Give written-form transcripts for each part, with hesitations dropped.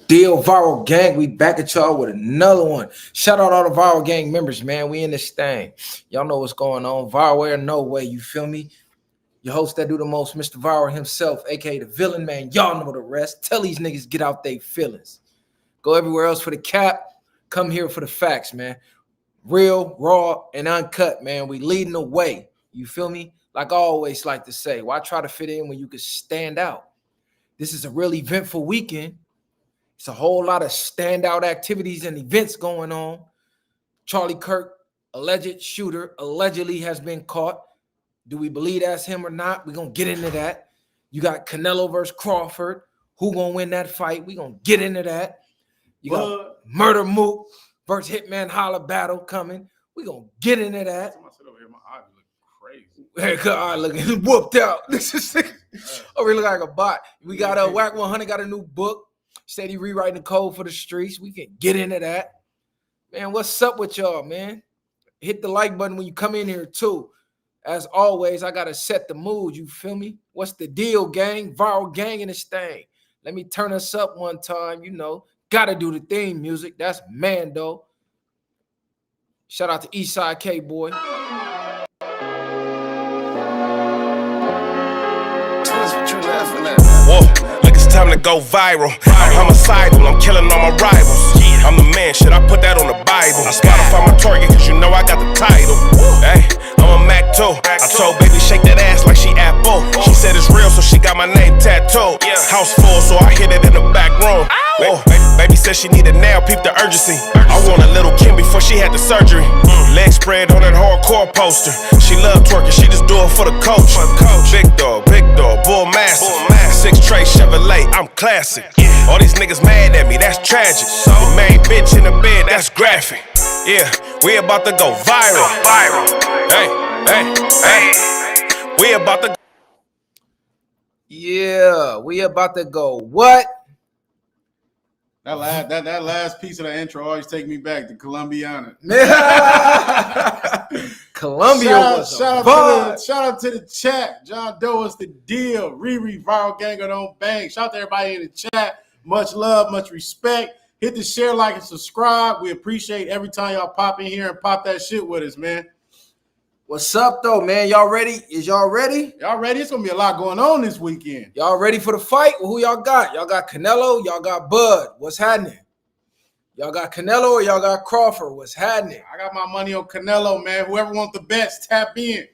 Deal Viral Gang, we back at y'all with another one. Shout out all the Viral Gang members, man. We in this thing. Y'all know what's going on. Viral way or no way, you feel me? Your host that do the most, Mr. Viral himself, aka the villain, man. Y'all know the rest. Tell these niggas get out their feelings. Go everywhere else for the cap. Come here for the facts, man. Real, raw, and uncut, man. We leading the way. You feel me? Like I always like to say, why try to fit in when you can stand out? This is a real eventful weekend. It's a whole lot of standout activities and events going on. Charlie Kirk, alleged shooter, allegedly has been caught. Do we believe that's him or not? We're going to get into that. You got Canelo versus Crawford. Who going to win that fight? We're going to get into that. You got Murda Mook versus Hitman Holla battle coming. We're going to get into that. My eyes look crazy. Eye looking whooped out. This is we look like a bot. We got a Wack 100 got a new book. Said he rewriting the code for the streets. We can get into that. Man, what's up with y'all, man? Hit the like button when you come in here, too. As always, I got to set the mood. You feel me? What's the deal, gang? Viral gang in this thing. Let me turn us up one time. You know, got to do the theme music. That's Mando. Shout out to Eastside K-Boy. Whoa, look, it's time to go viral. I'm homicidal, I'm killing all my rivals. I'm the man, shit, I put that on the Bible. I Spotify my target, cause you know I got the title. Hey, I'm a Mac too. I told baby shake that ass like she Apple. She said it's real, so she got my name tattooed. House full, so I hit it in the back room. Whoa, baby said she needed nail, peep the urgency. I want a little Kim before she had the surgery. Leg spread on that hardcore poster. She love twerking, she just do it for the coach. Big dog, bull massive. 6 tray Chevrolet, I'm classic. All these niggas mad at me, that's tragic. The main bitch in the bed, that's graphic. Yeah, we about to go viral. Hey, we about to. Yeah, we about to go what? That last piece of the intro always take me back to Colombiana. Colombia shout out to the chat. John Doe is the deal. Riri, Viral Gang on Bang. Shout out to everybody in the chat. Much love, much respect. Hit the share, like, and subscribe. We appreciate every time y'all pop in here and pop that shit with us, man. What's up, though, man? Y'all ready? Is y'all ready? Y'all ready? It's going to be a lot going on this weekend. Y'all ready for the fight? Well, who y'all got? Y'all got Canelo? Y'all got Bud? What's happening? Y'all got Canelo or y'all got Crawford? What's happening? I got my money on Canelo, man. Whoever wants the bets, tap in.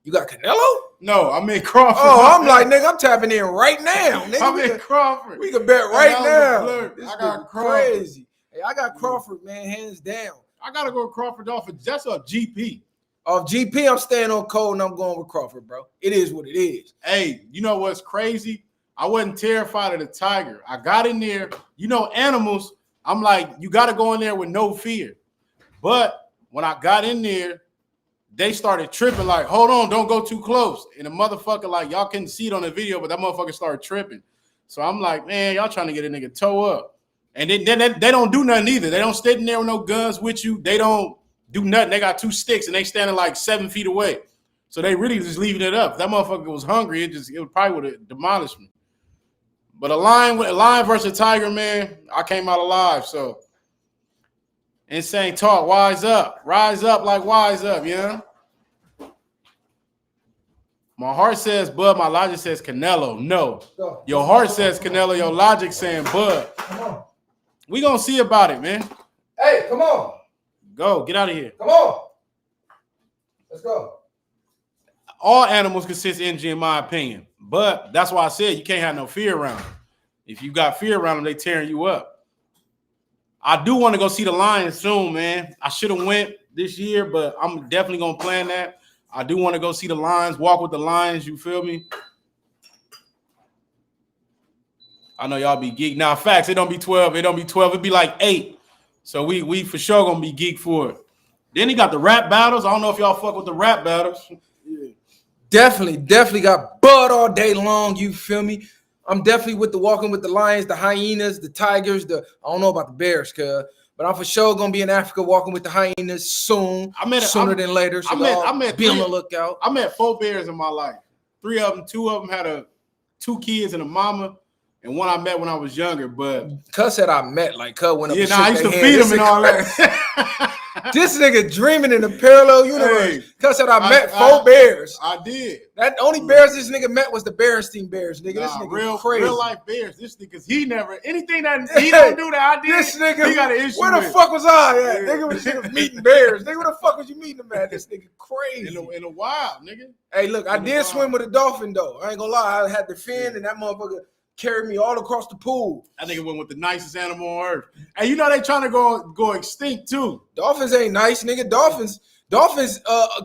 You got Canelo? No, I'm in Crawford. Oh, I'm like, nigga, I'm tapping in right now. Nigga, I'm in Crawford. We can bet right now. This I got Crawford. Crazy. Hey, I got Crawford, man, hands down. I got to go Crawford off of just a GP. Off GP, I'm staying on code and I'm going with Crawford, bro. It is what it is. Hey, you know what's crazy? I wasn't terrified of the tiger. I got in there. You know, animals, I'm like, you got to go in there with no fear. But when I got in there, they started tripping like, hold on, don't go too close. And the motherfucker, like, y'all couldn't see it on the video, but that motherfucker started tripping. So I'm like, man, y'all trying to get a nigga toe up. And then they don't do nothing either. They don't stand in there with no guns with you. They don't do nothing. They got 2 sticks and they standing like 7 feet away. So they really just leaving it up. If that motherfucker was hungry, it probably would have demolished me. But a lion versus a tiger, man, I came out alive. So insane talk. Wise up. Rise up like wise up, you know? My heart says Bud. My logic says Canelo. No. Your heart says Canelo. Your logic saying Bud. We gonna see about it, man. Hey, come on. Go. Get out of here. Come on. Let's go. All animals consist energy, in my opinion. But that's why I said you can't have no fear around them. If you got fear around them, they tearing you up. I do want to go see the Lions soon, man. I should have went this year, but I'm definitely gonna plan that. I do want to go see the Lions, walk with the Lions. You feel me? I know y'all be geek. Now, facts, it don't be 12. It don't be 12. It be like 8. So we for sure gonna be geek for it. Then he got the rap battles. I don't know if y'all fuck with the rap battles. Yeah. Definitely got Bud all day long. You feel me? I'm definitely with the walking with the lions, the hyenas, the tigers. I don't know about the bears, but I'm for sure gonna be in Africa walking with the hyenas soon. Sooner than later. So I met be on the lookout. I met 4 bears in my life. 3 of them, 2 of them had 2 kids and a mama. and one I met when I was younger. But Cuz said I met, like Cuz went up. yeah, I used to feed him and all that. This nigga dreaming in a parallel universe. Hey, Cuz said I met 4 bears. I did. That only bears this nigga met was the Berenstein Bears, nigga. This nigga real life bears. This nigga, he never anything that he don't do that I did. This nigga, he got an issue. Where the fuck was I at? Nigga was meeting bears. Nigga, where the fuck was you meeting them at? This nigga crazy. In the wild, nigga. Hey, look, I did swim with a dolphin though. I ain't gonna lie. I had the fin and that motherfucker carried me all across the pool. That nigga went with the nicest animal on earth. And you know they trying to go extinct too. Dolphins ain't nice, nigga. Dolphins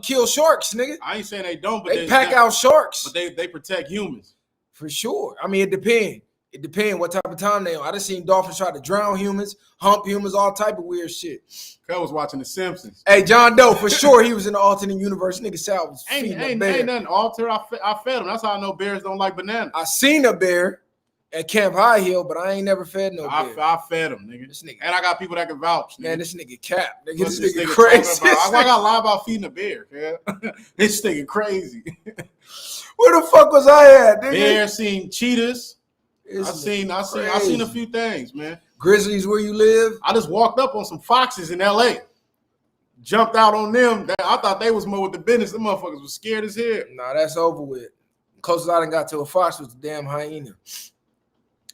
kill sharks, nigga. I ain't saying they don't, but they pack out sharks. But they protect humans. For sure. I mean, it depends. It depends what type of time they on. I done seen dolphins try to drown humans, hump humans, all type of weird shit. I was watching The Simpsons. Hey, John Doe, for sure he was in the alternate universe. Nigga Sal was feeding a bear. Ain't nothing altered. I fed him. That's how I know bears don't like bananas. I seen a bear at Camp High Hill, but I ain't never fed no bear. I fed him, nigga. This nigga. And I got people that can vouch. Nigga. Man, this nigga cap. Nigga, What's this nigga nigga crazy. I gotta lie about feeding a bear, man. This nigga crazy. Where the fuck was I at, nigga? Bear, seen cheetahs. I seen a few things, man. Grizzlies, where you live? I just walked up on some foxes in LA. Jumped out on them. I thought they was more with the business. Them motherfuckers was scared as hell. Nah, that's over with. Closest I done got to a fox was the damn hyena.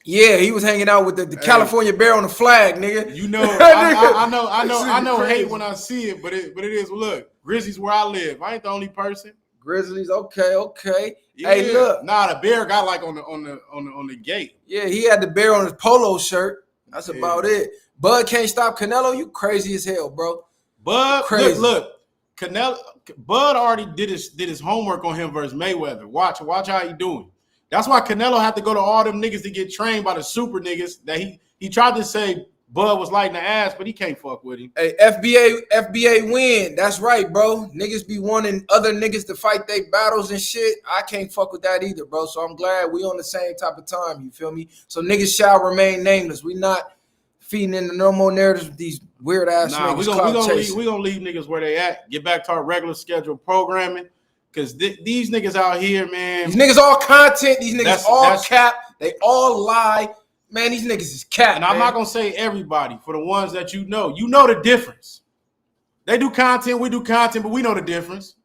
Yeah, he was hanging out with the California bear on the flag, nigga. You know, I know hate when I see it, but it is. Look, Grizzlies where I live. I ain't the only person. Grizzlies, okay. Yeah. Hey, look. Nah, the bear got like on the gate. Yeah, he had the bear on his polo shirt. That's about it. Bud can't stop Canelo. You crazy as hell, bro. Bud, crazy. Look, Canelo. Bud already did his homework on him versus Mayweather. Watch how he doing. That's why Canelo had to go to all them niggas to get trained by the super niggas that he tried to say Bud was lighting the ass, but he can't fuck with him. Hey, FBA win. That's right, bro. Niggas be wanting other niggas to fight their battles and shit. I can't fuck with that either, bro. So I'm glad we on the same type of time, you feel me? So niggas shall remain nameless. We not feeding into no more narratives with these weird ass niggas. We gonna leave niggas where they at. Get back to our regular scheduled programming. Cause these niggas out here, man. These niggas all content. These niggas all cap. They all lie. Man, these niggas is cap. And I'm not gonna say everybody. For the ones that you know the difference. They do content, we do content, but we know the difference.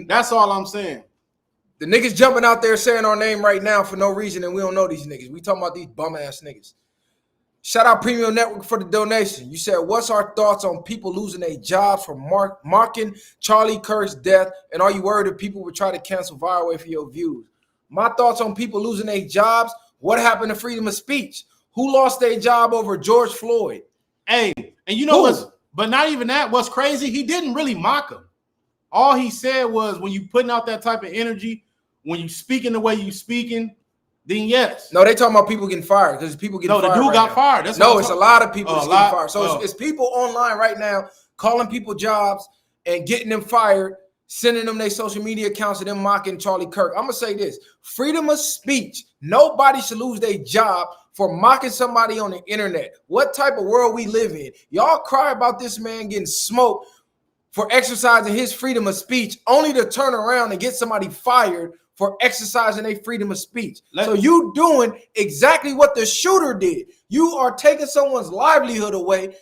That's all I'm saying. The niggas jumping out there saying our name right now for no reason, and we don't know these niggas. We talking about these bum ass niggas. Shout out Premium Network for the donation. You said, what's our thoughts on people losing their jobs for marking Charlie Kirk's death? And are you worried that people would try to cancel Viraway for your views? My thoughts on people losing their jobs. What happened to freedom of speech? Who lost their job over George Floyd? Hey, and you know what's, but not even that. What's crazy, he didn't really mock him. All he said was, when you putting out that type of energy, when you speaking the way you speaking, then yes. No, they talking about people getting fired because people getting fired. No, the dude got fired. It's a lot of people getting fired. So it's people online right now calling people jobs and getting them fired, sending them their social media accounts and them mocking Charlie Kirk. I'm gonna say this: freedom of speech. Nobody should lose their job for mocking somebody on the internet. What type of world we live in? Y'all cry about this man getting smoked for exercising his freedom of speech, only to turn around and get somebody fired for exercising their freedom of speech. So you doing exactly what the shooter did. You are taking someone's livelihood away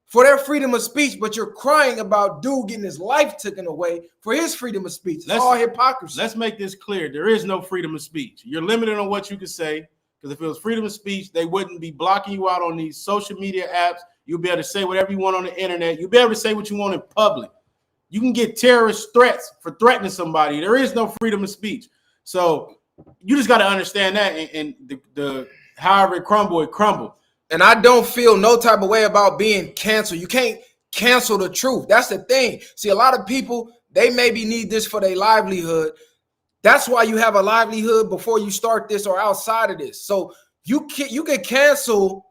for their freedom of speech, but you're crying about dude getting his life taken away for his freedom of speech. It's all hypocrisy. Let's make this clear. There is no freedom of speech. You're limited on what you can say, because if it was freedom of speech, they wouldn't be blocking you out on these social media apps. You'll be able to say whatever you want on the internet. You'll be able to say what you want in public. You can get terrorist threats for threatening somebody. There is no freedom of speech. So you just got to understand that, and the however it crumble. And I don't feel no type of way about being canceled. You can't cancel the truth. That's the thing. See, a lot of people, they maybe need this for their livelihood. That's why you have a livelihood before you start this or outside of this. So you can cancel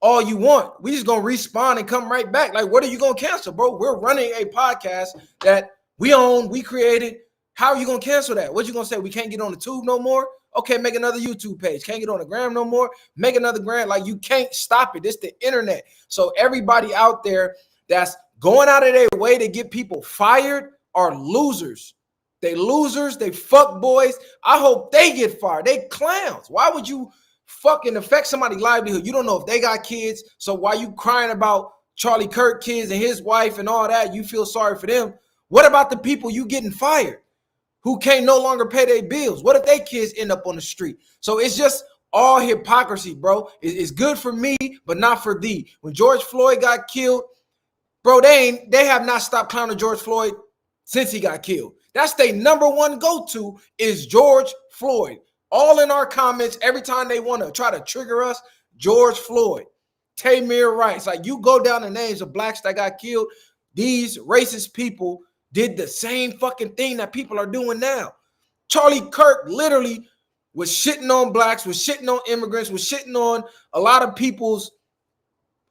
all you want. We just gonna respawn and come right back. Like, what are you gonna cancel, bro? We're running a podcast that we own, we created. How are you gonna cancel that? What you gonna say? We can't get on the tube no more? Okay, make another YouTube page. Can't get on the gram no more? Make another gram. Like, you can't stop it. It's the internet. So everybody out there that's going out of their way to get people fired are losers. They losers. They fuck boys. I hope they get fired. They clowns. Why would you fucking affect somebody's livelihood. You don't know if they got kids. So while you crying about Charlie Kirk kids and his wife and all that, you feel sorry for them. What about the people you getting fired who can't no longer pay their bills? What if they kids end up on the street? So it's just all hypocrisy, bro. It's good for me, but not for thee. When George Floyd got killed, bro, they have not stopped clowning George Floyd since he got killed. That's their number one go-to is George Floyd. All in our comments, every time they want to try to trigger us, George Floyd, Tamir Rice. Like, you go down the names of blacks that got killed, these racist people did the same fucking thing that people are doing now. Charlie Kirk literally was shitting on blacks, was shitting on immigrants, was shitting on a lot of people's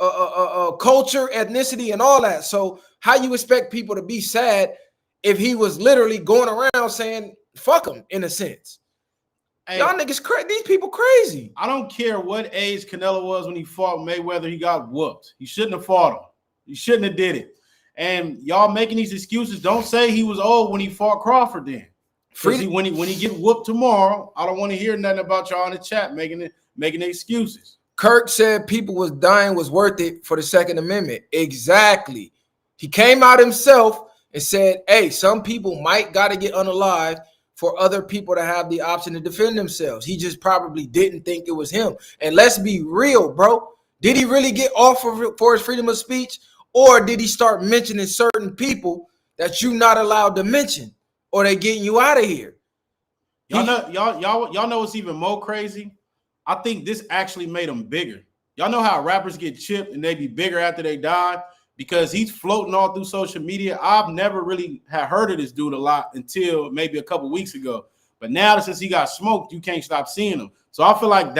culture, ethnicity, and all that. So how you expect people to be sad if he was literally going around saying fuck them in a sense? Hey, y'all niggas crazy. These people crazy. I don't care what age Canelo was when he fought Mayweather. He got whooped. He shouldn't have fought him. He shouldn't have did it. And y'all making these excuses. Don't say he was old when he fought Crawford. Then, when he get whooped tomorrow, I don't want to hear nothing about y'all in the chat making excuses. Kirk said people was dying was worth it for the Second Amendment. Exactly. He came out himself and said, "Hey, some people might got to get unalived for other people to have the option to defend themselves." He just probably didn't think it was him. And let's be real, bro. Did he really get off for his freedom of speech? Or did he start mentioning certain people that you're not allowed to mention? Or they getting you out of here? Y'all know what's even more crazy? I think this actually made him bigger. Y'all know how rappers get chipped and they be bigger after they die? Because he's floating all through social media. I've never really had heard of this dude a lot until maybe a couple weeks ago. But now since he got smoked, you can't stop seeing him. So I feel like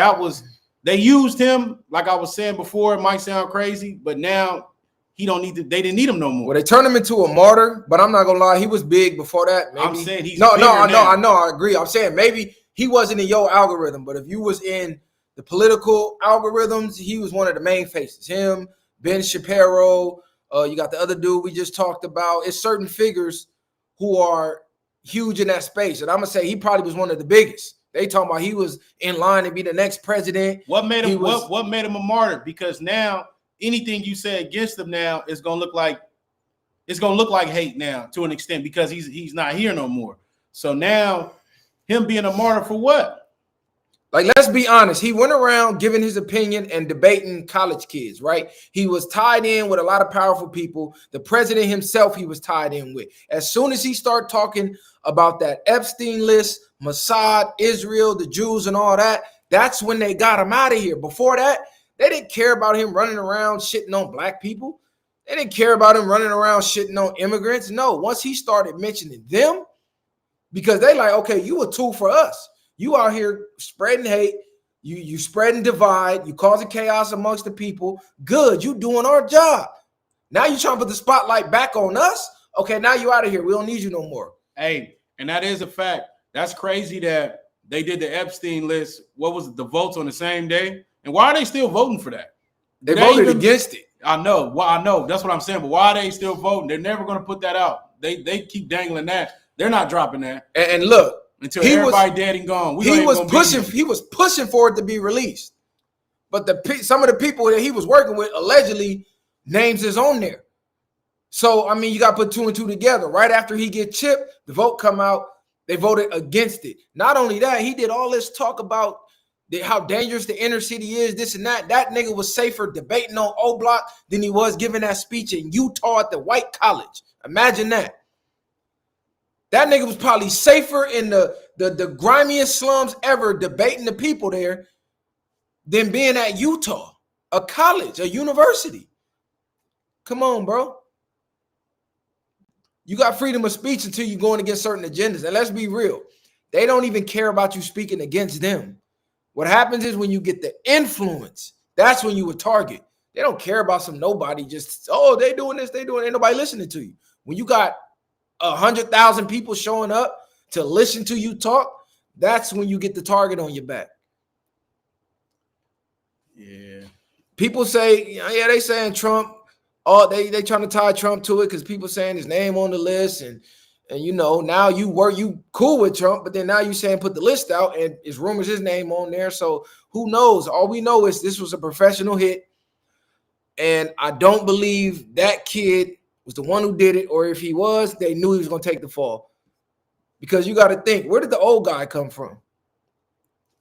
they used him, like I was saying before. It might sound crazy, but now they didn't need him no more. Well, they turned him into a martyr, but I'm not gonna lie, he was big before that. Maybe. I'm saying he's I know, I agree. I'm saying maybe he wasn't in your algorithm, but if you was in the political algorithms, he was one of the main faces. Him, Ben Shapiro, you got the other dude we just talked about. It's certain figures who are huge in that space, and I'm gonna say he probably was one of the biggest. They talking about he was in line to be the next president. What made him a martyr? Because now anything you say against him now is gonna look like hate now to an extent because he's not here no more. So now him being a martyr for what? Like, let's be honest. He went around giving his opinion and debating college kids, right? He was tied in with a lot of powerful people. The president himself, he was tied in with. As soon as he started talking about that Epstein list, Mossad, Israel, the Jews, and all that, that's when they got him out of here. Before that, they didn't care about him running around shitting on black people. They didn't care about him running around shitting on immigrants. No, once he started mentioning them, because they like, okay, you a tool for us. You out here spreading hate, you spreading divide, you causing chaos amongst the people. Good, you doing our job. Now you trying to put the spotlight back on us? Okay, now you out of here. We don't need you no more. Hey, and that is a fact. That's crazy that they did the Epstein list. What was it, the votes on the same day? And why are they still voting for that? They voted against it. I know. Well, I know. That's what I'm saying. But why are they still voting? They're never going to put that out. They keep dangling that. They're not dropping that. And look, until everybody dead and gone. He was pushing for it to be released. But some of the people that he was working with allegedly names is on there. So, I mean, you got to put two and two together. Right after he get chipped, the vote come out. They voted against it. Not only that, he did all this talk about how dangerous the inner city is, this and that. That nigga was safer debating on O Block than he was giving that speech in Utah at the white college. Imagine that. That nigga was probably safer in the grimiest slums ever debating the people there than being at Utah, a college, a university. Come on, bro. You got freedom of speech until you're going against certain agendas. And let's be real. They don't even care about you speaking against them. What happens is when you get the influence, that's when you would target. They don't care about some nobody just, oh, they doing this, they doing it. Ain't nobody listening to you. When you got 100,000 people showing up to listen to you talk, that's when you get the target on your back. Yeah. People say, yeah, they saying Trump, they trying to tie Trump to it because people saying his name on the list and And you know, now you cool with Trump, but then now you saying put the list out and it's rumors his name on there. So who knows? All we know is this was a professional hit. And I don't believe that kid was the one who did it, or if he was, they knew he was going to take the fall. Because you got to think, where did the old guy come from?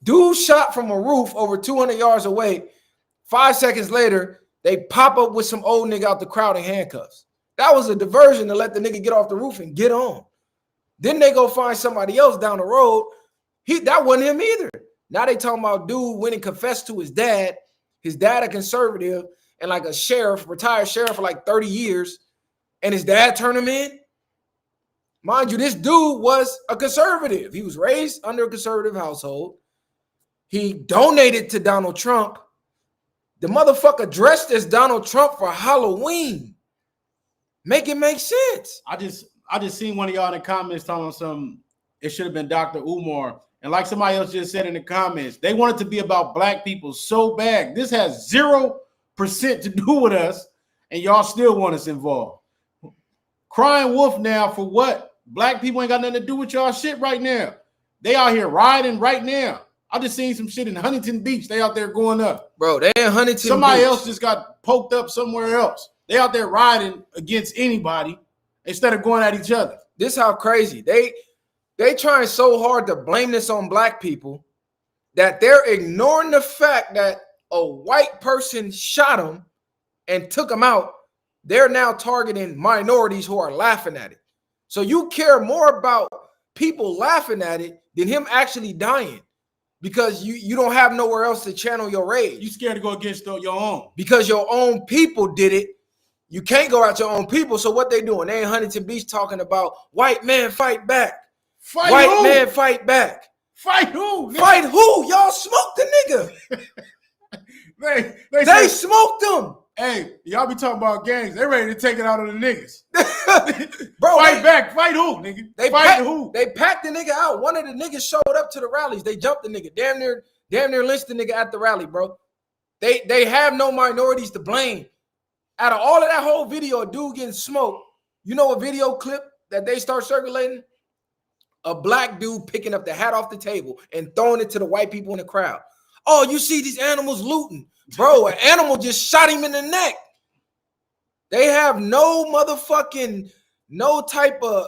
Dude shot from a roof over 200 yards away. 5 seconds later, they pop up with some old nigga out the crowd in handcuffs. That was a diversion to let the nigga get off the roof and get on. Then they go find somebody else down the road. That wasn't him either. Now they talking about dude went and confessed to his dad. His dad a conservative and like a sheriff, retired sheriff for like 30 years. And his dad turned him in. Mind you, this dude was a conservative. He was raised under a conservative household. He donated to Donald Trump. The motherfucker dressed as Donald Trump for Halloween. Make it make sense. I just seen one of y'all in the comments talking about some, it should have been Dr. Umar. And like somebody else just said in the comments, they want it to be about black people so bad. This has 0% to do with us, and y'all still want us involved. Crying wolf now for what? Black people ain't got nothing to do with y'all shit right now. They out here riding right now. I just seen some shit in Huntington Beach. They out there going up. Bro, they in Huntington Somebody Beach. else just got poked up somewhere else. They out there riding against anybody instead of going at each other. This how crazy. They trying so hard to blame this on black people that they're ignoring the fact that a white person shot him and took him out. They're now targeting minorities who are laughing at it. So you care more about people laughing at it than him actually dying because you don't have nowhere else to channel your rage. You scared to go against your own. Because your own people did it. You can't go at your own people. So what they doing? They in Huntington Beach talking about white man fight back. Fight white who? man fight back. Fight who? Nigga? Fight who? Y'all smoked the nigga. They smoked him. Hey, y'all be talking about gangs. They ready to take it out on the niggas. Bro, fight back. Fight who, nigga? They fight who? They packed the nigga out. One of the niggas showed up to the rallies. They jumped the nigga. Damn near lynched the nigga at the rally, bro. They have no minorities to blame. Out of all of that whole video, a dude getting smoked, you know a video clip that they start circulating? A black dude picking up the hat off the table and throwing it to the white people in the crowd. Oh, you see these animals looting. Bro, an animal just shot him in the neck. They have no type of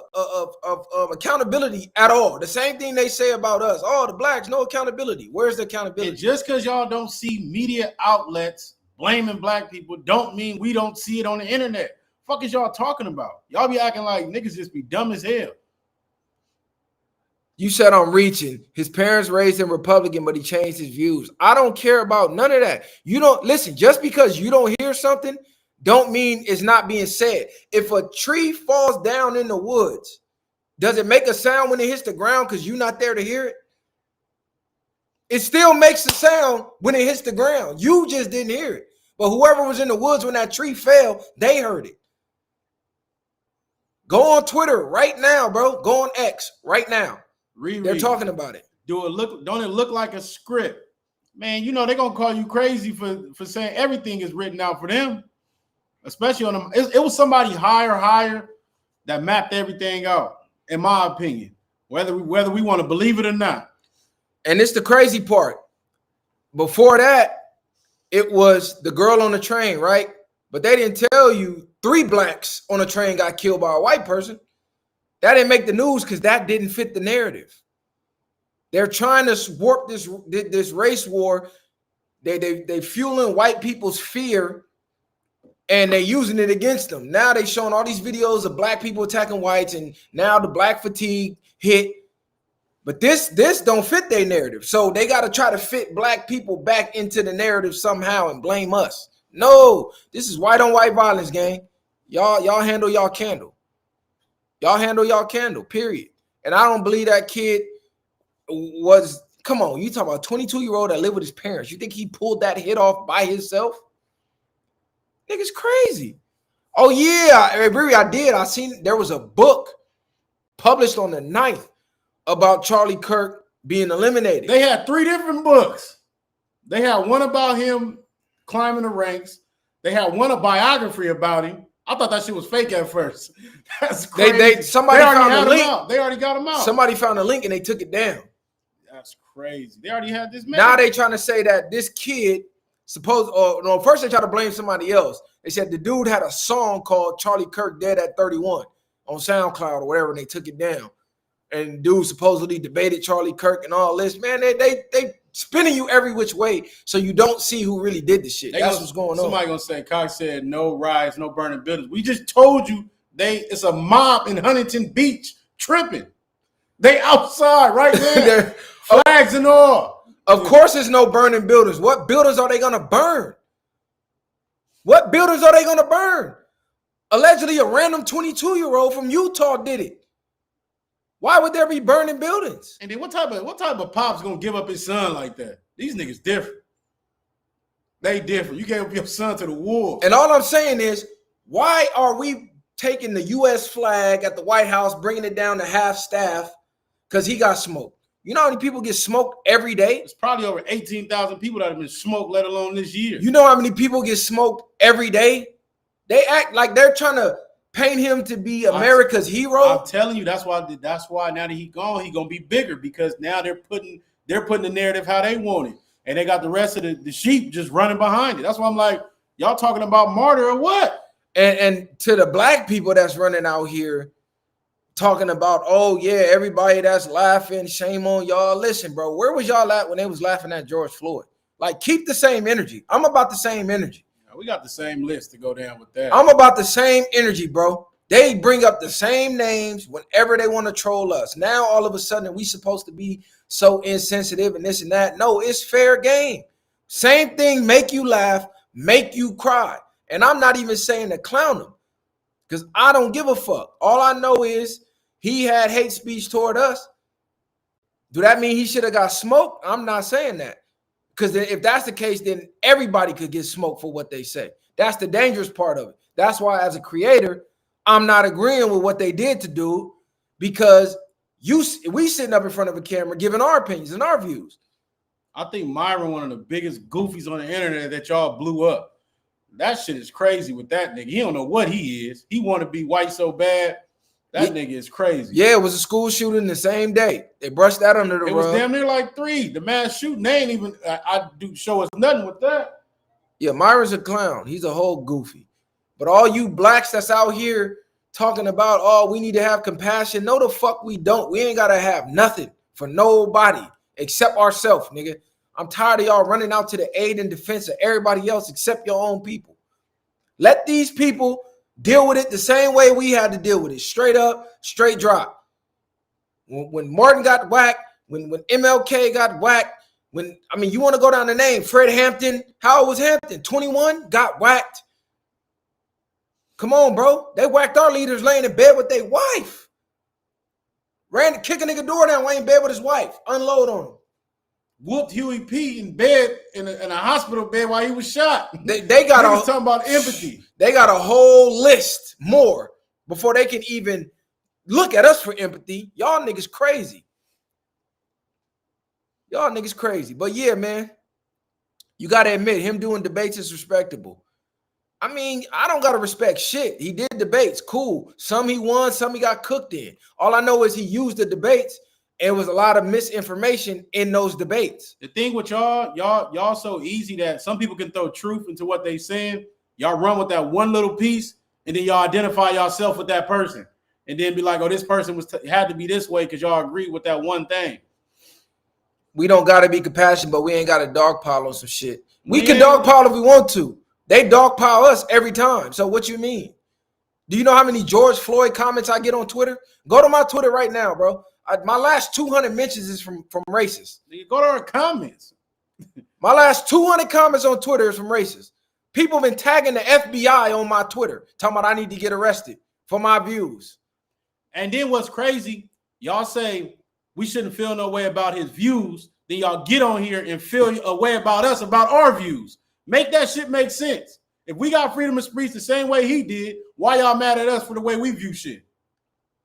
accountability at all. The same thing they say about us. Oh, the blacks, no accountability. Where's the accountability? And just because y'all don't see media outlets blaming black people don't mean we don't see it on the internet. Fuck is y'all talking about? Y'all be acting like niggas just be dumb as hell. You said I'm reaching. His parents raised him Republican, but he changed his views. I don't care about none of that. You don't listen. Just because you don't hear something, don't mean it's not being said. If a tree falls down in the woods, does it make a sound when it hits the ground because you're not there to hear it? It still makes a sound when it hits the ground. You just didn't hear it. But whoever was in the woods when that tree fell, they heard it. Go on Twitter right now, bro. Go on X right now. They're talking about it. Don't it look like a script? Man, you know they're gonna call you crazy for saying everything is written out for them. Especially on them. It was somebody higher that mapped everything out, in my opinion. Whether we want to believe it or not. And it's the crazy part. Before that, it was the girl on the train, right? But they didn't tell you 3 blacks on a train got killed by a white person. That didn't make the news because that didn't fit the narrative. They're trying to warp this race war. They fueling white people's fear, and they're using it against them. Now they showing all these videos of black people attacking whites, and now the black fatigue hit. But this don't fit their narrative. So they got to try to fit black people back into the narrative somehow and blame us. No, this is white on white violence, gang. Y'all handle y'all candle. Y'all handle y'all candle, period. And I don't believe that kid was, come on, you talk about a 22-year-old that lived with his parents. You think he pulled that hit off by himself? Nigga's crazy. Oh, yeah, I did. I seen there was a book published on the 9th about Charlie Kirk being eliminated. They had 3 different books. They had one about him climbing the ranks. They had one a biography about him. I thought that shit was fake at first. That's crazy. Somebody found a link. They already got him out. Somebody found a link and they took it down. That's crazy. They already had this man. Now they trying to say that this kid first they try to blame somebody else. They said the dude had a song called Charlie Kirk Dead at 31 on SoundCloud or whatever, and they took it down. And dude supposedly debated Charlie Kirk and all this. Man, they spinning you every which way so you don't see who really did the shit. That's what's going on. Somebody gonna say Cox said no riots, no burning buildings. We just told you it's a mob in Huntington Beach tripping. They outside right there, flags and all. Of course, there's no burning buildings. What buildings are they gonna burn? What buildings are they gonna burn? Allegedly, a random 22-year-old from Utah did it. Why would there be burning buildings? And then what type of pop's gonna give up his son like that? These niggas different. They different. You gave up your son to the wolves. And all I'm saying is, why are we taking the U.S. flag at the White House, bringing it down to half staff because he got smoked? You know how many people get smoked every day? It's probably over 18,000 people that have been smoked, let alone this year. You know how many people get smoked every day? They act like they're trying to paint him to be America's hero. I'm telling you, that's why now that he gone, he gonna be bigger because now they're putting the narrative how they want it, and they got the rest of the sheep just running behind it. That's why I'm like, y'all talking about martyr or what? And to the black people that's running out here talking about, oh yeah, everybody that's laughing, shame on y'all. Listen, bro, where was y'all at when they was laughing at George Floyd? Like, keep the same energy. I'm about the same energy. We got the same list to go down with that. I'm about the same energy, bro. They bring up the same names whenever they want to troll us. Now, all of a sudden, we supposed to be so insensitive and this and that. No, it's fair game. Same thing, make you laugh, make you cry. And I'm not even saying to clown him because I don't give a fuck. All I know is he had hate speech toward us. Do that mean he should have got smoked? I'm not saying that. Because if that's the case, then everybody could get smoked for what they say. That's the dangerous part of it. That's why, as a creator, I'm not agreeing with what they did to do because we sitting up in front of a camera giving our opinions and our views. I think Myron, one of the biggest goofies on the internet that y'all blew up. That shit is crazy with that nigga. He don't know what he is. He want to be white so bad. That nigga is crazy. Yeah, it was a school shooting the same day. They brushed that under the rug. It was damn near like 3. The mass shooting, they ain't even I do show us nothing with that. Yeah, Myron's a clown. He's a whole goofy. But all you blacks that's out here talking about, oh, we need to have compassion. No, the fuck we don't. We ain't got to have nothing for nobody except ourselves, nigga. I'm tired of y'all running out to the aid and defense of everybody else except your own people. Let these people deal with it the same way we had to deal with it. Straight up, straight drop. When Martin got whacked, when MLK got whacked, you want to go down the name, Fred Hampton. How old was Hampton? 21? Got whacked. Come on, bro. They whacked our leaders laying in bed with their wife. Ran to kick a nigga door down, laying in bed with his wife. Unload on him. Whooped Huey P in bed in a hospital bed while he was shot. They got talking about empathy. They got a whole list more before they can even look at us for empathy. Y'all niggas crazy. Y'all niggas crazy. But yeah, man, you got to admit, him doing debates is respectable. I mean, I don't got to respect shit. He did debates. Cool. Some he won, some he got cooked in. All I know is he used the debates. It was a lot of misinformation in those debates. The thing with y'all so easy that some people can throw truth into what they saying. Y'all run with that one little piece, and then y'all identify yourself with that person, and then be like, "Oh, this person had to be this way because y'all agree with that one thing." We don't gotta be compassionate, but we ain't got to dogpile on some shit. We can dogpile if we want to. They dogpile us every time. So what you mean? Do you know how many George Floyd comments I get on Twitter? Go to my Twitter right now, bro. My last 200 mentions is from racists. You go to our comments. My last 200 comments on Twitter is from racists. People have been tagging the FBI on my Twitter, talking about I need to get arrested for my views. And then what's crazy, y'all say we shouldn't feel no way about his views. Then y'all get on here and feel a way about us, about our views. Make that shit make sense. If we got freedom of speech the same way he did, why y'all mad at us for the way we view shit?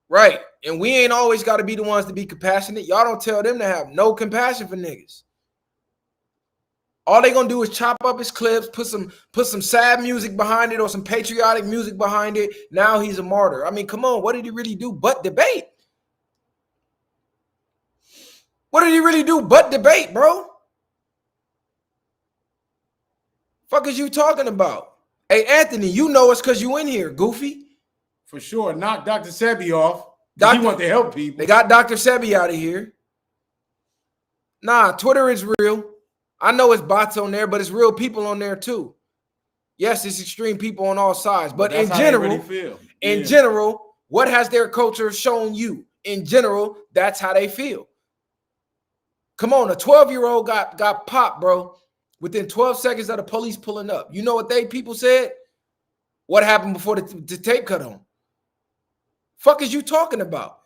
Right. And we ain't always got to be the ones to be compassionate. Y'all don't tell them to have no compassion for niggas. All they gonna do is chop up his clips, put some sad music behind it or some patriotic music behind it. Now he's a martyr. I mean, come on, what did he really do but debate? What did he really do but debate, bro? Fuck is you talking about? Hey, Anthony, you know it's because you in here, goofy. For sure. Knock Dr. Sebi off. He want to help people. They got Dr. Sebi out of here. Nah, Twitter is real. I know it's bots on there, but it's real people on there too. Yes, it's extreme people on all sides. But in general, general, what has their culture shown you? In general, that's how they feel. Come on, a 12-year-old got popped, bro. Within 12 seconds of the police pulling up. You know what people said? What happened before the tape cut on? Fuck is you talking about?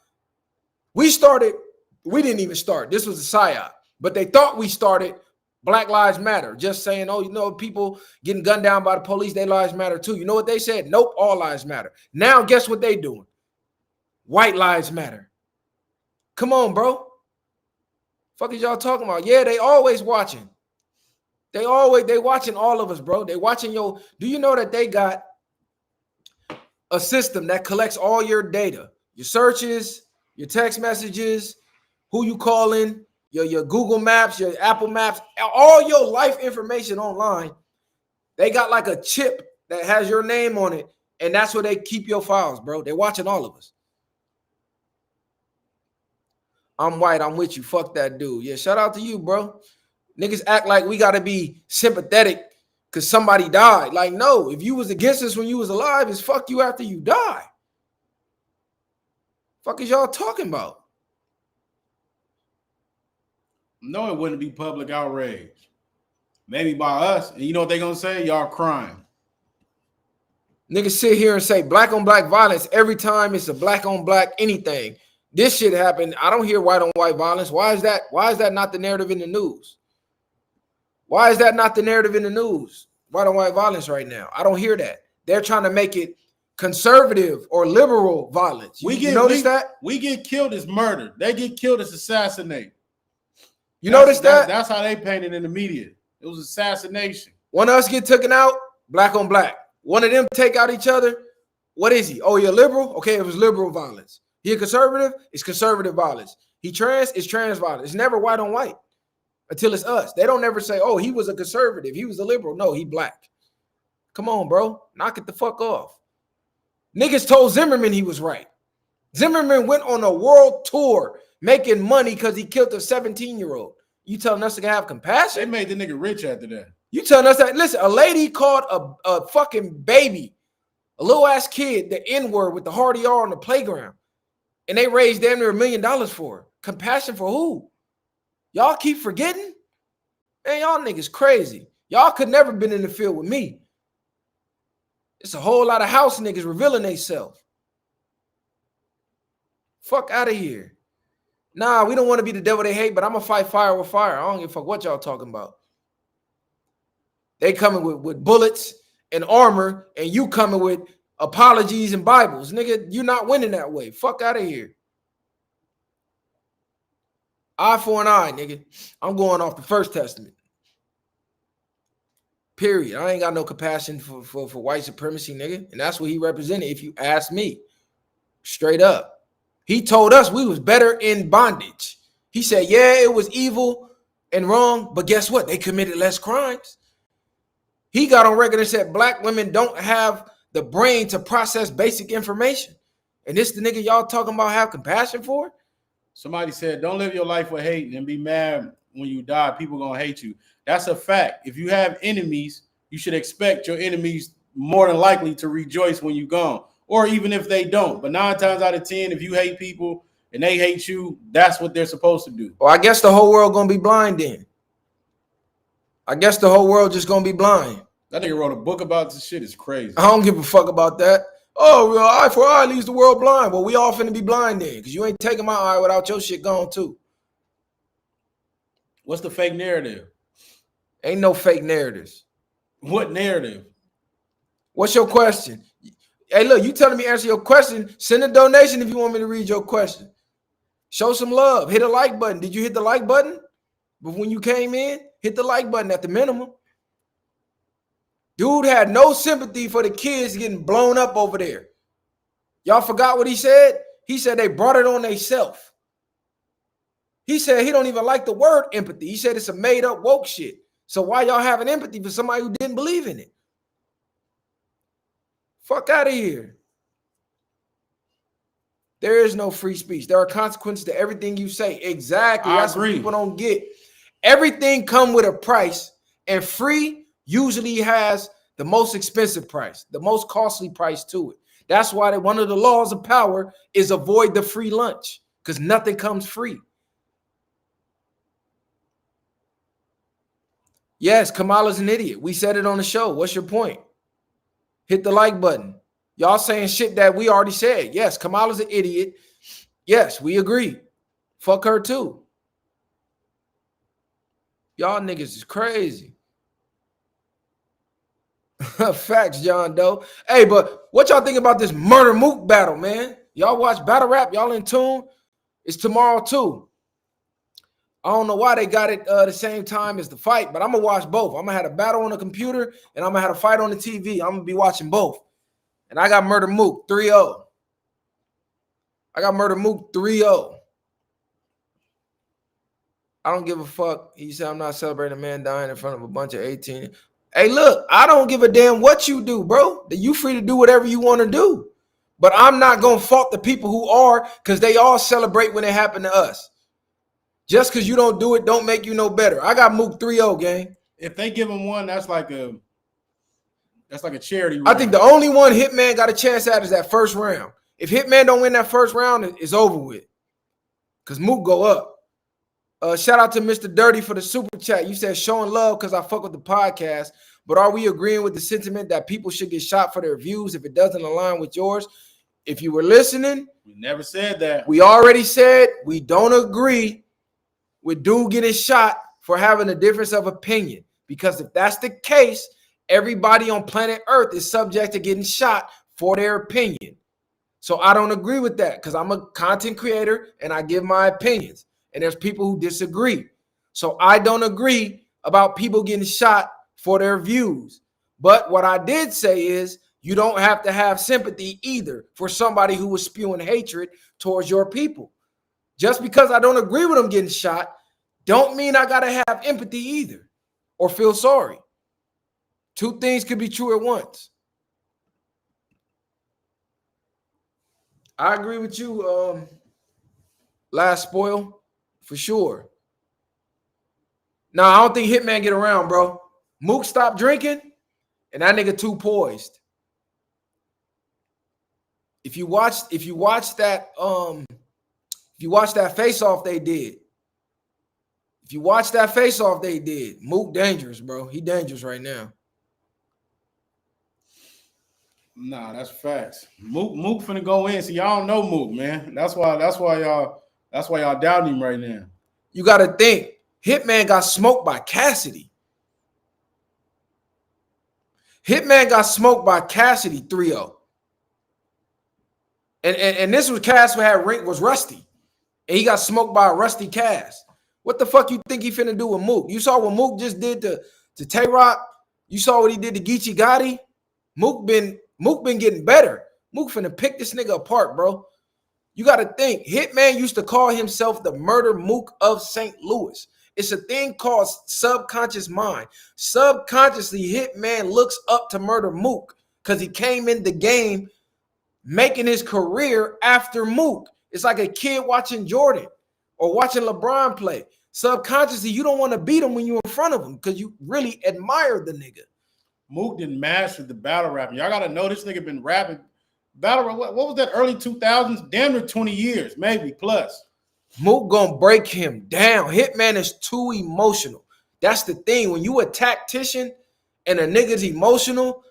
We didn't even start. This was a psyop. But they thought we started Black Lives Matter. Just saying, oh, you know, people getting gunned down by the police, their lives matter too. You know what they said? Nope, all lives matter. Now guess what they doing? White lives matter. Come on, bro. Fuck is y'all talking about? Yeah, they always watching. They watching all of us, bro. They watching do you know that they got a system that collects all your data, your searches, your text messages, who you calling, your Google Maps, your Apple Maps, all your life information online. They got like a chip that has your name on it, and that's where they keep your files, bro. They're watching all of us. I'm white. I'm with you. Fuck that dude. Yeah, shout out to you, bro. Niggas act like we got to be sympathetic because somebody died. Like, no, if you was against us when you was alive, it's fuck you after you die. Fuck is y'all talking about? No, it wouldn't be public outrage. Maybe by us. And you know what they're going to say? Y'all crying. Niggas sit here and say black on black violence every time it's a black on black anything. This shit happened. I don't hear white on white violence. Why is that? Why is that not the narrative in the news? Why is that not the narrative in the news? White on white violence right now. I don't hear that. They're trying to make it conservative or liberal violence. You notice that? We get killed as murder. They get killed as assassinate. You notice that? That's how they painted in the media. It was assassination. One of us get taken out, black on black. One of them take out each other. What is he? Oh, you're liberal? Okay, it was liberal violence. He a conservative? It's conservative violence. He trans? It's trans violence. It's never white on white until it's us. They don't ever say, oh, he was a conservative. He was a liberal. No, he black. Come on, bro. Knock it the fuck off. Niggas told Zimmerman he was right. Zimmerman went on a world tour making money because he killed a 17-year-old. You telling us to have compassion? They made the nigga rich after that. You telling us that? Listen, a lady called a fucking baby, a little ass kid, the N-word with the hard ER on the playground. And they raised damn near $1 million for her. Compassion for who? Y'all keep forgetting? Man, y'all niggas crazy. Y'all could never been in the field with me. It's a whole lot of house niggas revealing themselves. Fuck out of here. Nah, we don't want to be the devil they hate, but I'm going to fight fire with fire. I don't give a fuck what y'all talking about. They coming with bullets and armor, and you coming with apologies and Bibles. Nigga, you're not winning that way. Fuck out of here. Eye for an eye, nigga. I'm going off the First Testament. Period. I ain't got no compassion for white supremacy, nigga. And that's what he represented, if you ask me. Straight up. He told us we was better in bondage. He said, yeah, it was evil and wrong, but guess what? They committed less crimes. He got on record and said black women don't have the brain to process basic information. And this the nigga y'all talking about have compassion for? Somebody said, don't live your life with hate and be mad when you die. People gonna hate you. That's a fact. If you have enemies, you should expect your enemies more than likely to rejoice when you're gone. Or even if they don't. But 9 times out of 10, if you hate people and they hate you, that's what they're supposed to do. Well, I guess the whole world gonna be blind then. I guess the whole world just gonna be blind. That nigga wrote a book about this shit. It's crazy. I don't give a fuck about that. Oh, well, eye for eye leaves the world blind. Well, we all finna be blind then, because you ain't taking my eye without your shit gone too. What's the fake narrative? Ain't no fake narratives. What narrative? What's your question? Hey, look, you telling me answer your question. Send a donation if you want me to read your question. Show some love. Hit a like button. Did you hit the like button when you came in? Hit the like button at the minimum. Dude had no sympathy for the kids getting blown up over there. Y'all forgot what he said? He said they brought it on themselves. He said he don't even like the word empathy. He said it's a made-up woke shit. So why y'all having empathy for somebody who didn't believe in it? Fuck out of here. There is no free speech. There are consequences to everything you say. Exactly. That's what people don't get. Everything come with a price, and free usually has the most expensive price, the most costly price to it. That's why one of the laws of power is avoid the free lunch, because nothing comes free. Yes, Kamala's an idiot. We said it on the show. What's your point? Hit the like button. Y'all saying shit that we already said. Yes, Kamala's an idiot. Yes, we agree. Fuck her too. Y'all niggas is crazy. Facts, John Doe. Hey, but what y'all think about this Murda Mook battle, man? Y'all watch battle rap? Y'all in tune? It's tomorrow too. I don't know why they got it the same time as the fight, but I'm going to watch both. I'm going to have a battle on the computer, and I'm going to have a fight on the TV. I'm going to be watching both. And I got Murda Mook 3-0. I got Murda Mook 3-0. I don't give a fuck. He said, I'm not celebrating a man dying in front of a bunch of 18. Hey, look, I don't give a damn what you do, bro. You free to do whatever you want to do. But I'm not going to fault the people who are, because they all celebrate when it happened to us. Just because you don't do it don't make you no better. I got Mook 3-0, gang. If they give him one, that's like a charity round. I think the only one Hitman got a chance at is that first round. If Hitman don't win that first round, it's over with. Because Mook go up. Shout out to Mr. Dirty for the super chat. You said showing love because I fuck with the podcast. But are we agreeing with the sentiment that people should get shot for their views if it doesn't align with yours? If you were listening, we never said that. We already said we don't agree with dude getting shot for having a difference of opinion. Because if that's the case, everybody on planet Earth is subject to getting shot for their opinion. So I don't agree with that because I'm a content creator and I give my opinions. And there's people who disagree. So I don't agree about people getting shot for their views. But what I did say is you don't have to have sympathy either for somebody who was spewing hatred towards your people. Just because I don't agree with them getting shot, don't mean I got to have empathy either or feel sorry. Two things could be true at once. I agree with you, Last Spoil, for sure. No, I don't think Hitman get around, bro. Mook stopped drinking, and that nigga too poised. If you watch that face-off they did. If you watch that face-off they did, Mook dangerous, bro. He dangerous right now. Nah, that's facts. Mook finna go in. See, y'all don't know Mook, man. That's why y'all doubting him right now. You gotta think, Hitman got smoked by Cassidy. Hitman got smoked by Cassidy 3-0. And this was Cass was rusty. And he got smoked by a rusty Cass. What the fuck you think he finna do with Mook? You saw what Mook just did to Tay-Rock? You saw what he did to Geechee Gotti? Mook been getting better. Mook finna pick this nigga apart, bro. You got to think. Hitman used to call himself the Murda Mook of St. Louis. It's a thing called subconscious mind. Subconsciously, Hitman looks up to Murda Mook because he came in the game making his career after Mook. It's like a kid watching Jordan or watching LeBron play. Subconsciously, you don't want to beat him when you're in front of him because you really admire the nigga. Mook didn't master the battle rapping. Y'all got to know this nigga been rapping. Battle rap, what was that, early 2000s? Damn near 20 years, maybe plus. Mook gonna break him down. Hitman is too emotional. That's the thing. When you a tactician and a nigga's emotional,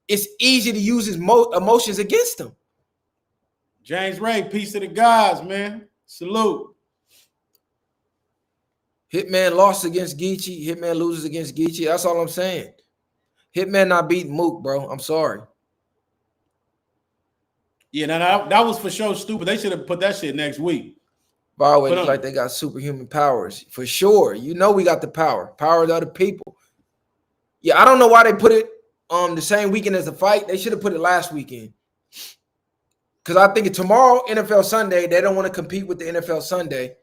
it's easy to use his emotions against him. James Ray, peace to the guys, man. Salute. Hitman lost against Geechee. Hitman loses against Geechee. That's all I'm saying. Hitman not beating Mook, bro. I'm sorry. Yeah, that was for sure stupid. They should have put that shit next week. Viral look like they got superhuman powers for sure. You know we got the power of the other people. Yeah, I don't know why they put it the same weekend as the fight. They should have put it last weekend. Because I think tomorrow, NFL Sunday, they don't want to compete with the NFL Sunday.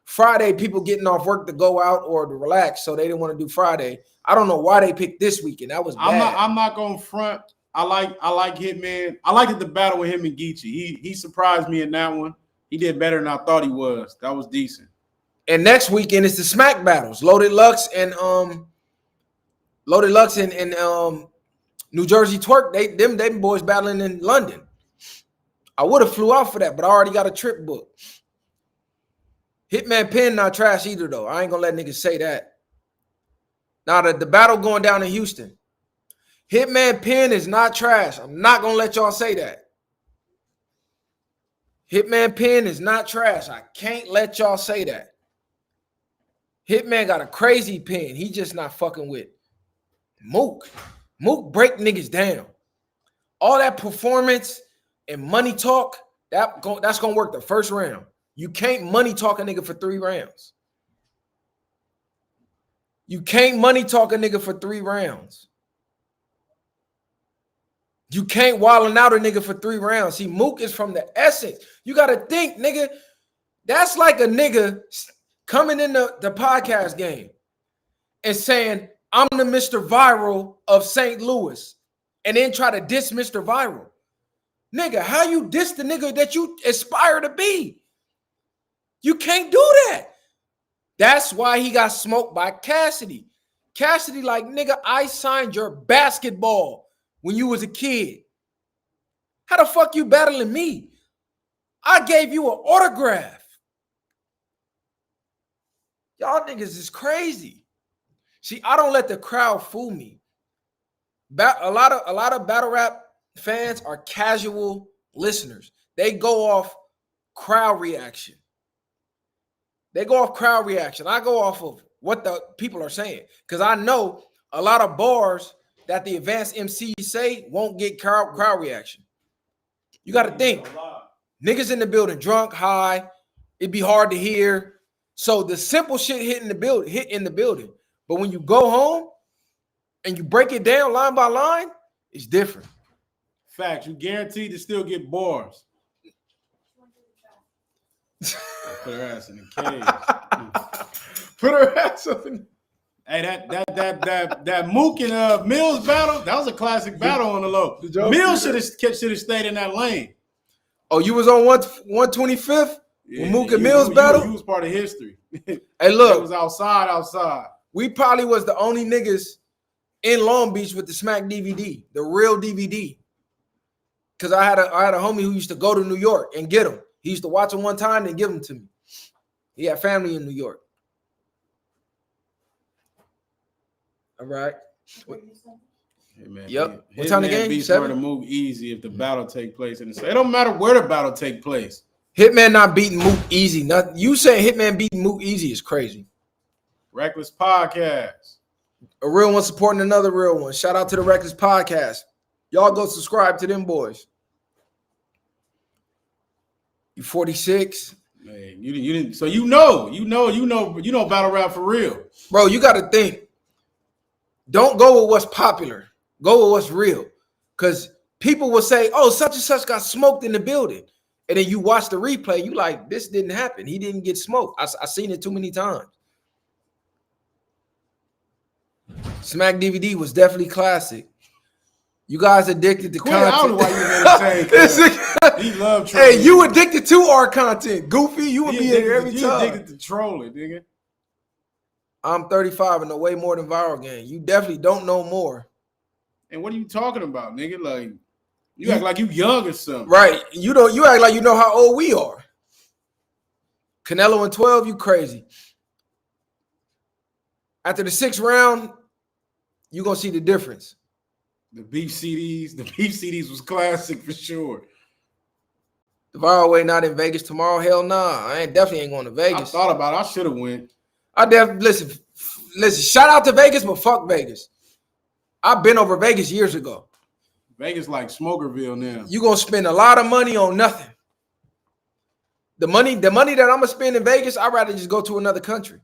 Friday, people getting off work to go out or to relax, so they didn't want to do Friday. I don't know why they picked this weekend. That was bad. I'm not going to front. I like Hitman. I liked the battle with him and Geechee. He surprised me in that one. He did better than I thought he was. That was decent. And next weekend is the smack battles. Loaded Lux and New Jersey Twerk. Them boys battling in London. I would have flew out for that, but I already got a trip booked. Hitman Penn not trash either, though. I ain't gonna let niggas say that. Now the battle going down in Houston. Hitman Penn is not trash. I'm not gonna let y'all say that. Hitman Penn is not trash. I can't let y'all say that. Hitman got a crazy pen. He just not fucking with Mook. Mook break niggas down. All that performance and money talk, that's gonna work the first round. You can't money talk a nigga for 3 rounds. You can't money talk a nigga for 3 rounds. You can't wildin' out a nigga for 3 rounds. See, Mook is from the essence. You got to think, nigga, that's like a nigga coming in the podcast game and saying, I'm the Mr. Viral of St. Louis, and then try to diss Mr. Viral. Nigga, how you diss the nigga that you aspire to be? You can't do that. That's why he got smoked by Cassidy. Cassidy like, nigga, I signed your basketball when you was a kid. How the fuck you battling me? I gave you an autograph. Y'all niggas is crazy. See, I don't let the crowd fool me. A lot of battle rap fans are casual listeners. They go off crowd reaction. I go off of what the people are saying. Because I know a lot of bars that the advanced MCs say won't get crowd reaction. You got to think. Niggas in the building, drunk, high. It'd be hard to hear. So the simple shit hit in the building. But when you go home and you break it down line by line, it's different. Facts. You guaranteed to still get bars. Put her ass in the cage. Put her ass up in. Hey, that Mook and Mills battle, that was a classic battle on the low. Mills should have stayed in that lane. Oh, you was on 125th? Yeah, when Mook and Mills battle? You was part of history. Hey, look. It was outside. We probably was the only niggas in Long Beach with the Smack DVD, the real DVD. Because I had a homie who used to go to New York and get them. He used to watch them one time and give them to me. He had family in New York. All right. Hey, man, yep. What time the game? Beats Murda Mook easy if the battle take place. And it don't matter where the battle take place. Hitman not beating Mook easy. You saying Hitman beating Mook easy is crazy. Reckless Podcast. A real one supporting another real one. Shout out to the Reckless Podcast. Y'all go subscribe to them boys. You 46. Man, you didn't. So you know battle rap for real. Bro, you got to think. Don't go with what's popular. Go with what's real. Because people will say, oh, such and such got smoked in the building. And then you watch the replay, you like, this didn't happen. He didn't get smoked. I seen it too many times. Smack DVD was definitely classic. You guys addicted to content. I don't know why you entertain. He love trolling. Hey, you addicted to our content. Goofy, you would be here every time. You addicted to trolling, nigga. I'm 35 and know way more than Viral Gang. You definitely don't know more. And what are you talking about, nigga? Like, you act like you young or something. Right. You act like you know how old we are. Canelo in 12, you crazy. After the 6th round, you're going to see the difference. The beef CDs was classic for sure. The Viral Way not in Vegas tomorrow? Hell nah. I definitely ain't going to Vegas. I thought about it. I should have went. Listen, shout out to Vegas, but fuck Vegas. I've been over Vegas years ago. Vegas like Smokerville now. You're going to spend a lot of money on nothing. The money that I'm gonna spend in Vegas, I'd rather just go to another country.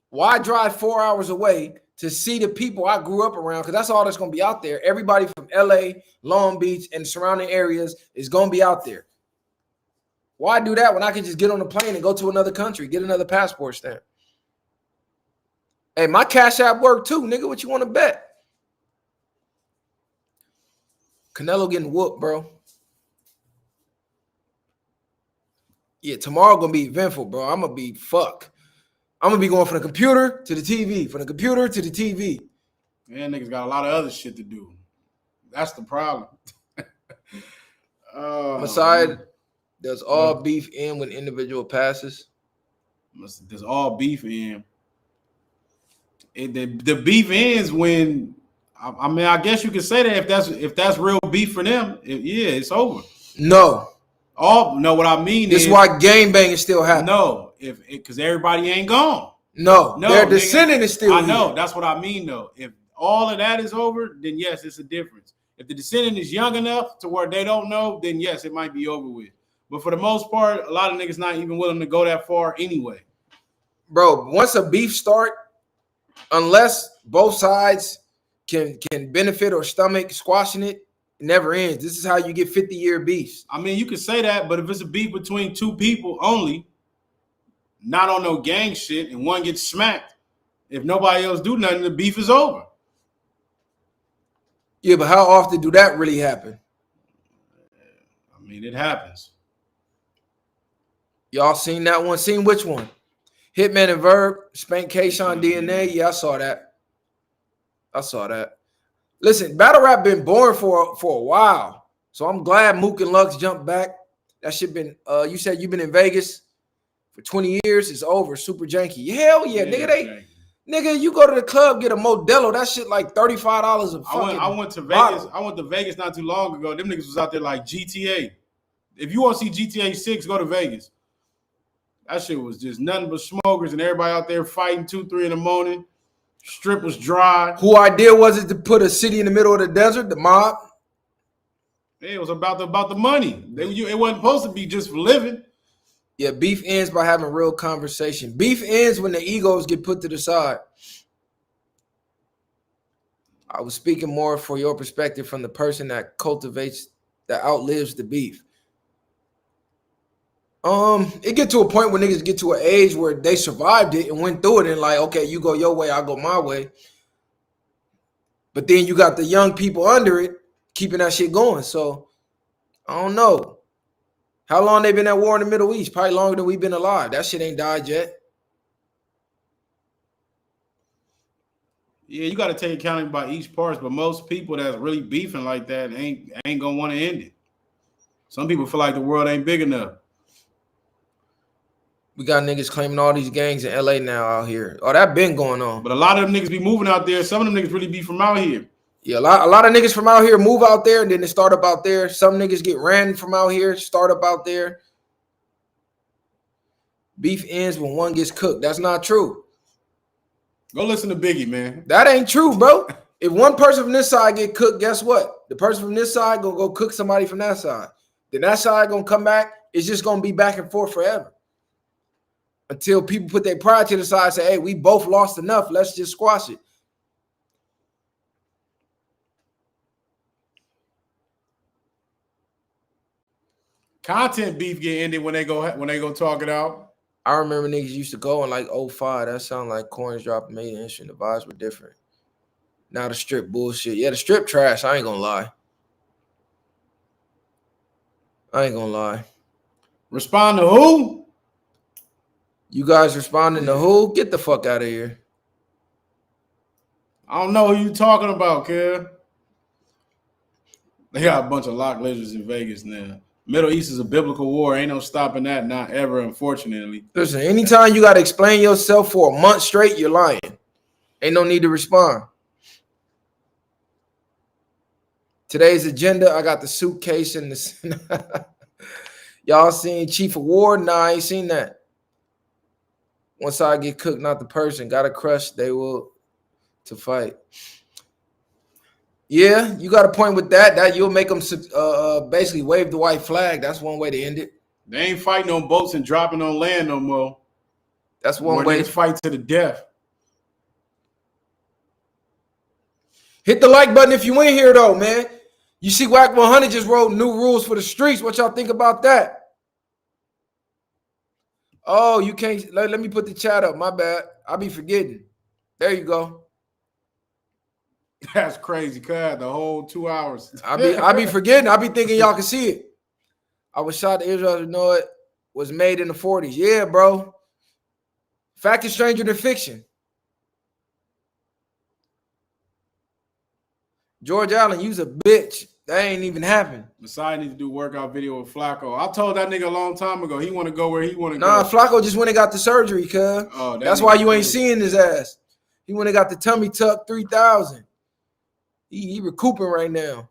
Why drive 4 hours away to see the people I grew up around? Because that's all that's gonna be out there. Everybody from LA, Long Beach, and surrounding areas is gonna be out there. Why do that when I can just get on a plane and go to another country, get another passport stamp? Hey, my Cash App work too, nigga. What you want to bet? Canelo getting whooped, bro. Yeah, tomorrow gonna be eventful, bro. I'm gonna be fuck. I'm gonna be going from the computer to the TV, from the computer to the TV. Man, niggas got a lot of other shit to do. That's the problem. Aside, does all beef end when individual passes? Does all beef end? The beef ends when, I mean, I guess you could say that if that's real beef for them, yeah, it's over. No. What I mean is why gang banging still happens. No, because everybody ain't gone. No, their descendant is still. I know, that's what I mean though. If all of that is over, then yes, it's a difference. If the descendant is young enough to where they don't know, then yes, it might be over with. But for the most part, a lot of niggas not even willing to go that far anyway. Bro, once a beef start, unless both sides can benefit or stomach squashing it, it never ends. This is how you get 50-year beefs. I mean, you could say that, but if it's a beef between two people only, not on no gang shit, and one gets smacked, if nobody else do nothing, the beef is over. Yeah, but how often do that really happen? I mean, it happens. Y'all seen that one? Seen which one? Hitman and Verb, Spank K-Shon DNA. Yeah, I saw that. Listen, battle rap been boring for a while. So I'm glad Mook and Lux jumped back. That shit been, you said you've been in Vegas for 20 years. It's over. Super janky. Hell yeah, nigga. Nigga, you go to the club, get a Modelo. That shit like $35 a fucking I went to Vegas. bottle. I went to Vegas not too long ago. Them niggas was out there like GTA. If you want to see GTA 6, go to Vegas. That shit was just nothing but smokers and everybody out there fighting 2, 3 in the morning. Strip was dry. Who idea was it to put a city in the middle of the desert? The mob? It was about the money. It wasn't supposed to be just for living. Yeah, beef ends by having real conversation. Beef ends when the egos get put to the side. I was speaking more for your perspective from the person that outlives the beef. It get to a point where niggas get to an age where they survived it and went through it and like, okay, you go your way, I'll go my way. But then you got the young people under it keeping that shit going. So I don't know. How long they been at war in the Middle East? Probably longer than we've been alive. That shit ain't died yet. Yeah, you got to take account by each part, but most people that's really beefing like that ain't gonna want to end it. Some people feel like the world ain't big enough. We got niggas claiming all these gangs in LA now out here. Oh, that been going on. But a lot of them niggas be moving out there. Some of them niggas really be from out here. Yeah, a lot of niggas from out here move out there and then they start up out there. Some niggas get ran from out here, start up out there. Beef ends when one gets cooked. That's not true. Go listen to Biggie, man. That ain't true, bro. If one person from this side get cooked, guess what? The person from this side gonna go cook somebody from that side. Then that side gonna come back. It's just gonna be back and forth forever. Until people put their pride to the side and say, hey, we both lost enough. Let's just squash it. Content beef get ended when they go talk it out. I remember niggas used to go in like 05. That sounded like coins dropping made an instrument. The vibes were different. Now the strip bullshit. Yeah, the strip trash. I ain't gonna lie. Respond to who? You guys responding to who? Get the fuck out of here. I don't know who you talking about, kid. They got a bunch of lock lizards in Vegas now. Middle East is a biblical war. Ain't no stopping that, not ever, unfortunately. Listen, anytime you got to explain yourself for a month straight, you're lying. Ain't no need to respond. Today's agenda, I got the suitcase and the... Y'all seen Chief of War? Nah, I ain't seen that. Once I get cooked, not the person. Got to crush, they will to fight. Yeah, you got a point with that. That you'll make them basically wave the white flag. That's one way to end it. They ain't fighting on boats and dropping on land no more. That's one way. Niggas fight to the death. Hit the like button if you in here though, man. You see Wack 100 just wrote new rules for the streets. What y'all think about that? Oh, you can't. Let me put the chat up. My bad. I'll be forgetting. There you go. That's crazy, cuz the whole 2 hours. I be forgetting. I be thinking y'all can see it. I was shot to Israel to know it was made in the 40s. Yeah, bro. Fact is stranger than fiction. George Allen, you's a bitch. That ain't even happened. Messiah need to do a workout video with Flacco. I told that nigga a long time ago he want to go where he want to go. Nah, Flacco just went and got the surgery, cuz. Oh, that's why you ain't seeing his ass. He went and got the tummy tuck 3,000. He recouping right now.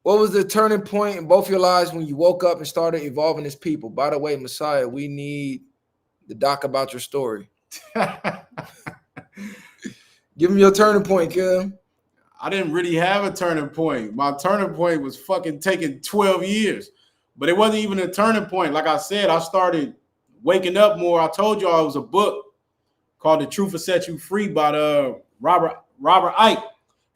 What was the turning point in both your lives when you woke up and started evolving as people? By the way, Messiah, we need the doc about your story. Give him your turning point, cuz. I didn't really have a turning point. My turning point was fucking taking 12 years. But it wasn't even a turning point. Like I said, I started waking up more. I told y'all it was a book called The Truth Will Set You Free by Robert Icke. If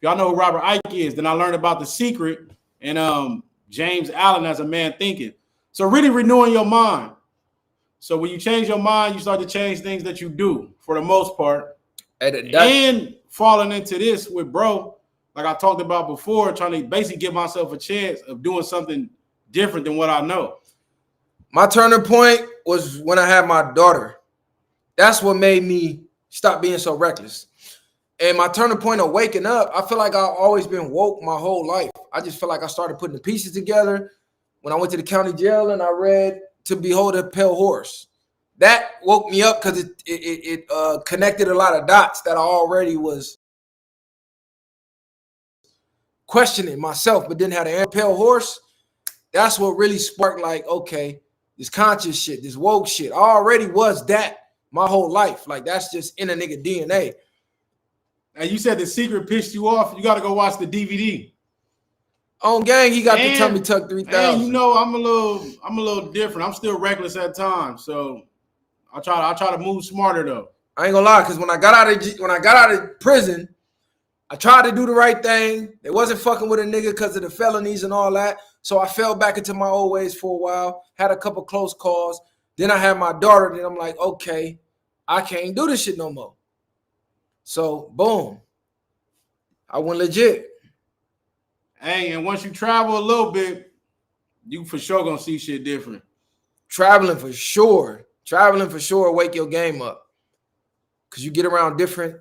y'all know who Robert Icke is, then I learned about The Secret and James Allen as a man thinking. So really renewing your mind. So when you change your mind, you start to change things that you do for the most part. And falling into this with bro, like I talked about before, trying to basically give myself a chance of doing something different than what I know. My turning point was when I had my daughter. That's what made me stop being so reckless. And my turning point of waking up, I feel like I've always been woke my whole life. I just feel like I started putting the pieces together when I went to the county jail and I read To Behold a Pale Horse. That woke me up because it connected a lot of dots that I already was questioning myself, but didn't have the pale horse. That's what really sparked, like, okay, this conscious shit, this woke shit. I already was that my whole life. Like, that's just in a nigga DNA. And you said The Secret pissed you off. You got to go watch the DVD. On gang, he got the tummy tuck 3,000. You know, I'm a little different. I'm still reckless at times, so I try to move smarter though. I ain't gonna lie, because when I got out of prison, I tried to do the right thing. They wasn't fucking with a nigga because of the felonies and all that. So I fell back into my old ways for a while, had a couple close calls. Then I had my daughter, then I'm like, okay, I can't do this shit no more. So boom, I went legit. Hey, and once you travel a little bit, you for sure gonna see shit different. Traveling for sure, wake your game up. Because you get around different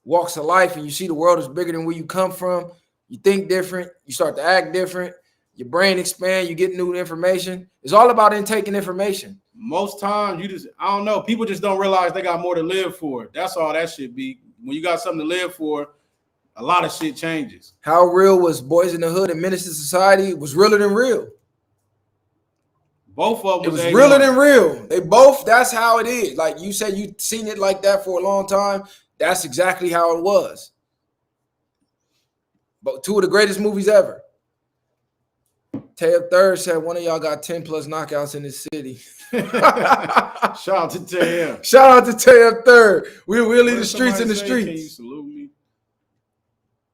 walks of life and you see the world is bigger than where you come from. You think different, you start to act different, your brain expands, you get new information. It's all about intaking information. Most times I don't know, people just don't realize they got more to live for. That's all that shit be. When you got something to live for, a lot of shit changes. How real was Boys in the Hood and Menace to Society? It was realer than real. Both of them. It was realer than real. They both, that's how it is. Like you said, you've seen it like that for a long time. That's exactly how it was. But two of the greatest movies ever. Tate Third said one of y'all got 10 plus knockouts in this city. Shout out to Tate. Shout out to Tate Third. We'll leave the streets in the streets. Can you salute me?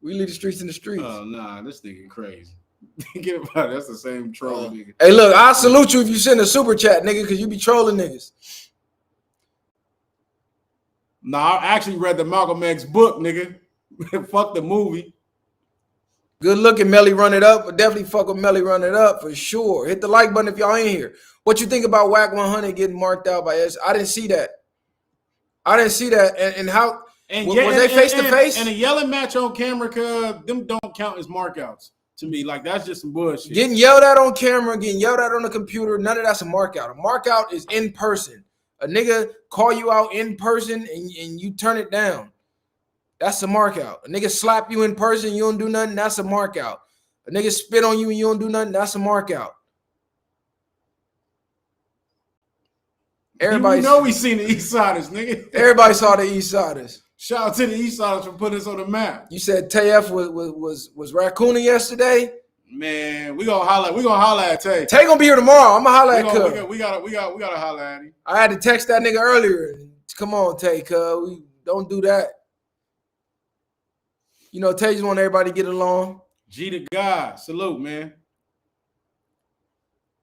We leave the streets in the streets. Oh, nah, this nigga crazy. Get about it. That's the same troll nigga. Hey, look, I'll salute you if you send a super chat, nigga, because you be trolling niggas. Nah, I actually read the Malcolm X book, nigga. Fuck the movie. Good looking, Melly Run It Up. But definitely fuck with Melly Run It Up for sure. Hit the like button if y'all in here. What you think about Wack 100 getting marked out by S? I didn't see that. And how was they face to face? And a yelling match on camera, cause them don't count as markouts to me. Like that's just some bullshit. Getting yelled at on camera, getting yelled at on the computer, none of that's a markout. A markout is in person. A nigga call you out in person and you turn it down. That's a markout. A nigga slap you in person, you don't do nothing, that's a markout. A nigga spit on you and you don't do nothing, that's a markout. Everybody know we seen the East Siders, nigga. Everybody saw the East Siders. Shout out to the East Siders for putting us on the map. You said TF was raccooning yesterday? Man, we gonna holler at Tate. Tate gonna be here tomorrow. I'm gonna holler at Cub. We gotta holler at him. I had to text that nigga earlier. Come on, Tate, Cub. We don't do that. You know, Tate just want everybody to get along. G to God. Salute, man.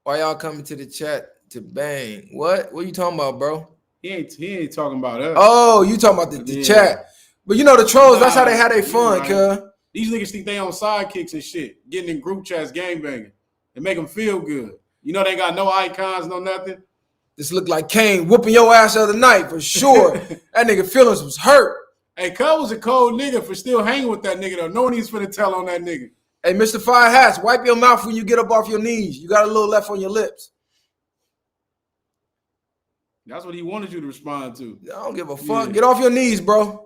Why y'all coming to the chat to bang? What you talking about, bro? He ain't talking about us. Oh, you talking about the chat. But you know the trolls, that's how they had their fun, cuz. These niggas think they on sidekicks and shit, getting in group chats, gangbanging. It make them feel good. You know they got no icons, no nothing. This looked like Kane whooping your ass the other night for sure. That nigga feelings was hurt. Hey, Cub was a cold nigga for still hanging with that nigga though. No one he's finna tell on that nigga. Hey, Mr. Five Hats, wipe your mouth when you get up off your knees. You got a little left on your lips. That's what he wanted you to respond to. I don't give a fuck. Yeah. Get off your knees, bro.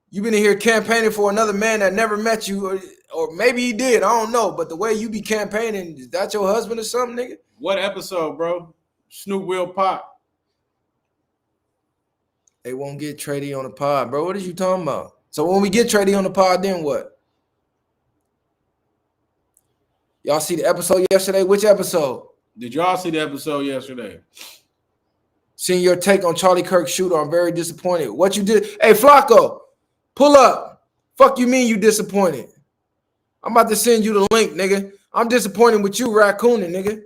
You been in here campaigning for another man that never met you, or maybe he did. I don't know. But the way you be campaigning, is that your husband or something, nigga? What episode, bro? Snoop will pop. They won't get Trady on the pod, bro. What is you talking about? So when we get Trady on the pod, then what? Y'all see the episode yesterday? Which episode? Did y'all see the episode yesterday? Seeing your take on Charlie Kirk shooter, I'm very disappointed. What you did? Hey, Flacco, pull up. Fuck you mean you disappointed? I'm about to send you the link, nigga. I'm disappointed with you, raccooning, nigga.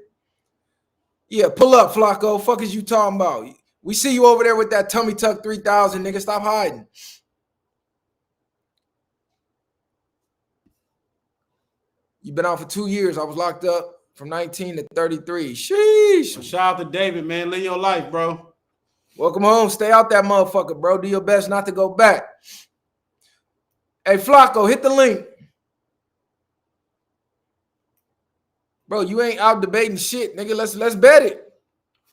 Yeah, pull up, Flacco. Fuck is you talking about? We see you over there with that tummy tuck 3000, nigga. Stop hiding. You've been out for 2 years. I was locked up from 19 to 33. Sheesh. Shout out to David, man. Live your life, bro. Welcome home. Stay out that motherfucker, bro. Do your best not to go back. Hey, Flacco, hit the link. Bro, you ain't out debating shit, nigga. Let's bet it.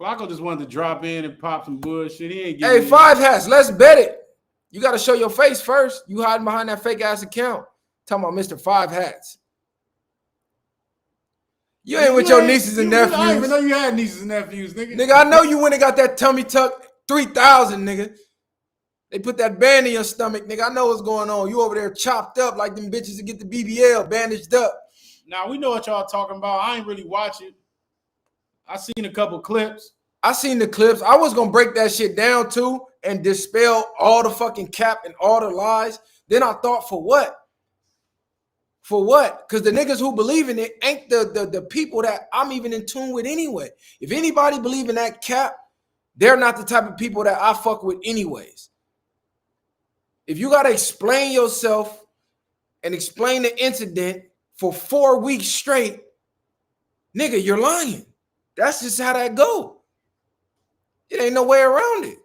Flacco just wanted to drop in and pop some bullshit. He ain't Hey, Five Hats, let's bet it. You got to show your face first. You hiding behind that fake-ass account. Talking about Mr. Five Hats. You ain't with your nieces and nephews. I didn't even know you had nieces and nephews, nigga. Nigga, I know you went and got that tummy tuck 3000, nigga. They put that band in your stomach, nigga. I know what's going on. You over there chopped up like them bitches to get the BBL bandaged up. Now, we know what y'all talking about. I ain't really watching. I seen a couple clips. I seen the clips. I was going to break that shit down, too, and dispel all the fucking cap and all the lies. Then I thought, for what? For what? Because the niggas who believe in it ain't the people that I'm even in tune with anyway. If anybody believe in that cap, they're not the type of people that I fuck with anyways. If you got to explain yourself and explain the incident for 4 weeks straight, nigga, you're lying. That's just how that go. It ain't no way around it.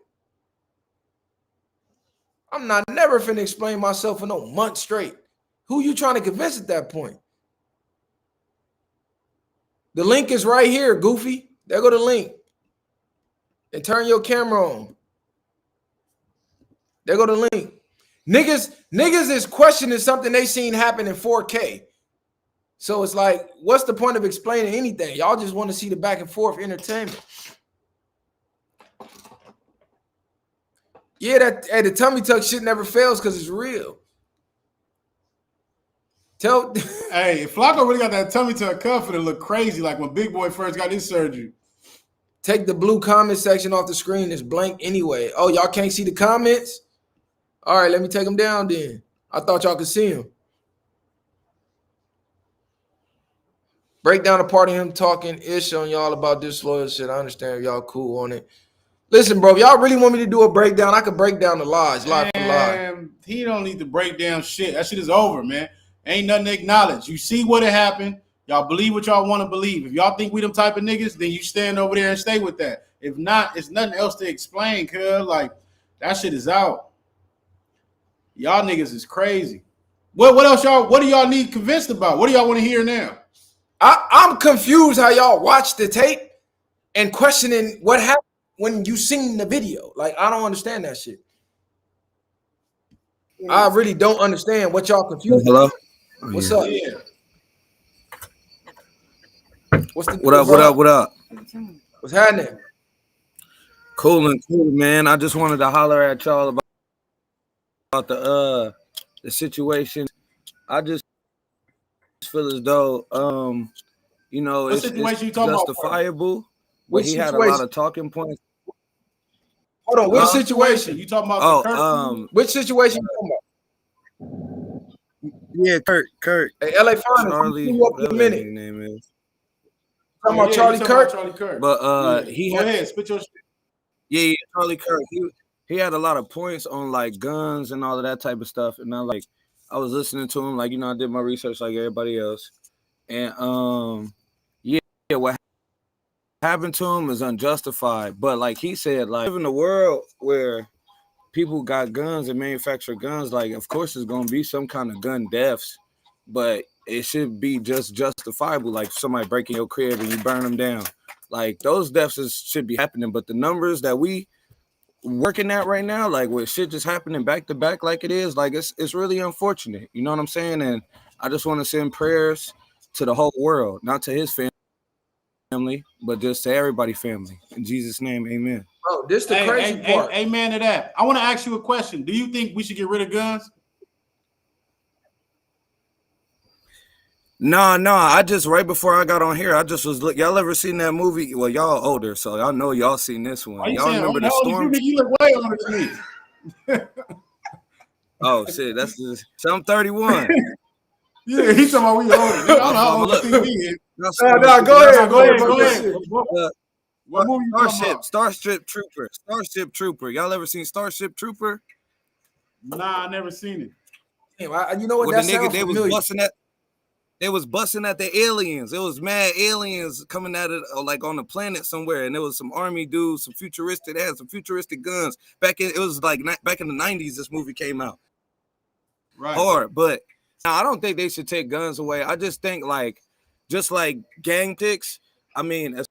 I'm not never finna explain myself for no month straight. Who you trying to convince at that point? The link is right here, Goofy. There go the link. And turn your camera on. There go the link. Niggas is questioning something they seen happen in 4K. So it's like, what's the point of explaining anything? Y'all just want to see the back and forth entertainment. Yeah, the tummy tuck shit never fails because it's real. Hey, if Flacco really got that tummy tuck cuff, it'll look crazy like when Big Boy first got his surgery. Take the blue comment section off the screen. It's blank anyway. Oh, y'all can't see the comments? All right, let me take them down then. I thought y'all could see them. Break down the part of him talking ish on y'all about disloyal shit. I understand if y'all cool on it. Listen, bro, if y'all really want me to do a breakdown, I could break down the lies, lie for lie. He don't need to break down shit. That shit is over, man. Ain't nothing to acknowledge. You see what happened. Y'all believe what y'all want to believe. If y'all think we them type of niggas, then you stand over there and stay with that. If not, it's nothing else to explain, cuz. Like, that shit is out. Y'all niggas is crazy. What else y'all, what do y'all need convinced about? What do y'all want to hear now? I'm confused how y'all watch the tape and questioning what happened when you seen the video. Like, I don't understand that shit. I really don't understand what y'all confused. Hello? What's up? Yeah. What's the What up? What's happening? Cool, man. I just wanted to holler at y'all about the situation. I just feel as though you know, What it's situation you talking about? justifiable, but Which he had a lot situation? of talking points. Hold on, which situation? You talking about the Kirk? Which situation you talking about? Yeah, Kirk. Hey, LA Finest, Charlie, you up in a whatever minute. his name is. Talking about Charlie Kirk? Charlie Kirk. But he Go had, ahead, spit your shit. yeah, Charlie Kirk. He had a lot of points on like guns and all of that type of stuff. And I was listening to him, like, you know, I did my research like everybody else. And yeah, what happened to him is unjustified. But like he said, like, live in a world where people got guns and manufacture guns, like, of course there's gonna be some kind of gun deaths, but it should be just justifiable. Like somebody breaking your crib and you burn them down, like those deaths should be happening. But the numbers that we working at right now, like with shit just happening back to back like it is, like it's really unfortunate. You know what I'm saying? And I just want to send prayers to the whole world, not to his family, but just to everybody's family. In Jesus' name, amen. Bro, this the crazy part. Amen to that. I want to ask you a question. Do you think we should get rid of guns? No. I just, right before I got on here, I just was look. Y'all ever seen that movie? Well, y'all older, so y'all know y'all seen this one. Y'all remember the storm? You look way older than me. Oh shit, that's just. So I'm 31. Yeah, he's talking about we older. I don't know how old the TV is. Go ahead. What movie you talking about? Starship Trooper. Y'all ever seen Starship Trooper? Nah, I never seen it. Damn, you know what? Well, that sounds familiar. They was busting at the aliens. It was mad aliens coming at it like on the planet somewhere, and there was some army dudes, some futuristic. They had some futuristic guns it was like back in the 90s. This movie came out. Right. Hard, but now I don't think they should take guns away. I just think just like gang ticks. I mean, as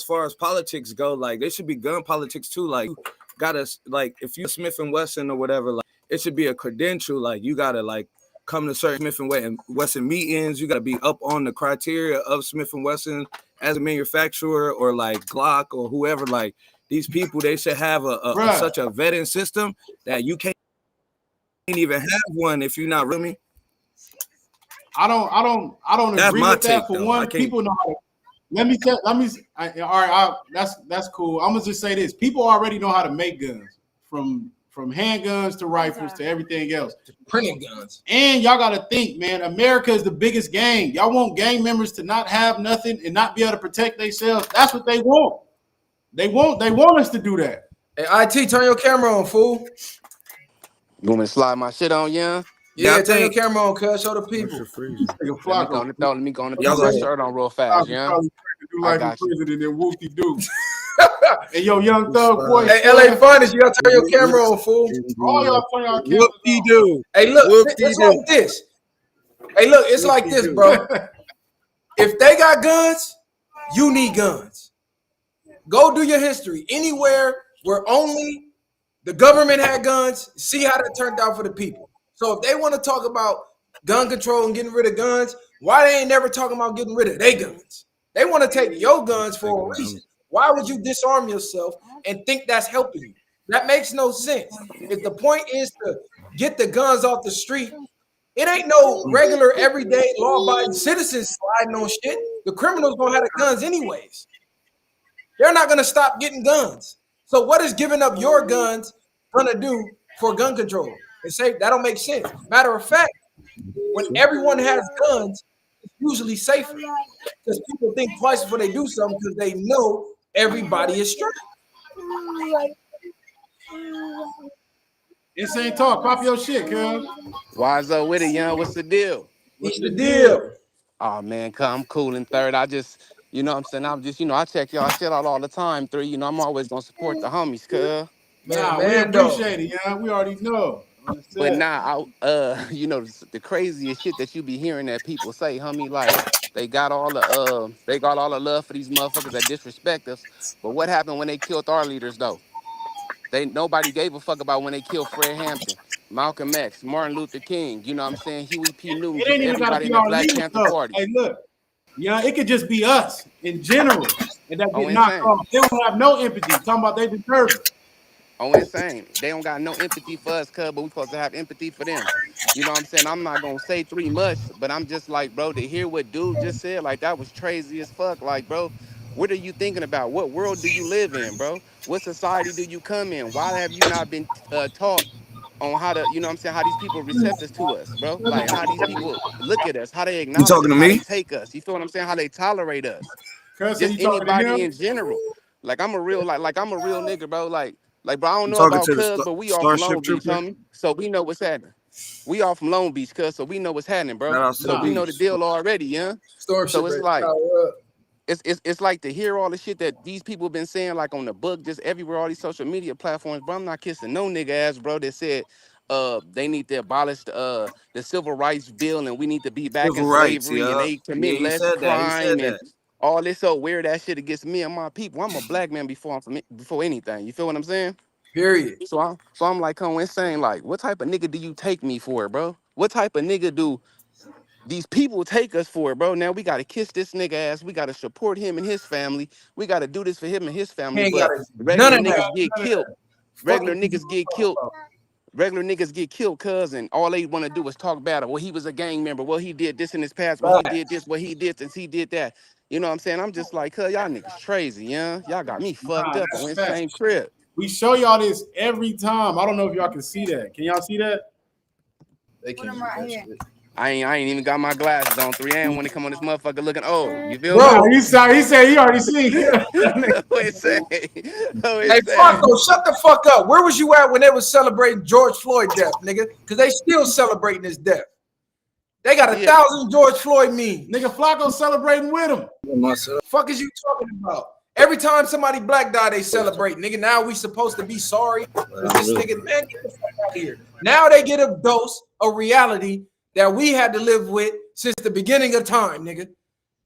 far as politics go, like there should be gun politics too. Like you gotta, like if you Smith and Wesson or whatever, like it should be a credential. Like you gotta like come to certain Smith and Wesson meetings. You gotta be up on the criteria of Smith and Wesson as a manufacturer, or like Glock or whoever. Like these people, they should have such a vetting system that you can't even have one if you're not really. I don't agree with that. For one, people know how to. All right, that's cool. I'm gonna just say this: people already know how to make guns, from handguns to rifles to everything else. Printing guns. And y'all gotta think, man. America is the biggest gang. Y'all want gang members to not have nothing and not be able to protect themselves. That's what they want. They want us to do that. Hey, IT, turn your camera on, fool. You want me to slide my shit on, yeah? Yeah, turn your camera on, cuz. Show the people. Let me go on and put my shirt on real fast, yeah? Do like a president and whoop-de-doo. Hey, yo, Young Thug boy. Hey, LA Finest, you gotta turn your camera on, fool. All y'all turn your cameras Whoop-de-doo. Hey, look, it's like this. Hey, look, it's like this, bro. If they got guns, you need guns. Go do your history. Anywhere where only the government had guns, see how that turned out for the people. So if they want to talk about gun control and getting rid of guns, why they ain't never talking about getting rid of their guns? They want to take your guns for a reason. Why would you disarm yourself and think that's helping you? That makes no sense. If the point is to get the guns off the street, it ain't no regular, everyday, law-abiding citizens sliding on shit. The criminals gonna have the guns anyways. They're not gonna stop getting guns. So what is giving up your guns gonna do for gun control? And say that don't make sense. Matter of fact, when everyone has guns, it's usually safer because people think twice before they do something because they know everybody is strapped. Insane talk, pop your shit, cuz. Why's up with it, young? What's the deal? What's the deal? Oh man, I'm cool in third. I just, you know what I'm saying? I'm just, I check y'all shit out all the time. 3, I'm always gonna support the homies, cuz. Nah, we appreciate it, yeah. We already know. But the craziest shit that you be hearing that people say, homie, like they got all the love for these motherfuckers that disrespect us. But what happened when they killed our leaders though? Nobody gave a fuck about when they killed Fred Hampton, Malcolm X, Martin Luther King, you know what I'm saying? Huey P. Newton, it ain't even everybody in the Black Panther Party. Hey, look, it could just be us in general. And that get knocked off. They don't have no empathy. Talking about they deserve it. Oh, insane. They don't got no empathy for us, cuz, but we supposed to have empathy for them. You know what I'm saying? I'm not gonna say three much, but I'm just like, bro, to hear what dude just said, like that was crazy as fuck. Like, bro, what are you thinking about? What world do you live in, bro? What society do you come in? Why have you not been taught on how to, you know what I'm saying, how these people receptors to us, bro? Like how these people look at us, how they You acknowledge talking us, to how they me? take us. You feel what I'm saying? How they tolerate us. Cuz, so Just you talking to anybody him? in general. Like I'm a real like I'm a real nigga, bro. Like bro, I don't You know talking about to the cuz, but we all from Starship Long Beach, Trooper? homie. So we know what's happening. We all from Long Beach, cuz, so we know what's happening, bro. Shout out to So the Nah. we know the beach. deal already, yeah. So Starship it's at like Callout. it's like to hear all the shit that these people been saying, like on the book, just everywhere, all these social media platforms, bro. I'm not kissing no nigga ass, bro, that said they need to abolish the civil rights bill and we need to be back in Civil rights, slavery and yeah. they commit Yeah, he less said that. He said crime and that. all this so weird ass shit against me and my people. I'm a black man before anything. You feel what I'm saying? Period. So I'm like, come insane. Like, what type of nigga do you take me for, bro? What type of nigga do these people take us for it, bro? Now we gotta kiss this nigga ass. We gotta support him and his family. We gotta do this for him and his He family. ain't But gotta do none regular of that. niggas get None of killed. that. Fuck Regular is you niggas get talking killed. about? Regular niggas get killed, cuz, and all they want to do is talk about it. Well, he was a gang member. Well, he did this in his past. Well, he Right. did this. Well, he did this. He did that. You know what I'm saying? I'm just like, cuz, y'all niggas crazy, yeah. Y'all got me fucked Nah, up on that's insane facts. crib. We show y'all this every time. I don't know if y'all can see that. Can y'all see that? They can't do that shit. I ain't even got my glasses on 3 a.m. when they come on this motherfucker looking old. You feel me? Nah, Bro, he said he already seen it. Who it say? Who hey it say? Flacco, shut the fuck up. Where was you at when they was celebrating George Floyd death, nigga? Because they still celebrating his death. They got Yeah. 1,000 George Floyd memes. Nigga Flacco celebrating with him. Fuck is you talking about? Every time somebody black die, they celebrate, nigga. Now we supposed to be sorry. This nigga, man, get the fuck out of here. Now they get a dose of reality that we had to live with since the beginning of time, nigga.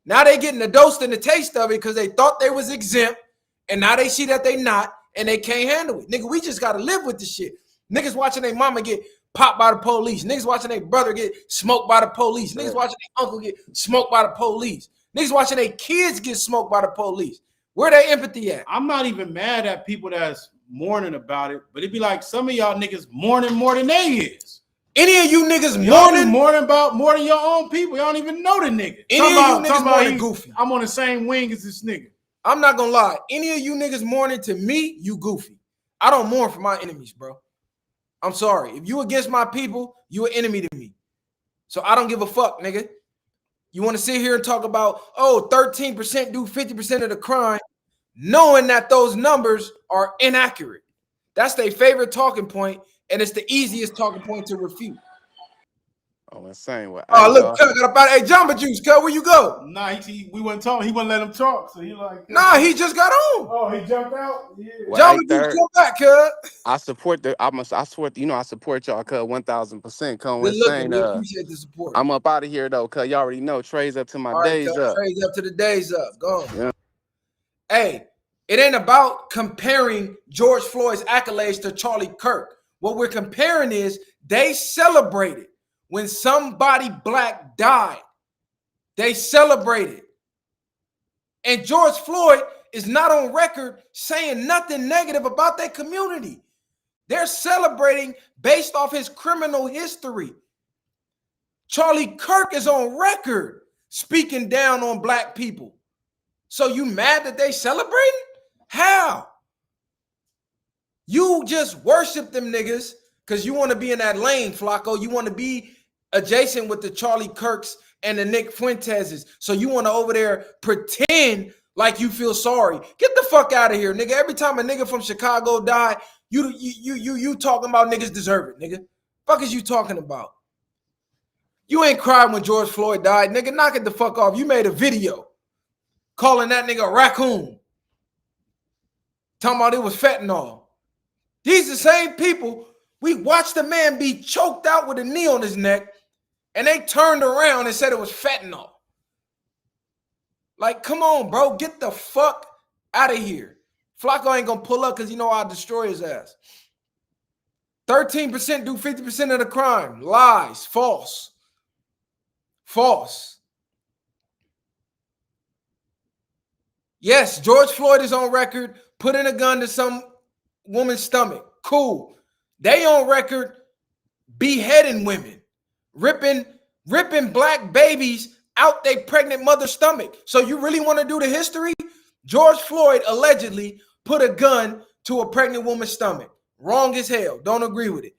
Now they getting the dose and the taste of it because they thought they was exempt, and now they see that they not, and they can't handle it. Nigga, we just gotta live with this shit. Niggas watching their mama get popped by the police. Niggas watching their brother get smoked by the police. Niggas watching their uncle get smoked by the police. Niggas watching their kids get smoked by the police. Where they empathy at? I'm not even mad at people that's mourning about it, but it'd be like some of y'all niggas mourning more than they is. Any of you niggas Y'all be mourning? mourning about more than your own people. Y'all don't even know the nigga. Any of you niggas mourning goofy? I'm on the same wing as this nigga. I'm not gonna lie. Any of you niggas mourning to me, you goofy. I don't mourn for my enemies, bro. I'm sorry. If you against my people, you an enemy to me. So I don't give a fuck, nigga. You want to sit here and talk about, oh, 13% do 50% of the crime, knowing that those numbers are inaccurate. That's their favorite talking point, and it's the easiest talking point to refute. Oh, insane. Well, Oh, hey, look, dog. Cut got about, hey, Jamba Juice, Cut, where you go? Nah, we wouldn't talk. He wouldn't let him talk. So he like, Nah, he just got on. oh, he jumped out. Yeah. Well, Jamba hey, Juice, third. come back, Cut. I support I support, I support y'all, cuz 1000%. Come Good looking. insane. We appreciate the support. I'm up out of here though, cuz y'all already know Trey's up to my All right, days Cut. up. Trades up to the days up. Go on. Yeah. Hey, it ain't about comparing George Floyd's accolades to Charlie Kirk. What we're comparing is they celebrated when somebody black died. They celebrated. And George Floyd is not on record saying nothing negative about their community. They're celebrating based off his criminal history. Charlie Kirk is on record speaking down on black people. So you mad that they celebrating? How? You just worship them niggas because you want to be in that lane, Flacco. You want to be adjacent with the Charlie Kirks and the Nick Fuenteses. So you want to over there pretend like you feel sorry. Get the fuck out of here, nigga. Every time a nigga from Chicago die, you talking about niggas deserve it, nigga. Fuck is you talking about? You ain't cried when George Floyd died, nigga. Knock it the fuck off. You made a video calling that nigga a raccoon. Talking about it was fentanyl. These the same people. We watched a man be choked out with a knee on his neck, and they turned around and said it was fentanyl. Like, come on, bro. Get the fuck out of here. Flacco ain't gonna pull up because you know I'll destroy his ass. 13% do 50% of the crime. Lies. False. False. Yes, George Floyd is on record putting a gun to some woman's stomach. Cool. They on record beheading women, ripping black babies out their pregnant mother's stomach. So you really want to do the history? George Floyd allegedly put a gun to a pregnant woman's stomach. Wrong as hell. Don't agree with it.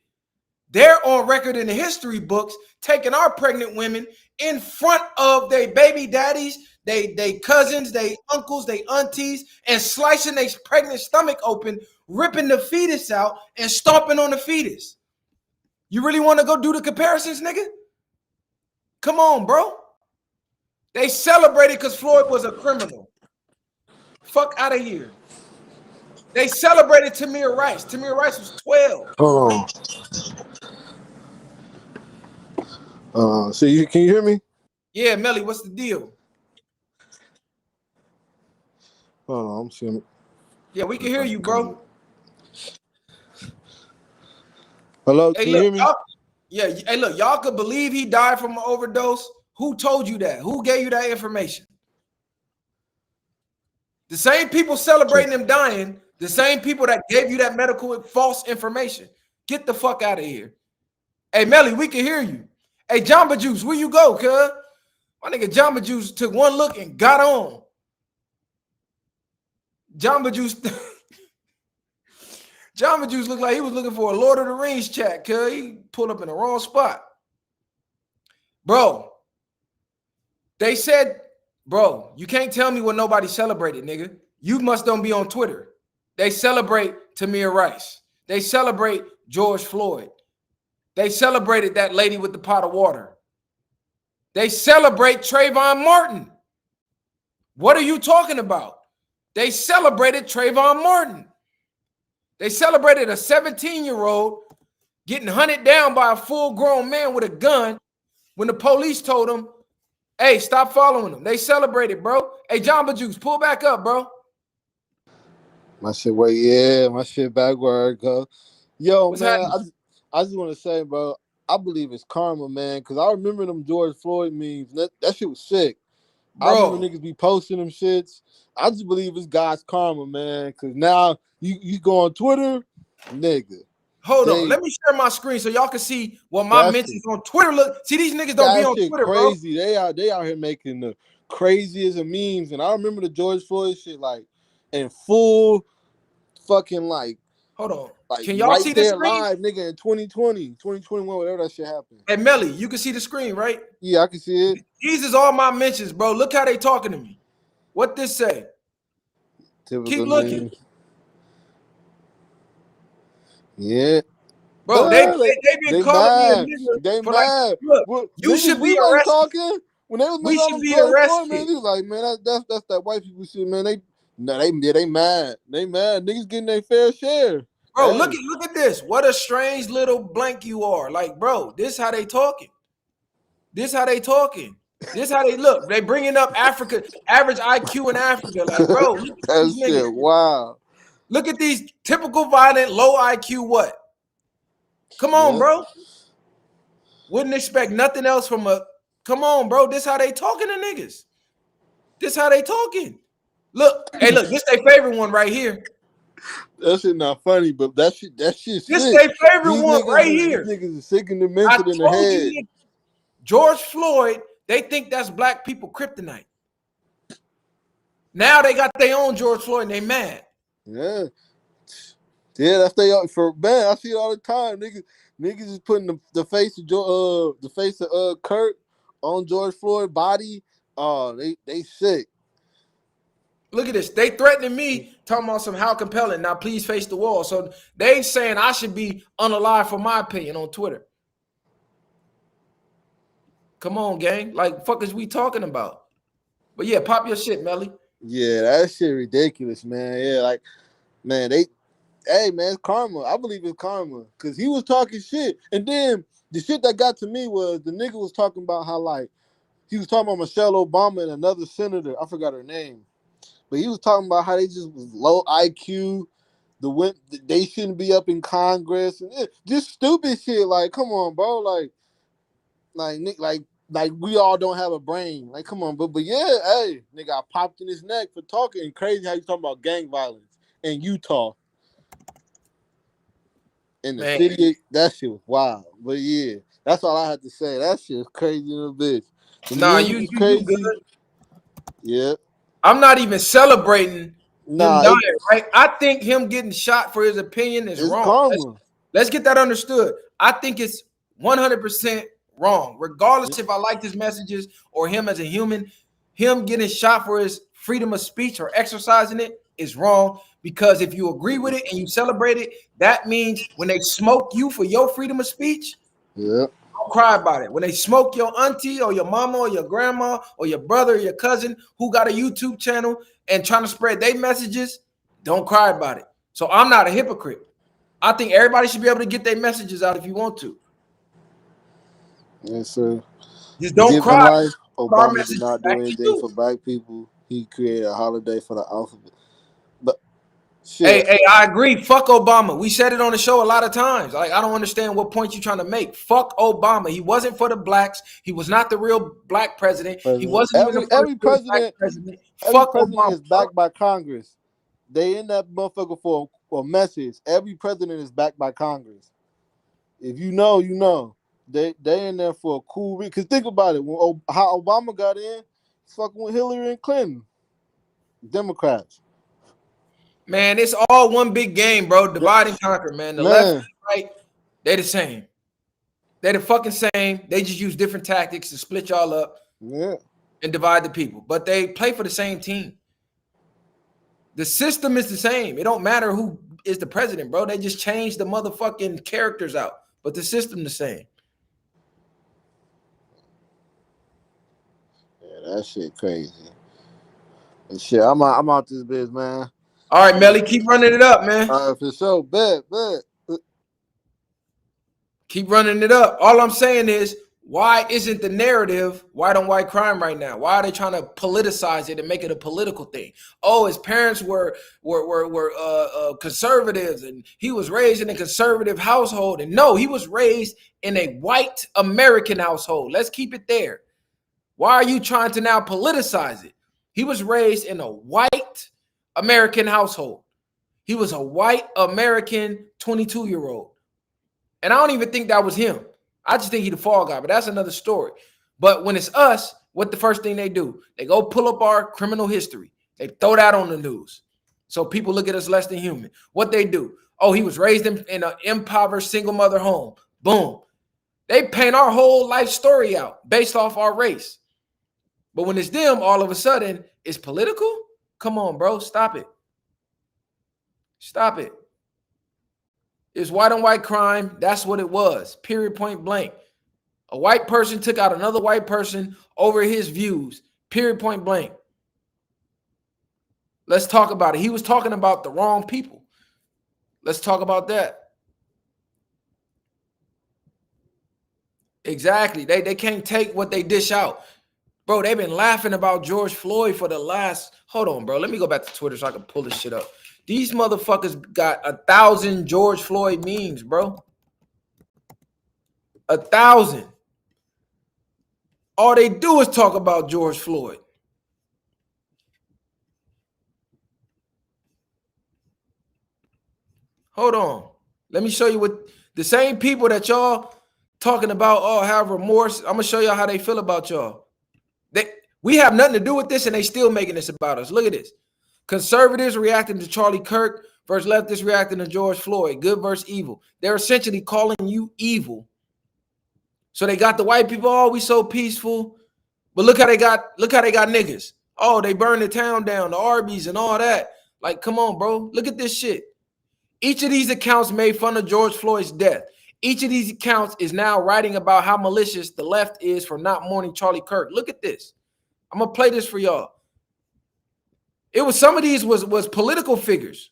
They're on record in the history books taking our pregnant women in front of their baby daddies, they cousins, they uncles, they aunties, and slicing their pregnant stomach open, ripping the fetus out and stomping on the fetus. You really want to go do the comparisons, nigga? Come on, bro. They celebrated because Floyd was a criminal. Fuck out of here. They celebrated Tamir Rice. Tamir Rice was 12. Hold on. Can you hear me? Yeah, Melly, what's the deal? Hold on, I'm seeing. Yeah, we can hear you, bro. Hello, Hey, can look, you hear me? yeah, hey, look, y'all could believe he died from an overdose. Who told you that? Who gave you that information? The same people celebrating him dying, the same people that gave you that medical false information. Get the fuck out of here. Hey, Melly, we can hear you. Hey, Jamba Juice, where you go, cuz? My nigga Jamba Juice took one look and got on. Jamba Juice Jamba Juice looked like he was looking for a Lord of the Rings chat, cuz he pulled up in the wrong spot. Bro, they said, bro, you can't tell me what nobody celebrated, nigga. You must don't be on Twitter. They celebrate Tamir Rice. They celebrate George Floyd. They celebrated that lady with the pot of water. They celebrate Trayvon Martin. What are you talking about? They celebrated Trayvon Martin. They celebrated a 17-year-old getting hunted down by a full-grown man with a gun when the police told him, hey, stop following him. They celebrated, bro. Hey, Jamba Juice, pull back up, bro. My shit backward, go. Yo, What's man, happening? I just want to say, bro, I believe it's karma, man, because I remember them George Floyd memes. That shit was sick. Bro. I remember niggas be posting them shits. I just believe it's God's karma, man, because now you go on Twitter, nigga. Hold on. Let me share my screen so y'all can see what my mentions on Twitter look. See, these niggas don't be on Twitter, crazy. Bro. They out here making the craziest of memes. And I remember the George Floyd shit, like, in full fucking, like, hold on. Like, can y'all right see the screen? Live, nigga, in 2020, 2021, whatever that shit happened. Hey, Melly, you can see the screen, right? Yeah, I can see it. These is all my mentions, bro. Look how they talking to me. What this say? Typical Keep looking. name. Yeah. Bro, they been calling me a nigga. They for mad. Like, look, well, you should be arrested. Talking, when they was we should be Floyd, arrested. Man, he was like, man, that's that white people shit, man. They mad. They mad. Niggas getting their fair share. Bro, look at this. What a strange little blank you are. Like, bro, this how they talking. This how they talking. This how they look. They bringing up Africa, average IQ in Africa. Like, bro, look at that these shit, niggas. wow. Look at these typical violent, low IQ what? Come on, bro. Wouldn't expect nothing else from a, come on, bro. This how they talking to niggas. This how they talking. Look, hey, look, this their favorite one right here. That shit not funny, but that shit This sick. their favorite one right here. These niggas are sick and demented in the head. George Floyd, they think that's black people kryptonite. Now they got their own George Floyd and they mad. Yeah. Yeah, that's for man. I see it all the time. Niggas is putting the face of Kirk on George Floyd's body. Oh, they sick. Look at this. They threatening me, talking about some how compelling. Now please face the wall. So they saying I should be unalive for my opinion on Twitter. Come on, gang. Like, fuck is we talking about? But yeah, pop your shit, Melly. Yeah, that shit ridiculous, man. Yeah, like, man, hey, man, it's karma. I believe it's karma. Because he was talking shit. And then the shit that got to me was the nigga was talking about how, like, he was talking about Michelle Obama and another senator. I forgot her name. But he was talking about how they just was low IQ. They shouldn't be up in Congress. And just stupid shit. Like, come on, bro. Like we all don't have a brain. Like, come on, but yeah, hey, nigga, I popped in his neck for talking. And crazy how you talking about gang violence in Utah. in the city. That shit was wild. But yeah, that's all I had to say. That shit was crazy in a bitch. The Nah, music was crazy. good. Yeah. I'm not even celebrating him dying, It's, right? I think him getting shot for his opinion is wrong. Karma. Let's get that understood. I think it's 100% wrong, regardless if I like his messages or him as a human. Him getting shot for his freedom of speech or exercising it is wrong, because if you agree with it and you celebrate it, that means when they smoke you for your freedom of speech, yeah, don't cry about it. When they smoke your auntie or your mama or your grandma or your brother or your cousin who got a YouTube channel and trying to spread their messages, don't cry about it. So I'm not a hypocrite. I think everybody should be able to get their messages out if you want to. Yes, sir. Just don't Given cry. life, Obama did not do anything for black people. He created a holiday for the alphabet. But shit. Hey, I agree. Fuck Obama. We said it on the show a lot of times. Like, I don't understand what point you're trying to make. Fuck Obama. He wasn't for the blacks. He was not the real black president. He wasn't even the every first president. president. Every Fuck president Obama. is backed by Congress. They in that motherfucker for a message. Every president is backed by Congress. If you know, you know. They in there for a cool reason. Because think about it. How Obama got in, fucking with Hillary and Clinton. Democrats. Man, it's all one big game, bro. Divide and conquer, man. The left and the right, they the same. They the fucking same. They just use different tactics to split y'all up and divide the people. But they play for the same team. The system is the same. It don't matter who is the president, bro. They just change the motherfucking characters out. But the system the same. Yeah, that shit crazy. And shit, I'm out this bitch, man. All right, Melly, keep running it up, man. All right, for sure. Bet. Keep running it up. All I'm saying is, why isn't the narrative white on white crime right now? Why are they trying to politicize it and make it a political thing? Oh, his parents were conservatives, and he was raised in a conservative household. And no, he was raised in a white American household. Let's keep it there. Why are you trying to now politicize it? He was raised in a white American household. He was a white American 22-year-old. And I don't even think that was him. I just think he the fall guy, but that's another story. But when it's us, what the first thing they do? They go pull up our criminal history. They throw that on the news. So people look at us less than human. What they do? Oh, he was raised in an impoverished single mother home. Boom. They paint our whole life story out based off our race. But when it's them, all of a sudden, it's political? Come on, bro. Stop it. Stop it. It's white on white crime. That's what it was. Period, point blank. A white person took out another white person over his views. Period, point blank. Let's talk about it. He was talking about the wrong people. Let's talk about that. Exactly. They can't take what they dish out. Bro, they've been laughing about George Floyd for the last... Hold on, bro. Let me go back to Twitter so I can pull this shit up. These motherfuckers got 1,000 George Floyd memes, bro. 1,000. All they do is talk about George Floyd. Hold on. Let me show you what the same people that y'all talking about, oh, have remorse. I'm going to show y'all how they feel about y'all. We have nothing to do with this, and they still making this about us. Look at this. Conservatives reacting to Charlie Kirk versus leftists reacting to George Floyd. Good versus evil. They're essentially calling you evil. So they got the white people, oh, we so peaceful. But look how they got niggas. Oh, they burned the town down, the Arby's and all that. Like, come on, bro. Look at this shit. Each of these accounts made fun of George Floyd's death. Each of these accounts is now writing about how malicious the left is for not mourning Charlie Kirk. Look at this. I'm going to play this for y'all. It was some of these was political figures.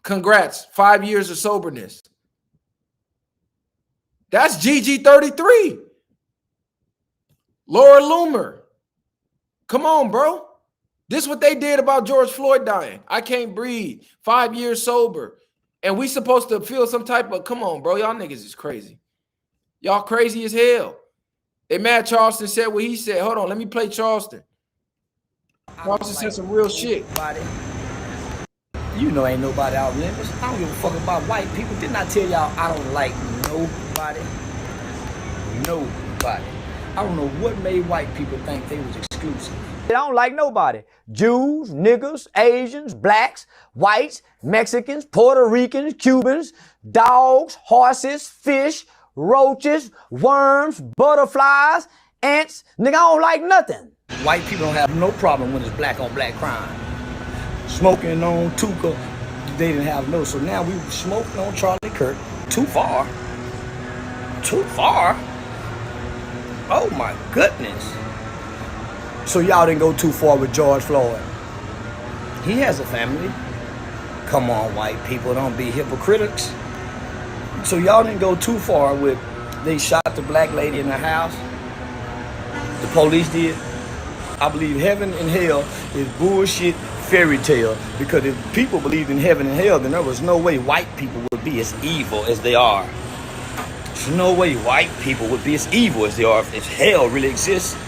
Congrats, 5 years of soberness. That's GG33. Laura Loomer. Come on, bro. This is what they did about George Floyd dying. I can't breathe. 5 years sober. And we supposed to feel some type of, come on, bro. Y'all niggas is crazy. Y'all crazy as hell. They mad Charleston said what he said. Hold on, let me play Charleston. Charleston said some real shit. You know ain't nobody out limits. I don't give a fuck about white people. Didn't I tell y'all I don't like nobody? Nobody. I don't know what made white people think they was exclusive. I don't like nobody. Jews, niggas, Asians, blacks, whites, Mexicans, Puerto Ricans, Cubans, dogs, horses, fish, roaches, worms, butterflies, ants. Nigga, I don't like nothing. White people don't have no problem when it's black on black crime. Smoking on Tuka, they didn't have no. So now we smoking on Charlie Kirk. Too far. Too far? Oh my goodness. So y'all didn't go too far with George Floyd. He has a family. Come on, white people, don't be hypocrites. So y'all didn't go too far with, they shot the black lady in the house. The police did. I believe heaven and hell is bullshit fairy tale, because if people believed in heaven and hell, then there was no way white people would be as evil as they are. There's no way white people would be as evil as they are if hell really exists.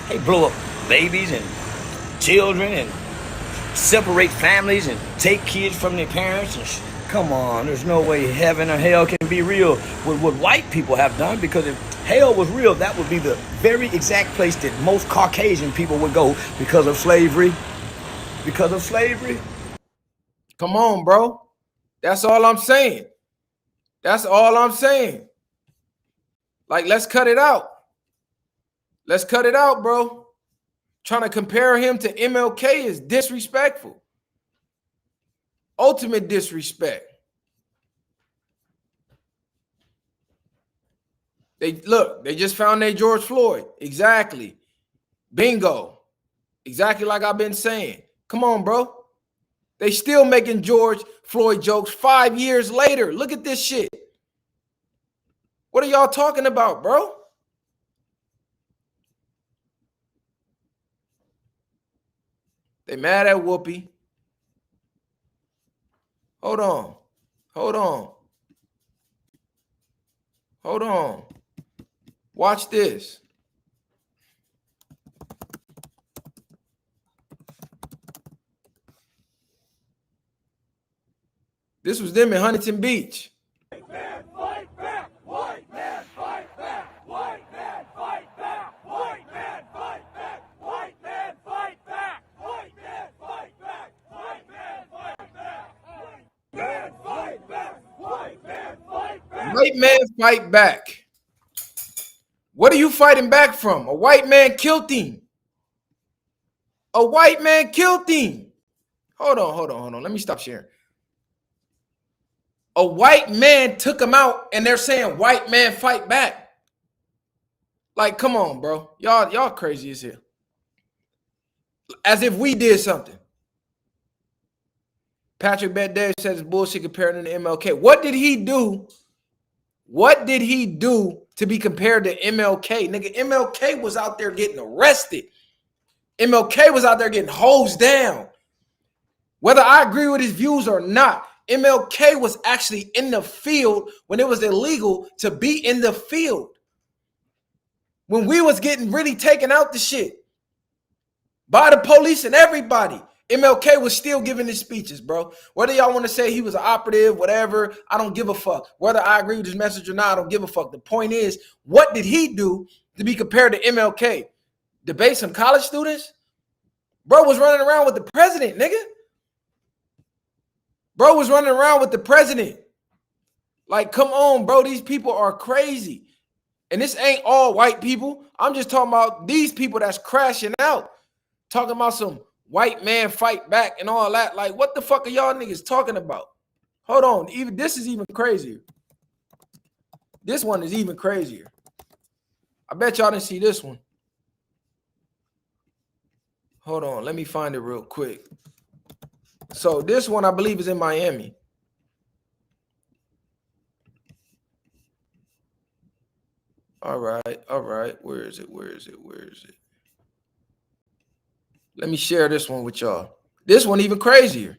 They blow up babies and children and separate families and take kids from their parents. And come on, there's no way heaven or hell can be real with what white people have done, because if hell was real, that would be the very exact place that most Caucasian people would go because of slavery. Because of slavery. Come on, bro. That's all I'm saying. That's all I'm saying. Like, let's cut it out. Let's cut it out, bro. Trying to compare him to MLK is disrespectful. Ultimate disrespect. They just found their George Floyd. Exactly. Bingo. Exactly like I've been saying. Come on, bro. They still making George Floyd jokes 5 years later. Look at this shit. What are y'all talking about, bro? They mad at Whoopi. Hold on. Hold on. Hold on. Watch this. This was them in Huntington Beach. White man, fight back! White man, fight back! White man, fight back! White man, fight back! White man, fight back! White man, fight back! White man, fight back! White man, fight back! White man, fight back! White man, fight back. What are you fighting back from? A white man killed him. A white man killed him. Hold on. Let me stop sharing. A white man took him out, and they're saying white man fight back. Like, come on, bro. Y'all crazy as hell. As if we did something. Patrick Bet-David says it's bullshit comparing to MLK. What did he do? What did he do to be compared to MLK? Nigga, MLK was out there getting arrested. MLK was out there getting hosed down. Whether I agree with his views or not, MLK was actually in the field when it was illegal to be in the field. When we was getting really taken out the shit by the police and everybody, MLK was still giving his speeches, bro. Whether y'all want to say he was an operative, whatever, I don't give a fuck. Whether I agree with his message or not, I don't give a fuck. The point is, what did he do to be compared to MLK? Debate some college students? Bro was running around with the president, nigga. Bro was running around with the president. Like, come on, bro. These people are crazy. And this ain't all white people. I'm just talking about these people that's crashing out. Talking about some white man fight back and all that. Like, what the fuck are y'all niggas talking about? Hold on. Even this is even crazier. This one is even crazier. I bet y'all didn't see this one. Hold on. Let me find it real quick. So this one, I believe, is in Miami. All right. Where is it? Let me share this one with y'all. This one even crazier.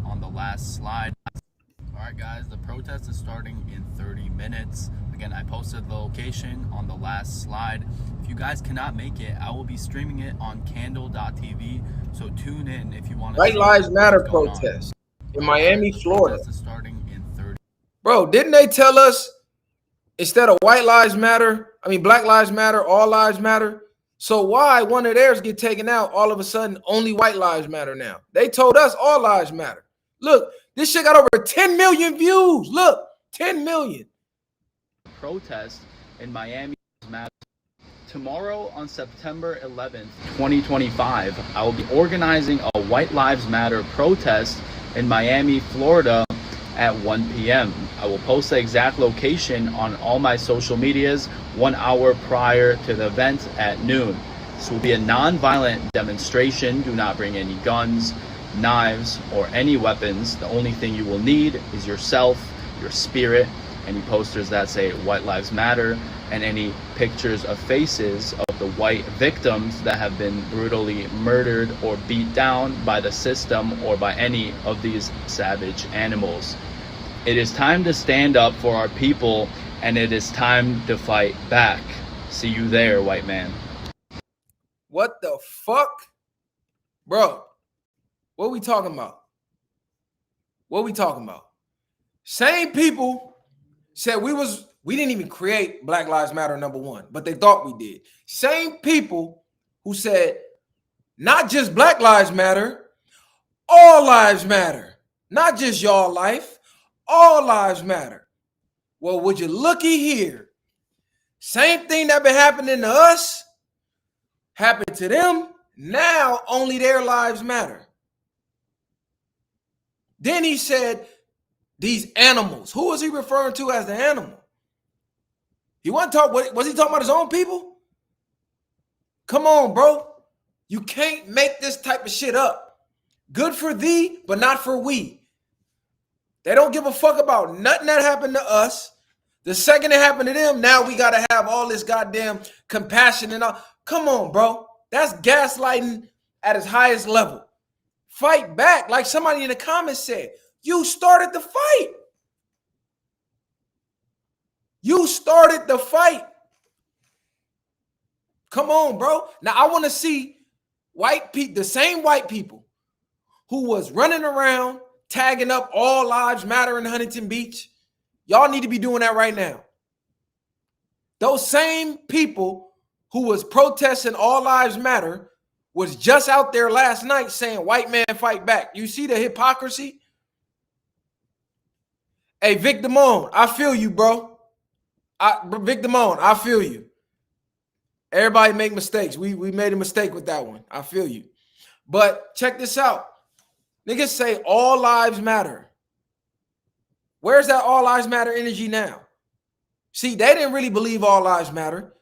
On the last slide. All right. Alright guys, the protest is starting in 30 minutes. Again, I posted the location on the last slide. If you guys cannot make it, I will be streaming it on candle.tv. So tune in if you want to White see Lives Matter what's going protest in on. Miami, The Florida. protest is starting in 30. Bro, didn't they tell us instead of white lives matter, black lives matter, all lives matter? So why one of theirs get taken out, all of a sudden only white lives matter now? They told us all lives matter. Look, this shit got over 10 million views. Look, 10 million. Protest in Miami matters. Tomorrow on September 11th, 2025, I will be organizing a White Lives Matter protest in Miami, Florida at 1 p.m. I will post the exact location on all my social medias 1 hour prior to the event at noon. This will be a non-violent demonstration. Do not bring any guns, knives, or any weapons. The only thing you will need is yourself, your spirit, any posters that say White Lives Matter, and any pictures of faces of the white victims that have been brutally murdered or beat down by the system or by any of these savage animals. It is time to stand up for our people, and it is time to fight back. See you there, white man. What the fuck? Bro, what we talking about? What we talking about? Same people said we didn't even create Black Lives Matter #1, but they thought we did. Same people who said not just Black Lives Matter, all lives matter. Not just y'all life, all lives matter. Well, would you looky here? Same thing that been happening to us happened to them. Now only their lives matter. Then he said these animals. Who was he referring to as the animal? He wasn't talking. Was he talking about his own people? Come on, bro. You can't make this type of shit up. Good for thee, but not for we. They don't give a fuck about nothing that happened to us. The second it happened to them, now we got to have all this goddamn compassion and all. Come on, bro. That's gaslighting at its highest level. Fight back. Like somebody in the comments said, you started the fight. You started the fight. Come on, bro. Now I want to see white people, the same white people who was running around tagging up all lives matter in Huntington Beach. Y'all need to be doing that right now. Those same people who was protesting all lives matter was just out there last night saying white man fight back. You see the hypocrisy? Hey, Vic Damone, I feel you, bro. Vic Damone, I feel you. Everybody make mistakes. We made a mistake with that one. I feel you. But check this out. Niggas say all lives matter. Where's that all lives matter energy now? See, they didn't really believe all lives matter.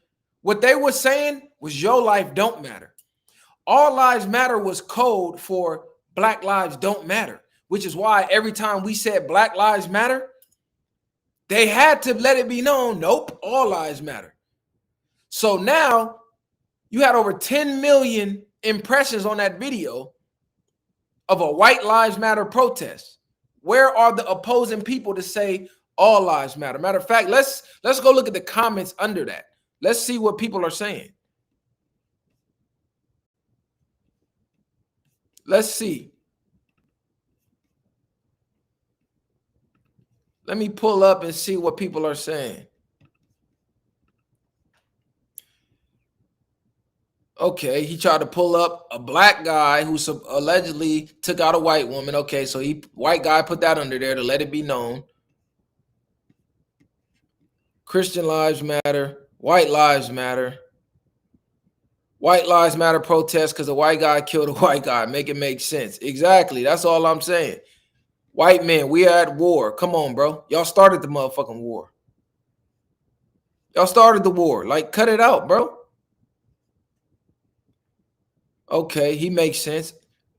What they were saying was your life don't matter. All lives matter was code for black lives don't matter, which is why every time we said black lives matter, they had to let it be known, nope, all lives matter. So now you had over 10 million impressions on that video of a White Lives Matter protest. Where are the opposing people to say all lives matter? Matter of fact, let's go look at the comments under that. Let's see what people are saying. Let's see. Let me pull up and see what people are saying. Okay, he tried to pull up a black guy who allegedly took out a white woman. Okay, so white guy put that under there to let it be known. Christian lives matter. White lives matter. White lives matter protest because a white guy killed a white guy. Make it make sense. Exactly. That's all I'm saying. White men, we are at war. Come on, bro. Y'all started the motherfucking war. Y'all started the war. Like, cut it out, bro. Okay, he makes sense.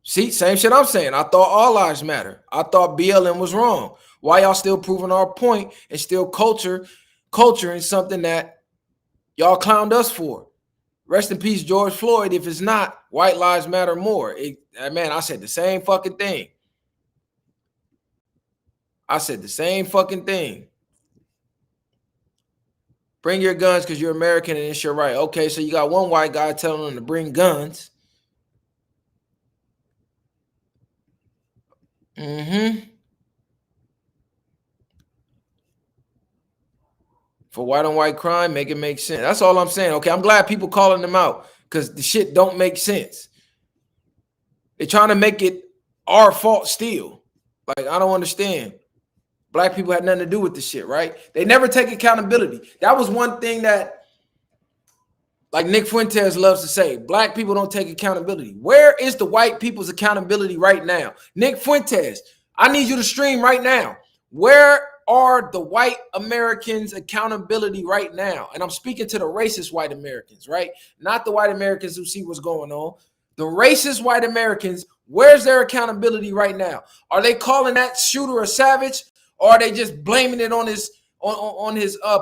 See, same shit I'm saying. I thought all lives matter. I thought BLM was wrong. Why y'all still proving our point and still culturing something that y'all clowned us for? Rest in peace, George Floyd. If it's not, white lives matter more. Man, I said the same fucking thing. I said the same fucking thing. Bring your guns because you're American and it's your right. Okay, so you got one white guy telling them to bring guns. For white on white crime, make it make sense. That's all I'm saying. Okay, I'm glad people calling them out because the shit don't make sense. They're trying to make it our fault still. Like, I don't understand. Black people had nothing to do with the shit, right? They never take accountability. That was one thing that, like Nick Fuentes loves to say, black people don't take accountability. Where is the white people's accountability right now? Nick Fuentes, I need you to stream right now. Where are the white Americans' accountability right now? And I'm speaking to the racist white Americans, right? Not the white Americans who see what's going on. The racist white Americans, where's their accountability right now? Are they calling that shooter a savage? Or are they just blaming it on his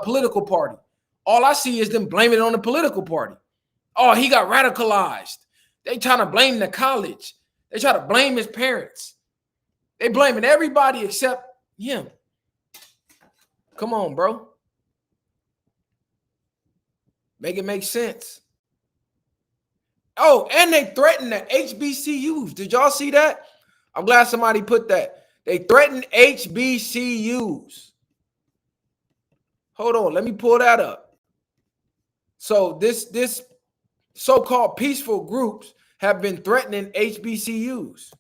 political party? All I see is them blaming it on the political party. Oh, he got radicalized. They trying to blame the college. They try to blame his parents. They blaming everybody except him. Come on, bro. Make it make sense. Oh, and they threatened the HBCUs. Did y'all see that? I'm glad somebody put that. They threatened HBCUs. Hold on, let me pull that up. So this so-called peaceful groups have been threatening HBCUs.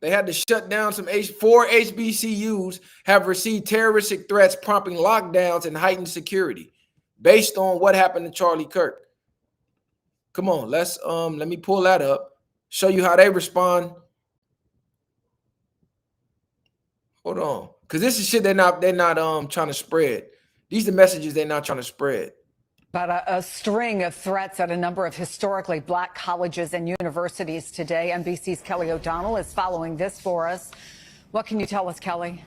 They had to shut down some four HBCUs have received terroristic threats, prompting lockdowns and heightened security based on what happened to Charlie Kirk. Come on, let me pull that up. Show you how they respond. Hold on. Because this is shit they're not trying to spread. These are the messages they're not trying to spread. About a string of threats at a number of historically black colleges and universities today. NBC's Kelly O'Donnell is following this for us. What can you tell us, Kelly?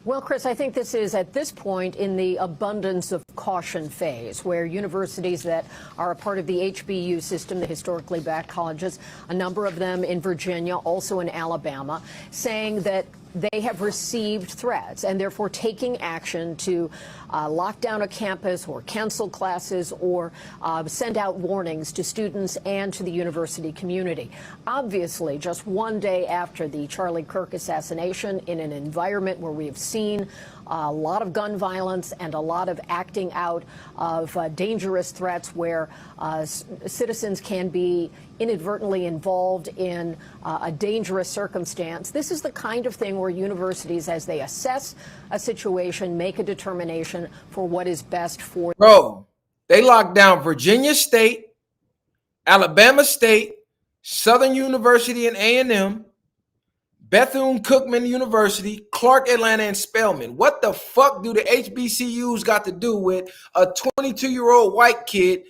Well, Chris, I think this is at this point in the abundance of caution phase, where universities that are a part of the HBU system, the historically black colleges, a number of them in Virginia, also in Alabama, saying that they have received threats and therefore taking action to lock down a campus or cancel classes or send out warnings to students and to the university community. Obviously, just one day after the Charlie Kirk assassination, in an environment where we have seen a lot of gun violence and a lot of acting out of dangerous threats where citizens can be inadvertently involved in a dangerous circumstance. This is the kind of thing where universities, as they assess a situation, make a determination for what is best for. Bro, they locked down Virginia State, Alabama State, Southern University and A&M, Bethune-Cookman University, Clark Atlanta, and Spelman. What the fuck do the HBCUs got to do with a 22-year-old white kid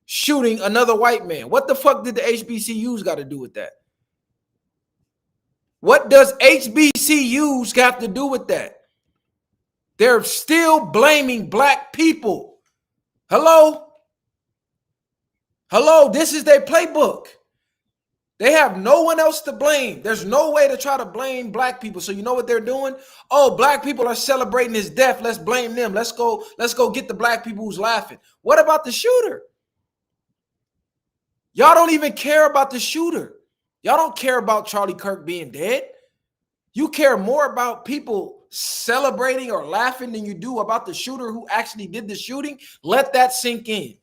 shooting another white man? What the fuck did the HBCUs got to do with that? What does HBCUs got to do with that? They're still blaming black people. Hello? Hello, this is their playbook. They have no one else to blame. There's no way to try to blame black people. So you know what they're doing? Oh, black people are celebrating his death. Let's blame them. Let's go get the black people who's laughing. What about the shooter? Y'all don't even care about the shooter. Y'all don't care about Charlie Kirk being dead. You care more about people celebrating or laughing than you do about the shooter who actually did the shooting. Let that sink in.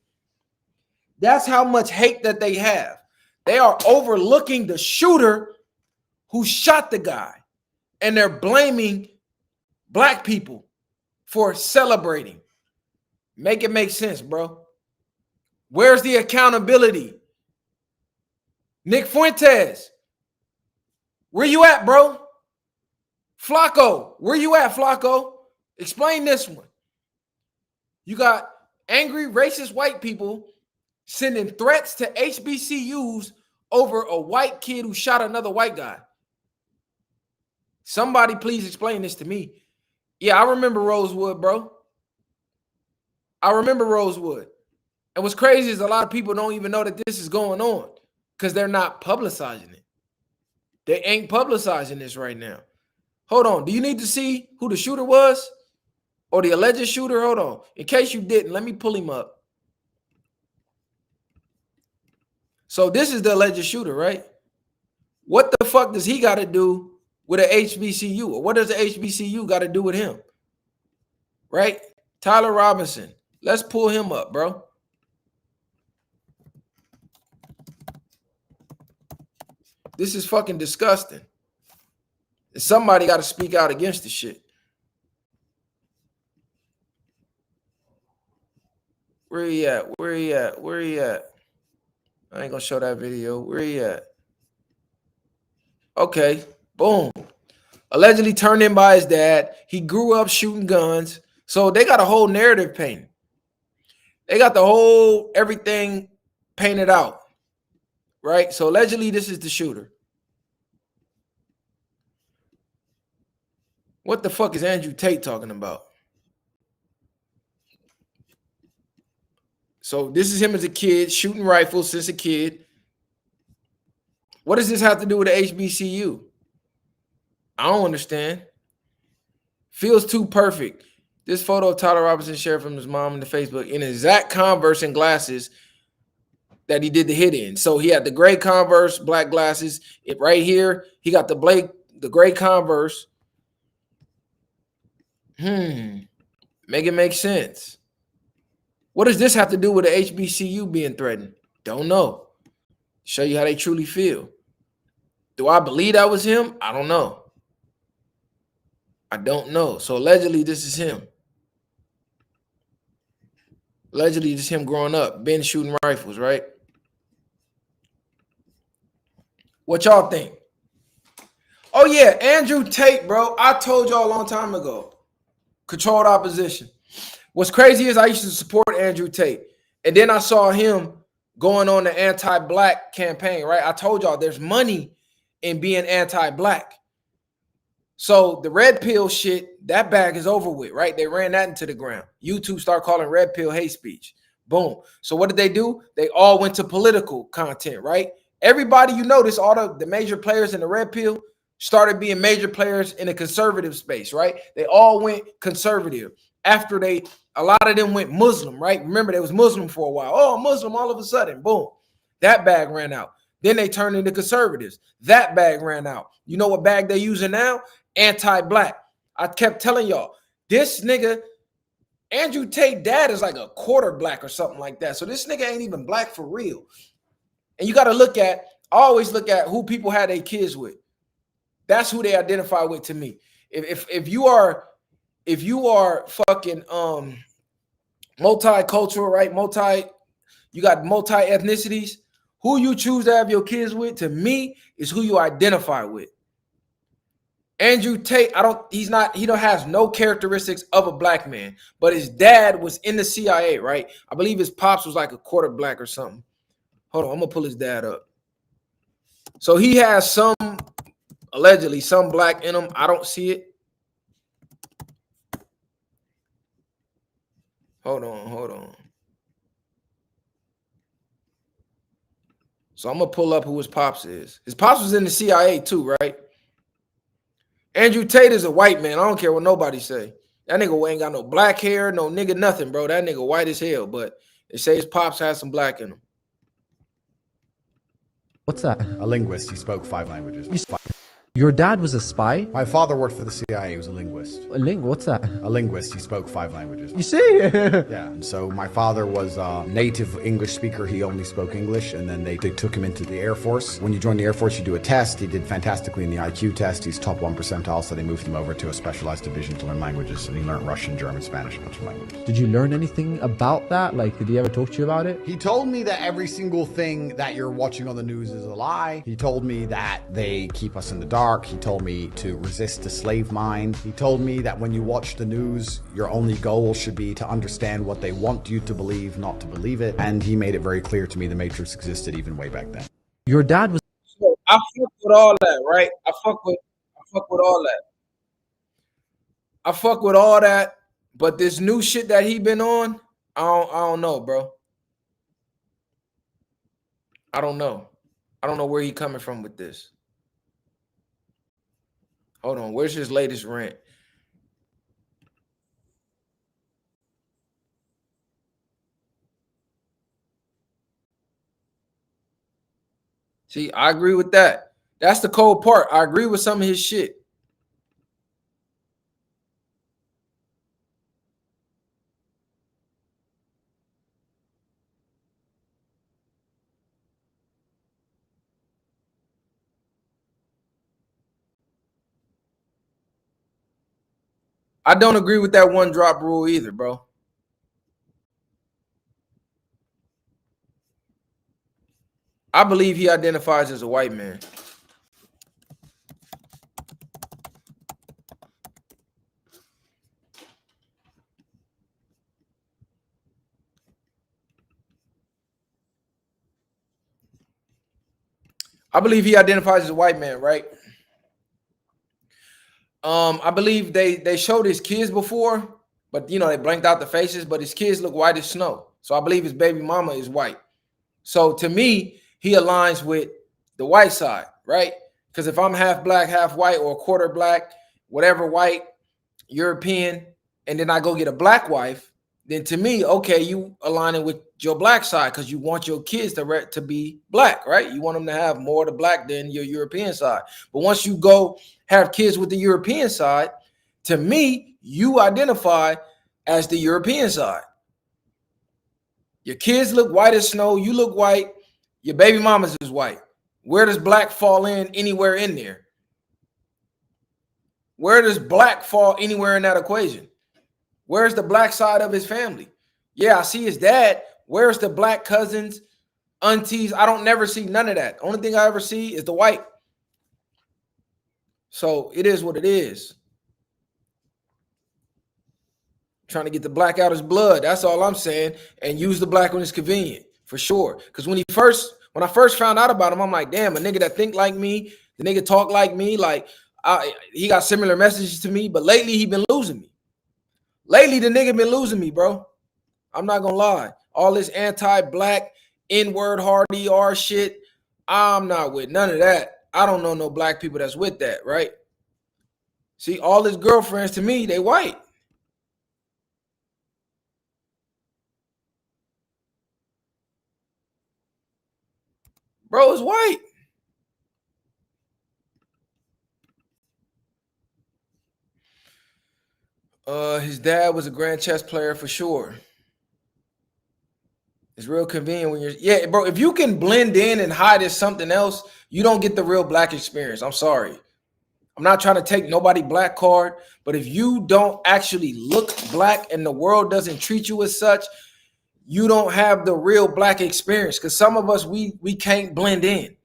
That's how much hate that they have. They are overlooking the shooter who shot the guy, and they're blaming black people for celebrating. Make it make sense, bro. Where's the accountability? Nick Fuentes, where you at, bro? Flacco, where you at, Flacco? Explain this one. You got angry, racist white people sending threats to HBCUs over a white kid who shot another white guy. Somebody please explain this to me. Yeah, I remember Rosewood, bro. I remember Rosewood. And what's crazy is a lot of people don't even know that this is going on because they're not publicizing it. They ain't publicizing this right now. Hold on. Do you need to see who the shooter was or the alleged shooter? Hold on. In case you didn't, let me pull him up. So this is the alleged shooter, right? What the fuck does he got to do with an HBCU? Or what does the HBCU got to do with him? Right? Tyler Robinson. Let's pull him up, bro. This is fucking disgusting. Somebody got to speak out against the shit. Where he at? Where he at? Where he at? I ain't gonna show that video. Where he at? Okay, boom. Allegedly turned in by his dad. He grew up shooting guns. So they got a whole narrative painted. They got the whole everything painted out. Right? So allegedly this is the shooter. What the fuck is Andrew Tate talking about? So this is him as a kid, shooting rifles since a kid. What does this have to do with the HBCU? I don't understand. Feels too perfect. This photo of Tyler Robinson shared from his mom in the Facebook in exact Converse and glasses that he did the hit in. So he had the gray Converse, black glasses. It right here, he got the gray Converse. Make it make sense. What does this have to do with the HBCU being threatened? Don't know. Show you how they truly feel. Do I believe that was him? I don't know. I don't know. So allegedly this is him. Allegedly this is him growing up, been shooting rifles, right? What y'all think? Oh yeah, Andrew Tate, bro. I told y'all a long time ago. Controlled opposition. What's crazy is I used to support Andrew Tate. And then I saw him going on the anti-black campaign, right? I told y'all there's money in being anti-black. So the red pill shit, that bag is over with, right? They ran that into the ground. YouTube started calling red pill hate speech. Boom. So what did they do? They all went to political content, right? Everybody, you notice, all the major players in the red pill started being major players in the conservative space, right? They all went conservative. After a lot of them went Muslim, right? Remember, they was Muslim for a while. Oh, Muslim, all of a sudden, boom. That bag ran out. Then they turned into conservatives. That bag ran out. You know what bag they're using now? Anti-black. I kept telling y'all, this nigga, Andrew Tate dad is like a quarter black or something like that. So this nigga ain't even black for real. And you got to always look at who people had their kids with. That's who they identify with to me. If you are fucking multicultural, right? You got multi ethnicities. Who you choose to have your kids with, to me, is who you identify with. Andrew Tate, he has no characteristics of a black man, but his dad was in the CIA, right? I believe his pops was like a quarter black or something. Hold on, I'm gonna pull his dad up. So he has allegedly some black in him. I don't see it. Hold on. So I'm gonna pull up who his pops is. His pops was in the CIA too, right? Andrew Tate is a white man. I don't care what nobody say. That nigga ain't got no black hair, no nigga, nothing, bro. That nigga white as hell, but they say his pops has some black in him. What's that? A linguist. He spoke 5 languages. Your dad was a spy? My father worked for the CIA. He was a linguist. What's that? A linguist. He spoke 5 languages. You see? Yeah. And so my father was a native English speaker. He only spoke English. And then they took him into the Air Force. When you join the Air Force, you do a test. He did fantastically in the IQ test. He's top 1 percentile. So they moved him over to a specialized division to learn languages. And he learned Russian, German, Spanish, a bunch of languages. Did you learn anything about that? Like, did he ever talk to you about it? He told me that every single thing that you're watching on the news is a lie. He told me that they keep us in the dark. He told me to resist the slave mind. He told me that when you watch the news, your only goal should be to understand what they want you to believe, not to believe it. And he made it very clear to me the Matrix existed even way back then. Your dad was... So I fuck with all that, right? I fuck with all that. I fuck with all that, but this new shit that he been on, I don't know, bro. I don't know. I don't know where he coming from with this. Hold on. Where's his latest rant? See, I agree with that. That's the cold part. I agree with some of his shit. I don't agree with that one drop rule either, bro. I believe he identifies as a white man. I believe he identifies as a white man, right? I believe they showed his kids before, but you know, they blanked out the faces, but his kids look white as snow. So I believe his baby mama is white. So to me, he aligns with the white side, right? Because if I'm half black, half white, or a quarter black, whatever, white, European, and then I go get a black wife, then to me, okay, you aligning with your black side because you want your kids to be black, right? You want them to have more of the black than your European side. But once you go have kids with the European side, to me, you identify as the European side. Your kids look white as snow. You look white. Your baby mamas is white. Where does black fall in anywhere in there? Where does black fall anywhere in that equation? Where's the black side of his family? Yeah, I see his dad. Where's the black cousins, aunties? I don't never see none of that. Only thing I ever see is the white. So it is what it is. Trying to get the black out his blood. That's all I'm saying. And use the black when it's convenient, for sure. Because when I first found out about him, I'm like, damn, a nigga that think like me, the nigga talk like me, like he got similar messages to me. But lately he been losing me. Lately the nigga been losing me, bro. I'm not gonna lie. All this anti-black, N-word, hard ER shit, I'm not with none of that. I don't know no black people that's with that, right? See, all his girlfriends to me, they white. Bro is white. His dad was a grand chess player for sure. It's real convenient when you're, bro, if you can blend in and hide as something else, you don't get the real black experience. I'm sorry. I'm not trying to take nobody black card, but if you don't actually look black and the world doesn't treat you as such, you don't have the real black experience. Because some of us, we can't blend in.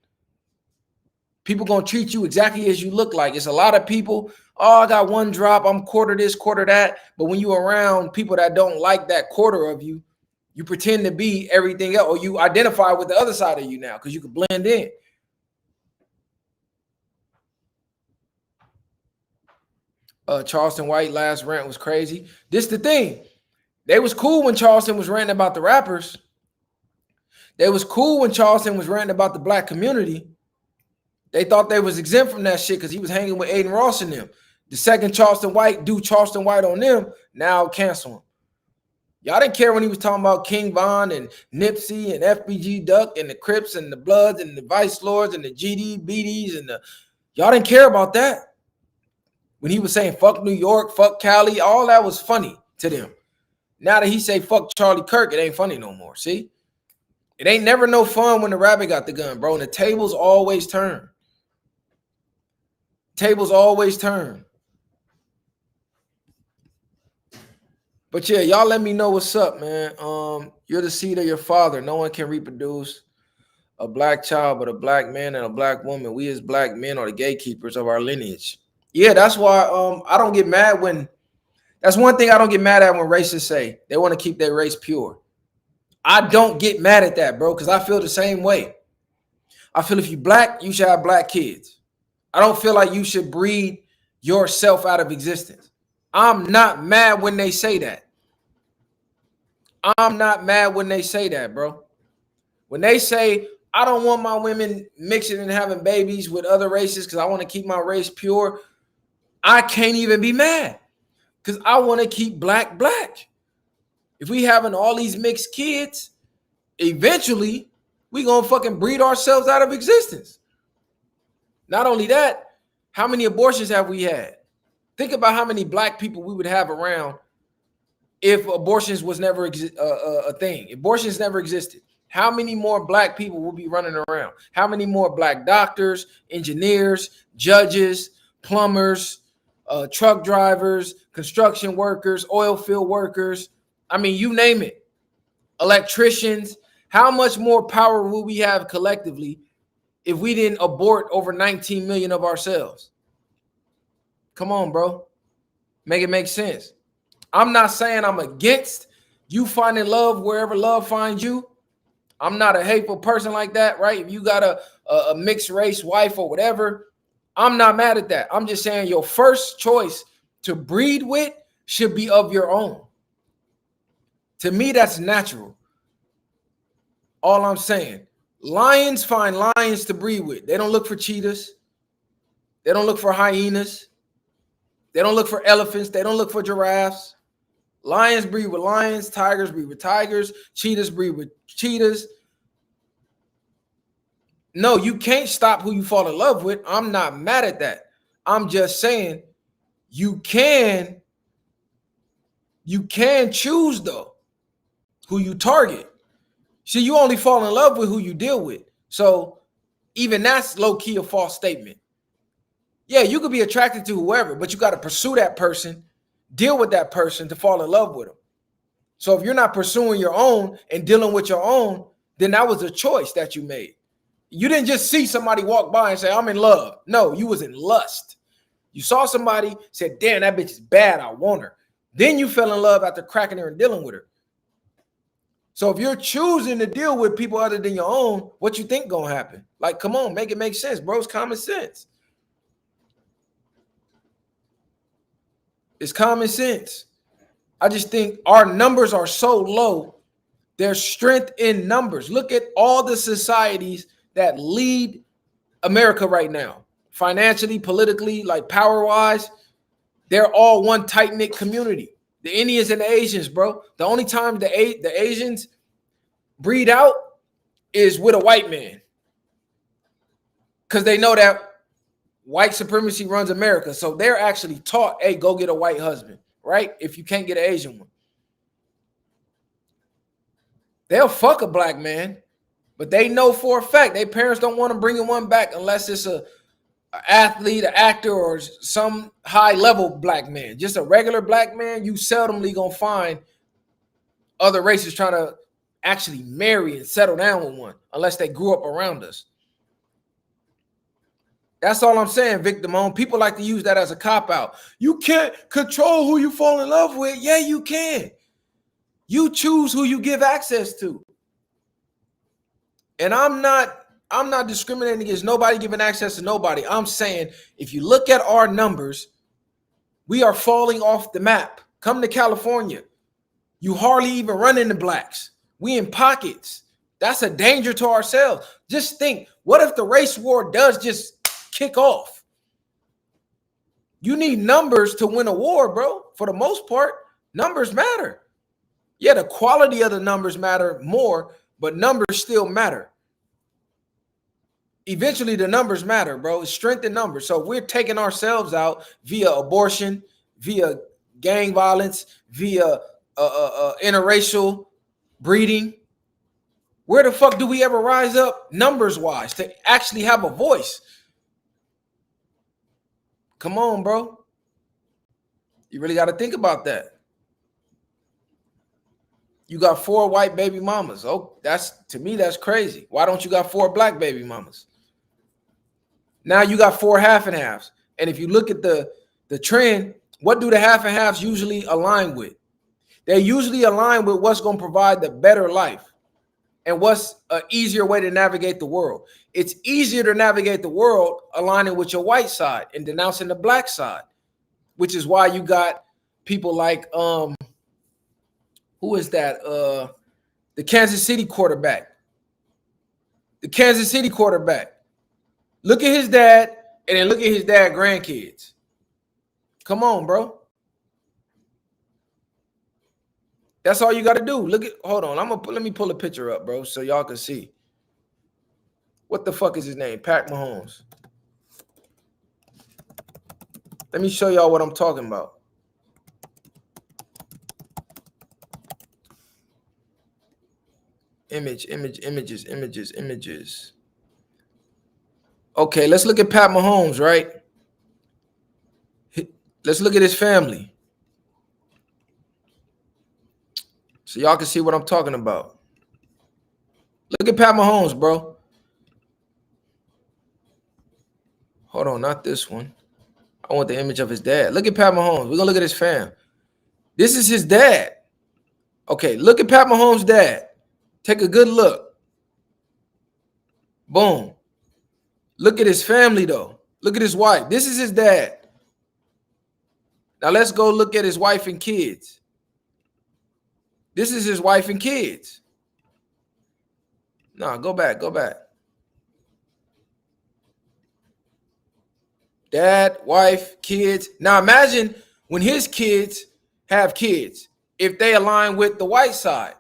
People gonna treat you exactly as you look like. It's a lot of people, oh, I got one drop, I'm quarter this, quarter that. But when you're around people that don't like that quarter of you, you pretend to be everything else, or you identify with the other side of you now because you can blend in. Charleston White last rant was crazy. This the thing. They was cool when Charleston was ranting about the rappers. They was cool when Charleston was ranting about the black community. They thought they was exempt from that shit because he was hanging with Aiden Ross and them. The second Charleston White do Charleston White on them, now cancel him. Y'all didn't care when he was talking about King Von and Nipsey and FBG Duck and the Crips and the Bloods and the Vice Lords and the GD, BDs and the... Y'all didn't care about that. When he was saying fuck New York, fuck Cali, all that was funny to them. Now that he say fuck Charlie Kirk, it ain't funny no more, see? It ain't never no fun when the rabbit got the gun, bro. And the tables always turn. Tables always turn. But yeah, y'all let me know what's up, man. You're the seed of your father. No one can reproduce a black child but a black man and a black woman. We as black men are the gatekeepers of our lineage. Yeah, that's why I don't get mad when... That's one thing I don't get mad at when racists say they want to keep their race pure. I don't get mad at that, bro, because I feel the same way. I feel if you black, you should have black kids. I don't feel like you should breed yourself out of existence. I'm not mad when they say that. I'm not mad when they say that, bro. When they say, I don't want my women mixing and having babies with other races because I want to keep my race pure. I can't even be mad because I want to keep black black. If we having all these mixed kids, eventually we gonna fucking breed ourselves out of existence. Not only that, how many abortions have we had? Think about how many black people we would have around if abortions was never a thing. Abortions never existed. How many more black people will be running around? How many more black doctors, engineers, judges, plumbers, truck drivers, construction workers, oil field workers? I mean, you name it. Electricians. How much more power will we have collectively if we didn't abort over 19 million of ourselves? Come on, bro. Make it make sense. I'm not saying I'm against you finding love wherever love finds you. I'm not a hateful person like that, right? If you got a mixed race wife or whatever, I'm not mad at that. I'm just saying your first choice to breed with should be of your own. To me, that's natural. All I'm saying, lions find lions to breed with. They don't look for cheetahs. They don't look for hyenas. They don't look for elephants. They don't look for giraffes. Lions breed with lions. Tigers breed with tigers. Cheetahs breed with cheetahs. No, you can't stop who you fall in love with. I'm not mad at that. I'm just saying you can choose, though, who you target. See, you only fall in love with who you deal with. So even that's low-key a false statement. Yeah, you could be attracted to whoever, but you got to pursue that person, deal with that person to fall in love with them. So if you're not pursuing your own and dealing with your own, then that was a choice that you made. You didn't just see somebody walk by and say, I'm in love. No, you was in lust. You saw somebody, said, damn, that bitch is bad. I want her. Then you fell in love after cracking her and dealing with her. So if you're choosing to deal with people other than your own, what you think gonna happen? Like, come on, make it make sense, bro. It's common sense. It's common sense. I just think our numbers are so low. There's strength in numbers. Look at all the societies that lead America right now, financially, politically, like power-wise. They're all one tight-knit community. The Indians and the Asians, bro. The only time the Asians breed out is with a white man, because they know that white supremacy runs America. So they're actually taught, hey, go get a white husband, right? If you can't get an Asian one. They'll fuck a black man, but they know for a fact their parents don't want to bring one back unless it's an athlete, an actor, or some high-level black man. Just a regular black man, you seldomly gonna find other races trying to actually marry and settle down with one, unless they grew up around us. That's all I'm saying, Victim On. People like to use that as a cop-out. You can't control who you fall in love with. Yeah, you can. You choose who you give access to. And I'm not discriminating against nobody giving access to nobody. I'm saying if you look at our numbers, we are falling off the map. Come to California. You hardly even run into blacks. We in pockets. That's a danger to ourselves. Just think, what if the race war does just kick off? You need numbers to win a war, bro. For the most part, numbers matter. Yeah, the quality of the numbers matter more, but numbers still matter. Eventually, the numbers matter, bro. It's strength in numbers. So we're taking ourselves out via abortion, via gang violence, via interracial breeding. Where the fuck do we ever rise up numbers-wise to actually have a voice? Come on, bro. You really got to think about that. You got 4 white baby mamas. Oh, to me, that's crazy. Why don't you got 4 black baby mamas? Now you got 4 half and halves. And if you look at the trend, what do the half and halves usually align with? They usually align with what's going to provide the better life and what's an easier way to navigate the world. It's easier to navigate the world aligning with your white side and denouncing the black side, which is why you got people like who is that? The Kansas City quarterback. The Kansas City quarterback. Look at his dad, and then look at his dad grandkids. Come on, bro. That's all you got to do. Look at, hold on. Let me pull a picture up, bro, so y'all can see. What the fuck is his name? Pat Mahomes. Let me show y'all what I'm talking about. Images. Okay, let's look at Pat Mahomes, right? Let's look at his family. So y'all can see what I'm talking about. Look at Pat Mahomes, bro. Hold on, not this one. I want the image of his dad. Look at Pat Mahomes. We're going to look at his fam. This is his dad. Okay, look at Pat Mahomes' dad. Take a good look. Boom. Look at his family, though. Look at his wife. This is his dad. Now let's go look at his wife and kids. This is his wife and kids. No, go back. Dad, wife, kids. Now imagine when his kids have kids, if they align with the white side.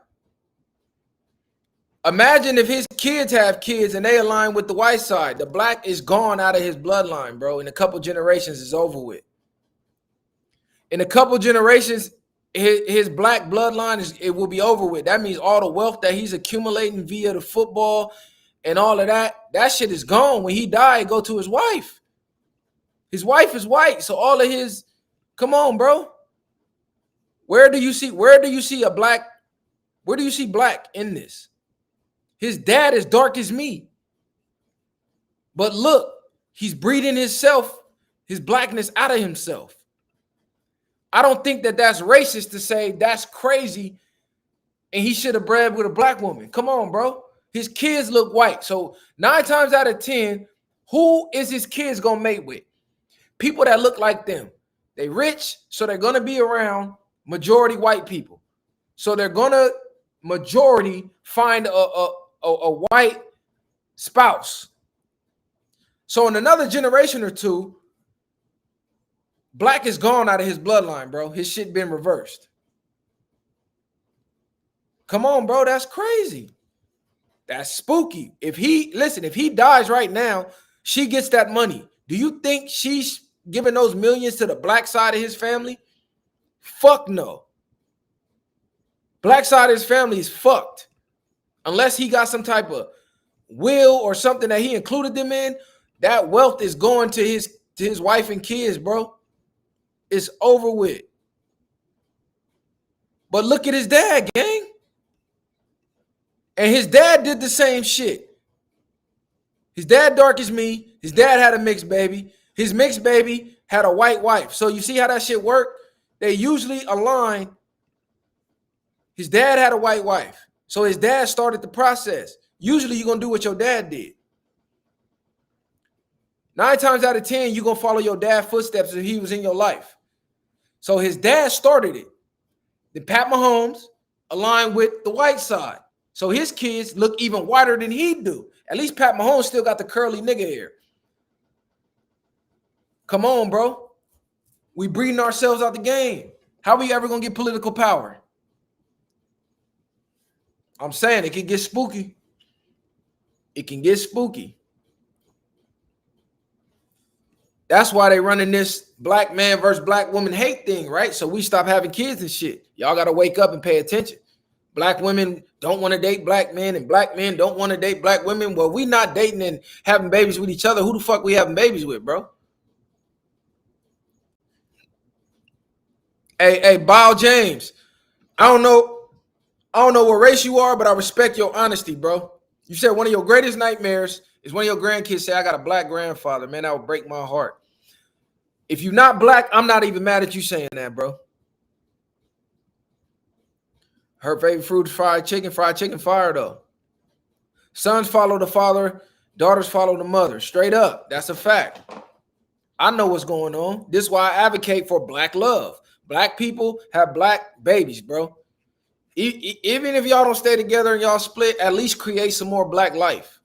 Imagine if his kids have kids and they align with the white side. The black is gone out of his bloodline, bro. In a couple generations, it's over with. In a couple generations, his black bloodline it will be over with. That means all the wealth that he's accumulating via the football and all of that shit is gone. When he died, go to his wife. His wife is white, so all of his, come on, bro. Where do you see a black? Where do you see black in this? His dad is dark as me. But look, he's breeding his blackness out of himself. I don't think that that's racist to say that's crazy and he should have bred with a black woman. Come on, bro. His kids look white. So 9 times out of 10, who is his kids going to mate with? People that look like them. They rich, so they're going to be around majority white people. So they're going to majority find a white spouse. So in another generation or two, black is gone out of his bloodline, bro. His shit been reversed. Come on, bro. That's crazy. That's spooky. If he dies right now, she gets that money. Do you think she's giving those millions to the black side of his family? Fuck no. Black side of his family is fucked. Unless he got some type of will or something that he included them in, that wealth is going to his wife and kids, bro. It's over with. But look at his dad, gang. And his dad did the same shit. His dad dark as me. His dad had a mixed baby. His mixed baby had a white wife. So you see how that shit worked? They usually align. His dad had a white wife. So his dad started the process. Usually you're going to do what your dad did. 9 times out of 10, you're going to follow your dad's footsteps if he was in your life. So his dad started it. Then Pat Mahomes aligned with the white side. So his kids look even whiter than he do. At least Pat Mahomes still got the curly nigga hair. Come on, bro. We breeding ourselves out the game. How we ever going to get political power? I'm saying it can get spooky. It can get spooky. That's why they running this black man versus black woman hate thing, right? So we stop having kids and shit. Y'all got to wake up and pay attention. Black women don't want to date black men and black men don't want to date black women. Well, we not dating and having babies with each other. Who the fuck we having babies with, bro? Hey, Bow James. I don't know what race you are, but I respect your honesty, bro. You said one of your greatest nightmares is when your grandkids say, I got a black grandfather. Man, that would break my heart. If you're not black, I'm not even mad at you saying that, bro. Her favorite fruit is fried chicken fire, though. Sons follow the father, daughters follow the mother. Straight up. That's a fact. I know what's going on. This is why I advocate for black love. Black people have black babies, bro. Even if y'all don't stay together and y'all split, at least create some more black life.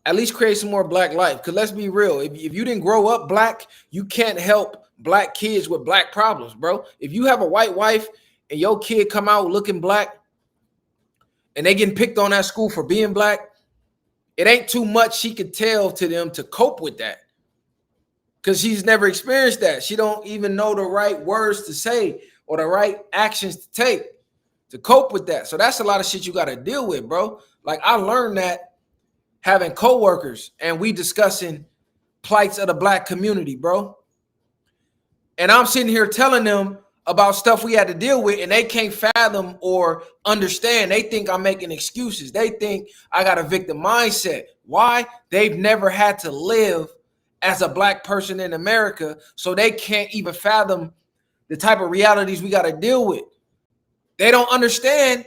At least create some more black life. Because let's be real, if you didn't grow up black, you can't help black kids with black problems, bro. If you have a white wife and your kid come out looking black and they getting picked on at school for being black, it ain't too much she could tell to them to cope with that. Because she's never experienced that. She don't even know the right words to say or the right actions to take to cope with that. So that's a lot of shit you got to deal with, bro. Like, I learned that having coworkers and we discussing plights of the black community, bro. And I'm sitting here telling them about stuff we had to deal with, and they can't fathom or understand. They think I'm making excuses. They think I got a victim mindset. Why? They've never had to live as a black person in America, so they can't even fathom the type of realities we got to deal with. They don't understand.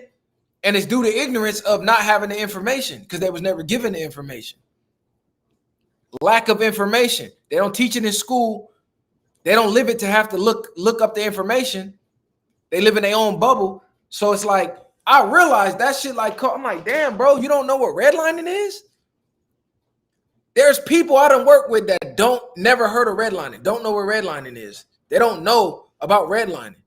And it's due to ignorance of not having the information because they was never given the information. Lack of information. They don't teach it in school. They don't live it to have to look up the information. They live in their own bubble. So it's like, I realized that shit like, I'm like, damn, bro, you don't know what redlining is? There's people I done work with that never heard of redlining, don't know what redlining is. They don't know about redlining.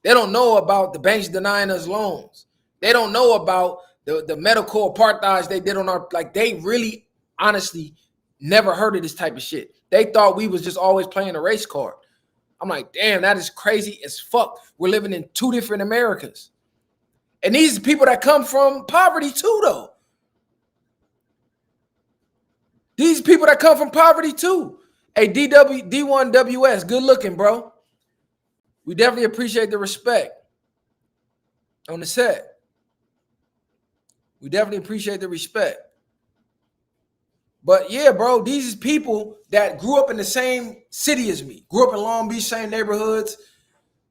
They don't know about the banks denying us loans. They don't know about the medical apartheid they did on our, like, they really honestly never heard of this type of shit. They thought we was just always playing a race card. I'm like, damn, that is crazy as fuck. We're living in two different Americas. And these are people that come from poverty too, though. These people that come from poverty too. Hey, D1WS, good looking, bro. We definitely appreciate the respect on the set. We definitely appreciate the respect. But yeah, bro, these people that grew up in the same city as me, grew up in Long Beach, same neighborhoods,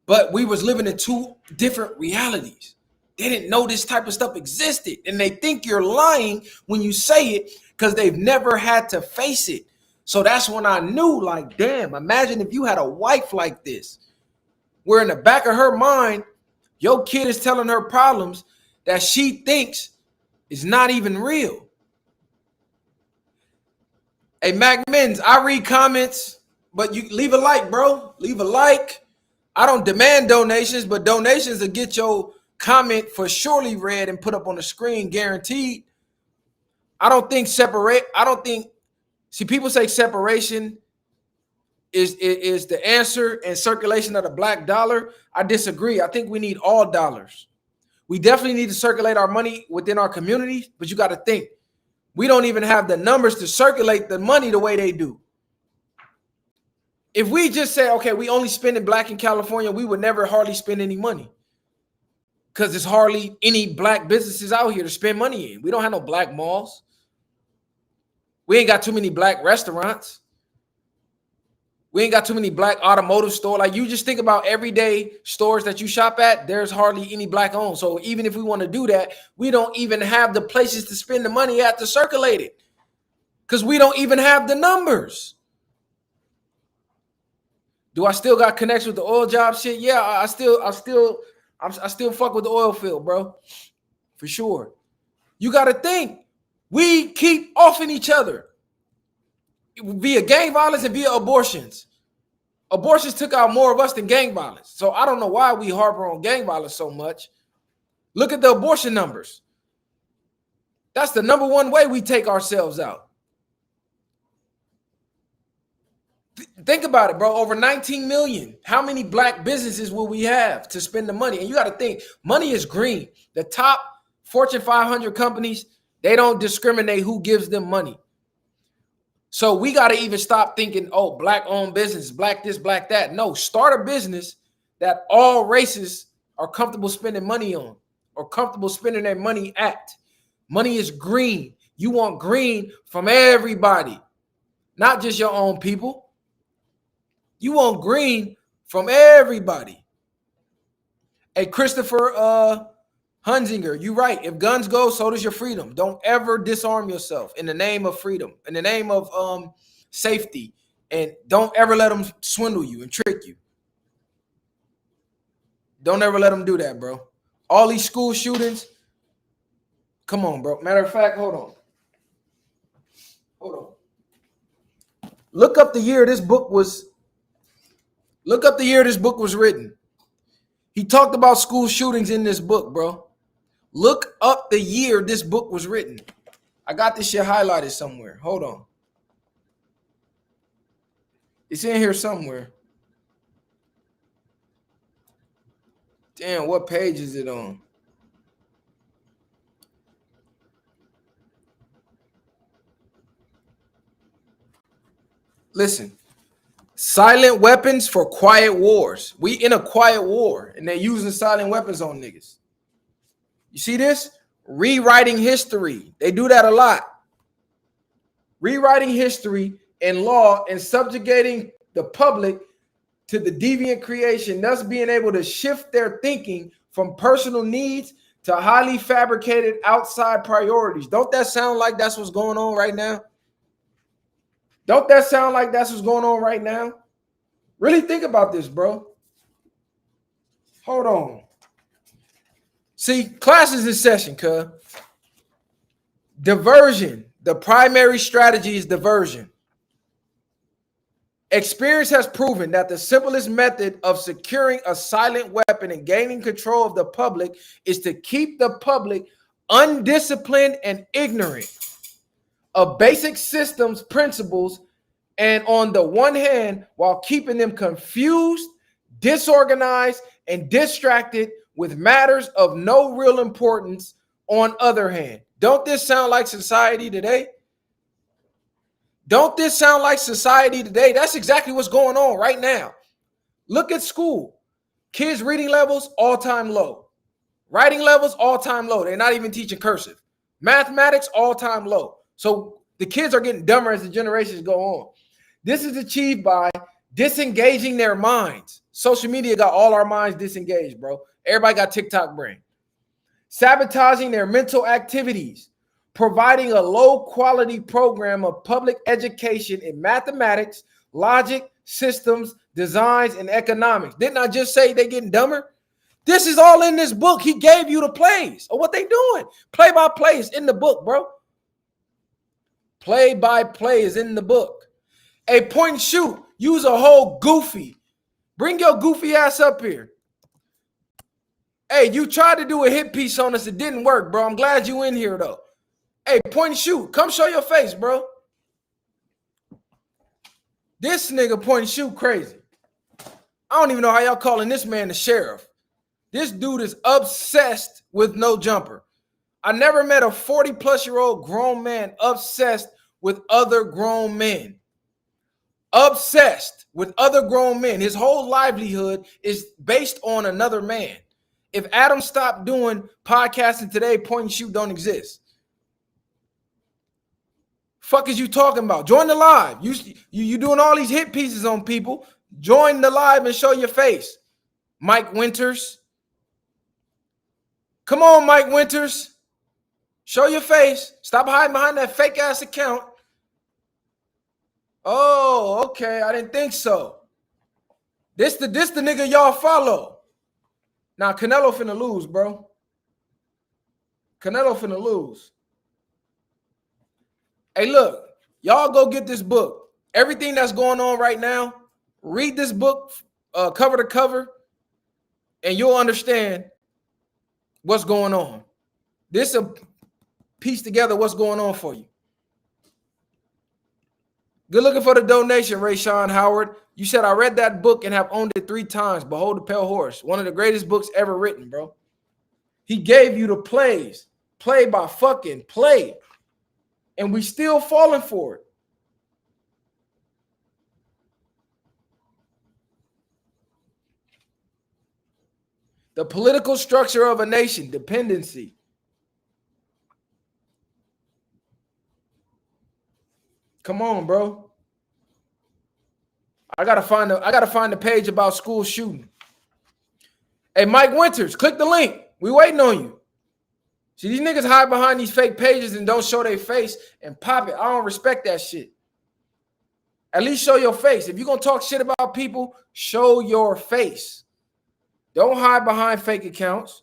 but we was living in two different realities. They didn't know this type of stuff existed. And they think you're lying when you say it because they've never had to face it. So that's when I knew, like, damn, imagine if you had a wife like this, where in the back of her mind, your kid is telling her problems that she thinks is not even real. Hey, Mac Mins, I read comments, but you leave a like, bro. Leave a like. I don't demand donations, but donations will get your comment for surely read and put up on the screen, guaranteed. I don't think see, people say separation is the answer and circulation of the black dollar. I disagree. I think we need all dollars. We definitely need to circulate our money within our communities, but you got to think, we don't even have the numbers to circulate the money the way they do. If we just say, okay, we only spend it black in California, we would never hardly spend any money because there's hardly any black businesses out here to spend money in. We don't have no black malls. We ain't got too many black restaurants. We ain't got too many black automotive stores. Like, you just think about everyday stores that you shop at, there's hardly any black owned. So even if we want to do that, we don't even have the places to spend the money at to circulate it because we don't even have the numbers. Do I still got connections with the oil job shit? Yeah, I still fuck with the oil field, bro. For sure. You got to think, we keep offing each other via gang violence and via abortions. Abortions took out more of us than gang violence. So I don't know why we harbor on gang violence so much. Look at the abortion numbers. That's the number one way we take ourselves out. Think about it, bro. Over 19 million. How many black businesses will we have to spend the money? And you got to think, money is green. The top Fortune 500 companies, they don't discriminate who gives them money. So we got to even stop thinking, oh, black owned business, black this, black that. No, start a business that all races are comfortable spending money on or comfortable spending their money at. Money is green. You want green from everybody, not just your own people. You want green from everybody. Hey, Christopher Hunzinger, you're right. If guns go, so does your freedom. Don't ever disarm yourself in the name of freedom, in the name of safety, and don't ever let them swindle you and trick you. Don't ever let them do that, bro. All these school shootings, come on, bro. Matter of fact, hold on. Hold on. Look up the year this book was. Look up the year this book was written. He talked about school shootings in this book, bro. Look up the year this book was written. I got this shit highlighted somewhere. Hold on. It's in here somewhere. Damn, what page is it on? Listen. Silent weapons for quiet wars. We in a quiet war, and they're using silent weapons on niggas. You see this? Rewriting history. They do that a lot. Rewriting history and law and subjugating the public to the deviant creation, thus being able to shift their thinking from personal needs to highly fabricated outside priorities. Don't that sound like that's what's going on right now? Don't that sound like that's what's going on right now? Really think about this, bro. Hold on. See, class is in session, cuz. Diversion. The primary strategy is diversion. Experience has proven that the simplest method of securing a silent weapon and gaining control of the public is to keep the public undisciplined and ignorant of basic systems, principles, and on the one hand, while keeping them confused, disorganized, and distracted with matters of no real importance on other hand. Don't this sound like society today? Don't this sound like society today? That's exactly what's going on right now. Look at school. Kids' reading levels, all-time low. Writing levels, all-time low. They're not even teaching cursive. Mathematics, all-time low. So the kids are getting dumber as the generations go on. This is achieved by disengaging their minds. Social media got all our minds disengaged, bro. Everybody got TikTok brain. Sabotaging their mental activities. Providing a low-quality program of public education in mathematics, logic, systems, designs, and economics. Didn't I just say they're getting dumber? This is all in this book. He gave you the plays of what they doing. Play-by-play is in the book, bro. Play-by-play is in the book. A point and shoot. Use a whole goofy. Bring your goofy ass up here. Hey, you tried to do a hit piece on us. It didn't work, bro. I'm glad you in here, though. Hey, point and shoot. Come show your face, bro. This nigga point and shoot crazy. I don't even know how y'all calling this man the sheriff. This dude is obsessed with no jumper. I never met a 40-plus-year-old grown man obsessed with other grown men. Obsessed with other grown men. His whole livelihood is based on another man. If Adam stopped doing podcasting today, point and shoot don't exist. Fuck is you talking about? Join the live. You doing all these hit pieces on people. Join the live and show your face. Mike Winters. Come on, Mike Winters. Show your face. Stop hiding behind that fake ass account. Oh, okay. I didn't think so. This the nigga y'all follow. Now, Canelo finna lose, bro. Canelo finna lose. Hey, look, y'all go get this book. Everything that's going on right now, read this book cover to cover, and you'll understand what's going on. This will piece together what's going on for you. Good looking for the donation, Rayshawn Howard. You said, I read that book and have owned it 3 times. Behold the Pale Horse. One of the greatest books ever written, bro. He gave you the plays. Play by fucking play. And we still falling for it. The political structure of a nation, dependency. Come on, bro. I gotta find the page about school shooting. Hey, Mike Winters, click the link. We waiting on you. See, these niggas hide behind these fake pages and don't show their face and pop it. I don't respect that shit. At least show your face. If you're gonna talk shit about people, show your face. Don't hide behind fake accounts.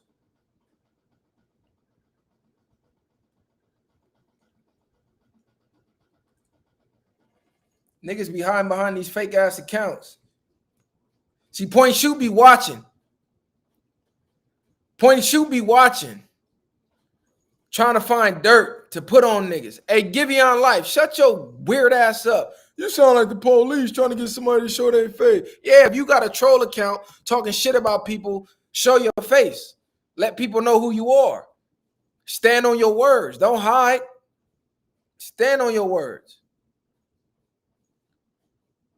Niggas be hiding behind these fake ass accounts. See, Point Shoot be watching. Point Shoot be watching. Trying to find dirt to put on niggas. Hey, Giveon Life, shut your weird ass up. You sound like the police trying to get somebody to show their face. Yeah, if you got a troll account talking shit about people, show your face. Let people know who you are. Stand on your words. Don't hide. Stand on your words.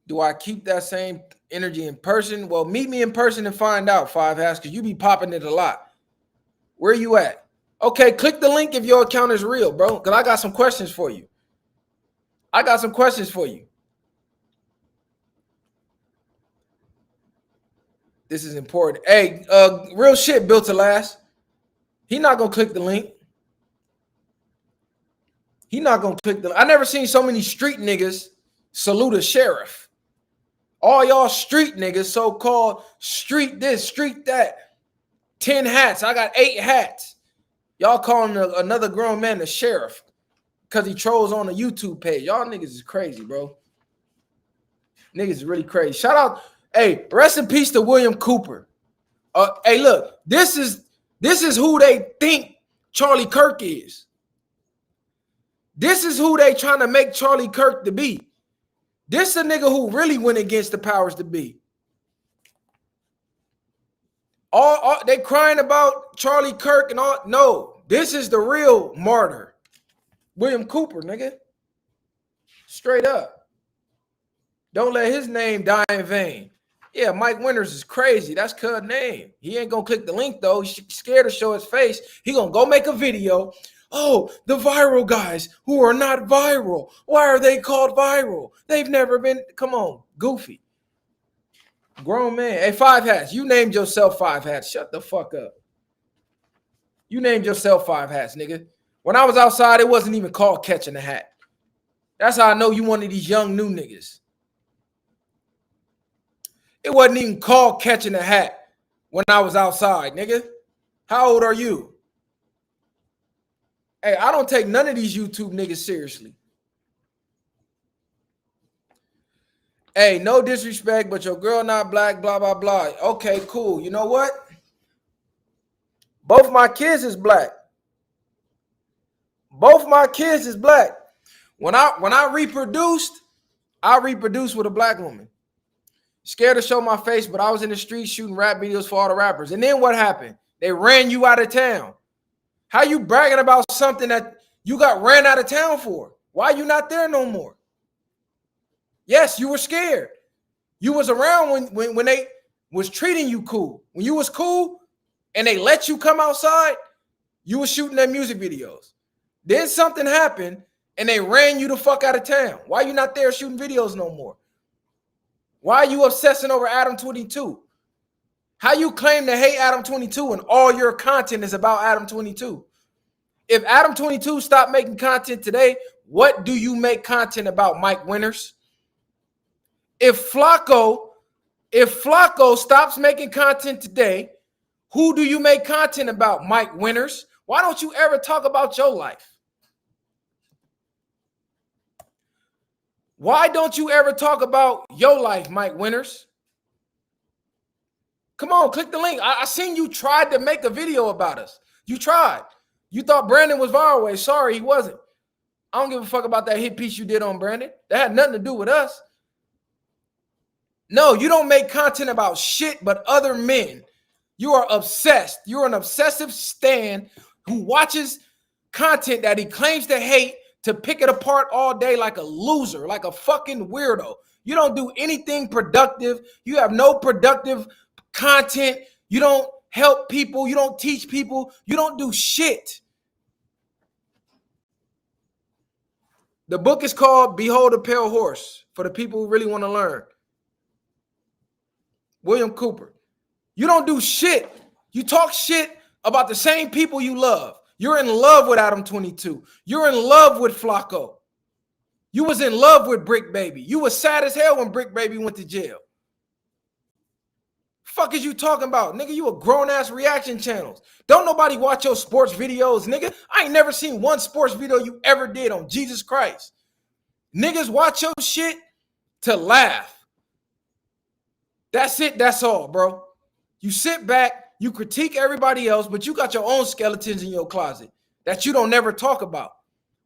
Do I keep that same energy in person? Well, meet me in person and find out, Five Hats, because you be popping it a lot. Where you at? Okay, click the link if your account is real, bro, because I got some questions for you. I got some questions for you. This is important. Hey, real shit built to last. He not going to click the link. He not going to click the I never seen so many street niggas salute a sheriff. All y'all street niggas, so-called street this, street that. 10 hats. I got 8 hats. Y'all calling another grown man the sheriff because he trolls on the YouTube page. Y'all niggas is crazy, bro. Niggas is really crazy. Shout out. Hey, rest in peace to William Cooper. Hey, look, this is who they think Charlie Kirk is. This is who they trying to make Charlie Kirk to be. This a nigga who really went against the powers to be. All they crying about Charlie Kirk and all. No, this is the real martyr. William Cooper, nigga. Straight up. Don't let his name die in vain. Yeah, Mike Winters is crazy. That's cuz name. He ain't gonna click the link though. He's scared to show his face. He gonna go make a video. Oh, the viral guys who are not viral. Why are they called viral? They've never been. Come on, goofy. Grown man. Hey, Five Hats. You named yourself Five Hats. Shut the fuck up. You named yourself Five Hats, nigga. When I was outside, it wasn't even called catching a hat. That's how I know you one of these young new niggas. It wasn't even called catching a hat when I was outside, nigga. How old are you? Hey, I don't take none of these YouTube niggas seriously. Hey, no disrespect, but your girl not black, blah, blah, blah. Okay, cool. You know what? Both my kids is black. Both my kids is black. When I reproduced with a black woman. Scared to show my face, but I was in the street shooting rap videos for all the rappers. And then what happened? They ran you out of town. How you bragging about something that you got ran out of town for? Why you not there no more? Yes, you were scared. You was around when they was treating you cool. When you was cool and they let you come outside, you was shooting their music videos. Then something happened and they ran you the fuck out of town. Why you not there shooting videos no more? Why are you obsessing over Adam 22? How you claim to hate Adam 22 and all your content is about Adam 22? If Adam 22 stopped making content today, what do you make content about, Mike Winters? If Flacco stops making content today, who do you make content about, Mike Winters? Why don't you ever talk about your life? Why don't you ever talk about your life, Mike Winters? Come on, click the link. I seen you tried to make a video about us. You tried. You thought Brandon was far away. Sorry, he wasn't. I don't give a fuck about that hit piece you did on Brandon. That had nothing to do with us. No, you don't make content about shit but other men. You are obsessed. You're an obsessive stan who watches content that he claims to hate to pick it apart all day like a loser, like a fucking weirdo. You don't do anything productive. You have no productive content. You don't help people. You don't teach people. You don't do shit. The book is called Behold a Pale Horse for the people who really want to learn. William Cooper. You don't do shit. You talk shit about the same people you love. You're in love with Adam 22. You're in love with Flacco. You was in love with Brick Baby. You was sad as hell when Brick Baby went to jail. Fuck is you talking about? Nigga, you a grown-ass reaction channels. Don't nobody watch your sports videos, nigga. I ain't never seen one sports video you ever did on Jesus Christ. Niggas watch your shit to laugh. That's it. That's all, bro. You sit back, you critique everybody else, but you got your own skeletons in your closet that you don't never talk about,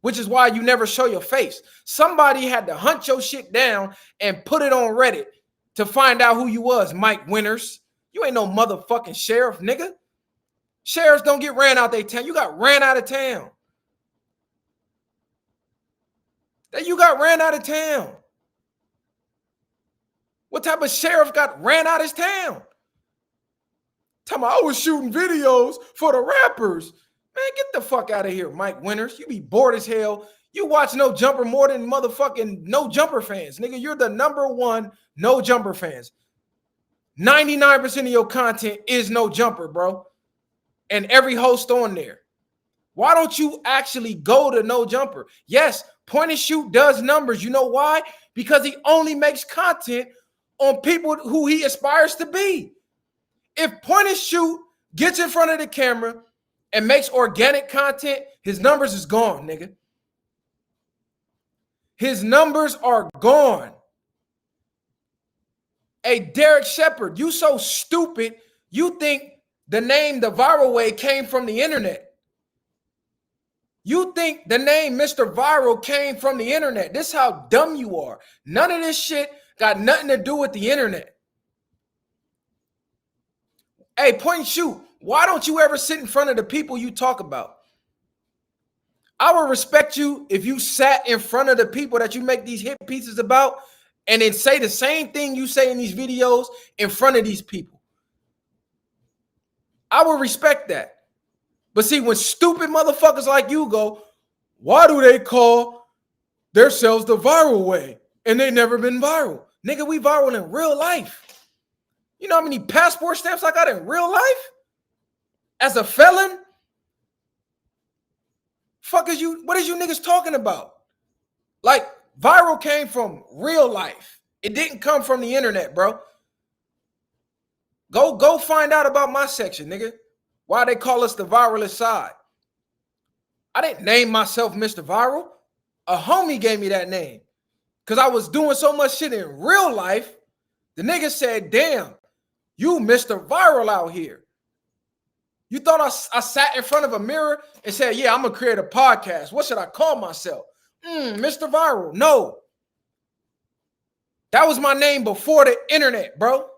which is why you never show your face. Somebody had to hunt your shit down and put it on Reddit to find out who you was, Mike Winters. You ain't no motherfucking sheriff, nigga. Sheriffs don't get ran out their town. You got ran out of town. You got ran out of town. What type of sheriff got ran out of his town? Tell me I was shooting videos for the rappers. Man, get the fuck out of here, Mike Winters. You be bored as hell. You watch No Jumper more than motherfucking No Jumper fans. Nigga, you're the #1 No Jumper fans. 99% of your content is No Jumper, bro. And every host on there. Why don't you actually go to No Jumper? Yes, Point and Shoot does numbers. You know why? Because he only makes content on people who he aspires to be. If Point and Shoot gets in front of the camera and makes organic content, his numbers is gone, nigga. His numbers are gone. Hey, Derek Shepard, you so stupid, you think the name The Viral Way came from the internet. You think the name Mr. Viral came from the internet. This is how dumb you are. None of this shit got nothing to do with the internet. Hey, Point and Shoot, why don't you ever sit in front of the people you talk about? I would respect you if you sat in front of the people that you make these hit pieces about and then say the same thing you say in these videos in front of these people. I would respect that. But see, when stupid motherfuckers like you go, why do they call themselves The Viral Way and they never been viral? Nigga, we viral in real life. You know how many passport stamps I got in real life? As a felon? Fuck is you, what is you niggas talking about? Like, viral came from real life. It didn't come from the internet, bro. Go find out about my section, nigga. Why they call us the viralist side. I didn't name myself Mr. Viral. A homie gave me that name. Because I was doing so much shit in real life. The nigga said, damn, you Mr. Viral out here. You thought I sat in front of a mirror and said, yeah, I'm going to create a podcast. What should I call myself? Mr. Viral. No. That was my name before the internet, bro.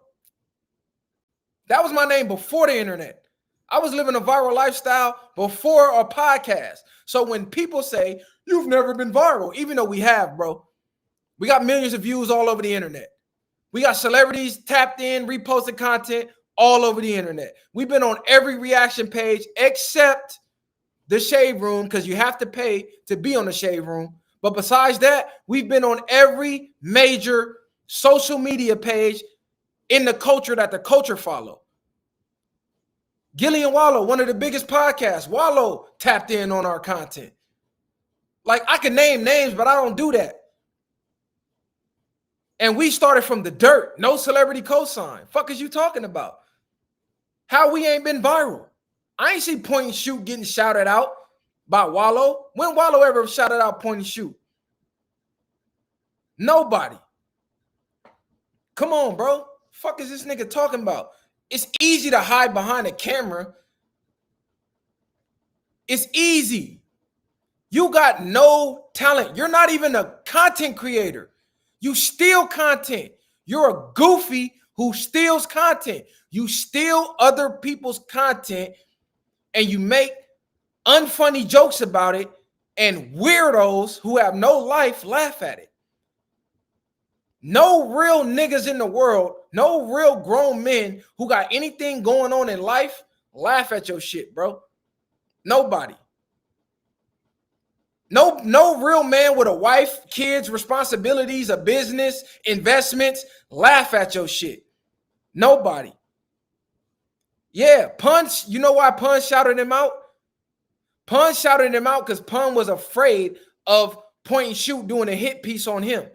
That was my name before the internet. I was living a viral lifestyle before a podcast. So when people say, you've never been viral, even though we have, bro, we got millions of views all over the internet. We got celebrities tapped in, reposted content all over the internet. We've been on every reaction page except the Shade Room because you have to pay to be on the Shade Room. But besides that, we've been on every major social media page in the culture that the culture follow. Gillian Wallow, one of the biggest podcasts. Wallow tapped in on our content. Like, I can name names, but I don't do that. And we started from the dirt. No celebrity cosign. Fuck is you talking about? How we ain't been viral? I ain't see Point and Shoot getting shouted out by Wallow. When Wallow ever shouted out Point and Shoot? Nobody. Come on, bro. Fuck is this nigga talking about? It's easy to hide behind a camera. It's easy. You got no talent. You're not even a content creator. You steal content. You're a goofy who steals content. You steal other people's content and you make unfunny jokes about it, and weirdos who have no life laugh at it. No real niggas in the world, no real grown men who got anything going on in life laugh at your shit, bro. Nobody. No real man with a wife, kids, responsibilities, a business, investments laugh at your shit. Nobody. Yeah, Punch, you know why Punch shouted him out? Punch shouted him out because Punch was afraid of Point and Shoot doing a hit piece on him.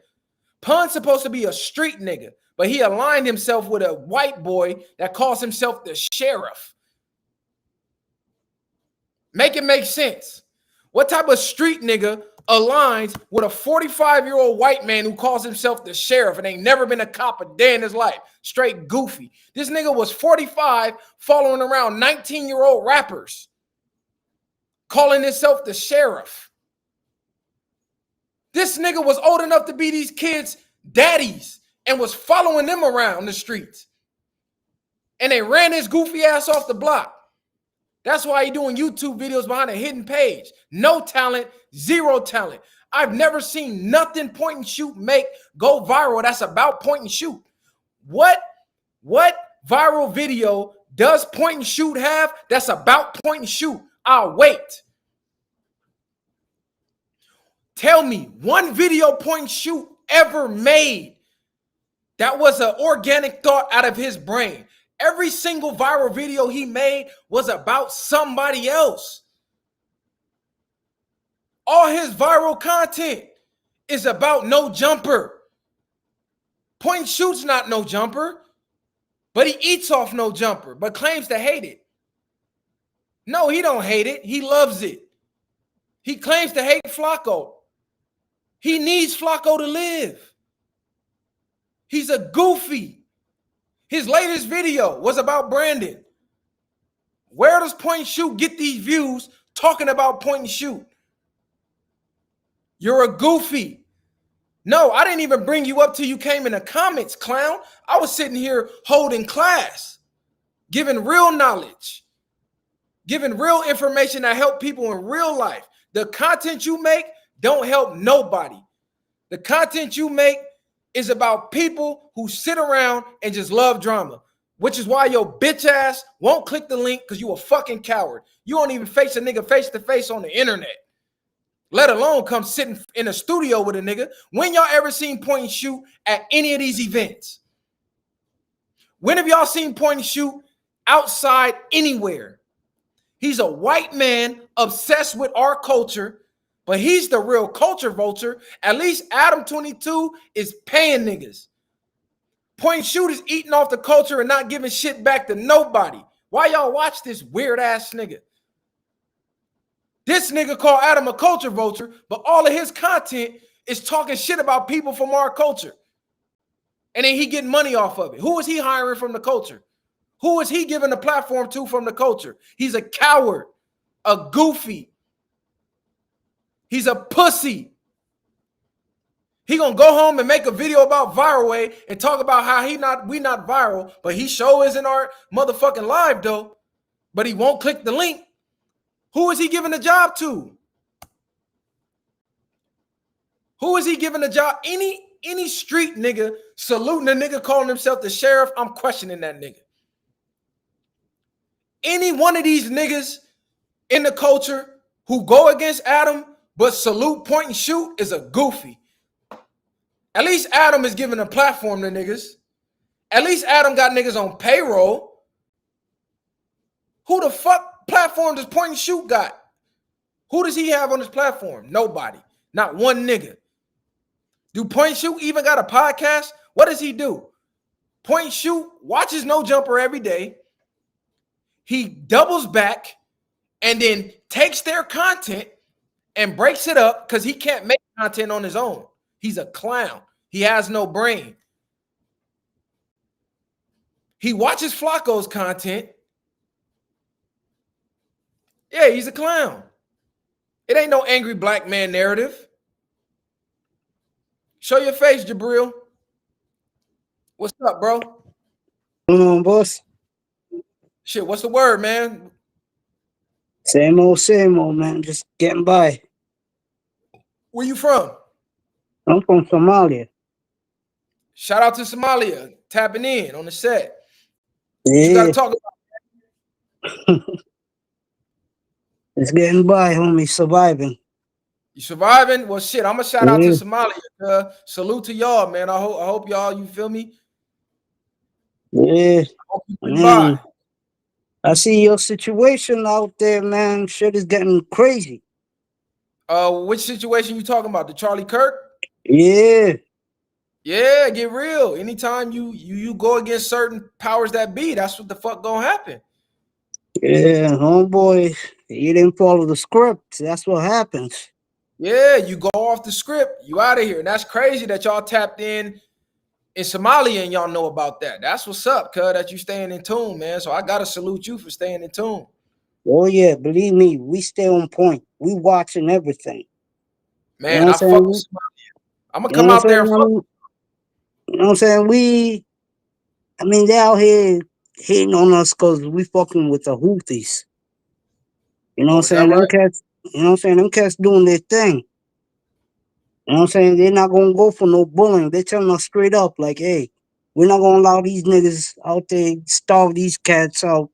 Pun's supposed to be a street nigga, but he aligned himself with a white boy that calls himself the sheriff. Make it make sense. What type of street nigga aligns with a 45-year-old white man who calls himself the sheriff and ain't never been a cop a day in his life. Straight goofy. This nigga was 45 following around 19-year-old rappers, calling himself the sheriff. This nigga was old enough to be these kids' daddies and was following them around the streets. And they ran his goofy ass off the block. That's why he doing YouTube videos behind a hidden page. No talent, zero talent. I've never seen nothing point and shoot make go viral that's about point and shoot. What viral video does point and shoot have that's about point and shoot? I'll wait. Tell me one video point and shoot ever made that was an organic thought out of his brain. Every single viral video he made was about somebody else. All his viral content is about no jumper. Point and shoot's not no jumper, but he eats off no jumper, but claims to hate it. No, he don't hate it. He loves it. He claims to hate Flacco. He needs Flacco to live. He's a goofy. His latest video was about Brandon. Where does point and shoot get these views talking about point and shoot? You're a goofy. No, I didn't even bring you up till you came in the comments, clown. I was sitting here holding class, giving real knowledge, giving real information that help people in real life. The content you make don't help nobody. The content you make is about people who sit around and just love drama, which is why your bitch ass won't click the link because you a fucking coward. You won't even face a nigga face to face on the internet, let alone come sitting in a studio with a nigga. When y'all ever seen point and shoot at any of these events? When have y'all seen point and shoot outside anywhere? He's a white man obsessed with our culture, but he's the real culture vulture. At least Adam 22 is paying niggas. Point and shoot is eating off the culture and not giving shit back to nobody. Why y'all watch this weird ass nigga? This nigga called Adam a culture vulture, but all of his content is talking shit about people from our culture. And then he getting money off of it. Who is he hiring from the culture? Who is he giving the platform to from the culture? He's a coward, a goofy. He's a pussy. He gonna go home and make a video about Viral Way and talk about how we not viral, but he sure is in our motherfucking live though. But he won't click the link. Who is he giving the job to? Who is he giving the job? Any street nigga saluting a nigga calling himself the sheriff, I'm questioning that nigga. Any one of these niggas in the culture who go against Adam but salute point and shoot is a goofy. At least Adam is giving a platform to niggas. At least Adam got niggas on payroll. Who the fuck platform does point and shoot got? Who does he have on his platform? Nobody. Not one nigga. Do point and shoot even got a podcast? What does he do? Point and shoot watches No Jumper every day. He doubles back and then takes their content and breaks it up because he can't make content on his own. He's a clown. He has no brain. He watches Flacco's content. Yeah, he's a clown. It ain't no angry black man narrative. Show your face, Jabril. What's up, bro? Come on, boss. Shit, what's the word, man? Same old, man. Just getting by. Where you from? I'm from Somalia. Shout out to Somalia, tapping in on the set. Yeah. You gotta talk about It's getting by, homie. Surviving. You surviving? Well, shit, I'm gonna shout out to Somalia. Salute to y'all, man. I hope y'all, you feel me? Yeah. Man. I see your situation out there, man. Shit is getting crazy. Which situation you talking about? The Charlie Kirk? Yeah. Yeah, get real. Anytime you go against certain powers that be, that's what the fuck gonna happen. Yeah, homeboy. You didn't follow the script. That's what happens. Yeah, you go off the script, you out of here. And that's crazy that y'all tapped in Somalia and y'all know about that. That's what's up, cuz, that you staying in tune, man. So I gotta salute you for staying in tune. Oh yeah, believe me, we stay on point. We watching everything. You know Man, what I'm I fuck with saying? Somalia. I'm gonna You know come what I'm out there saying? and fuck. You know what I'm saying? They out here hating on us because we fucking with the Houthis. You know what I'm Oh, is that saying? Them right? cats, you know what I'm saying? Them cats doing their thing. You know what I'm saying? They're not gonna go for no bullying. They're telling us straight up, like, hey, we're not gonna allow these niggas out there starve these cats out.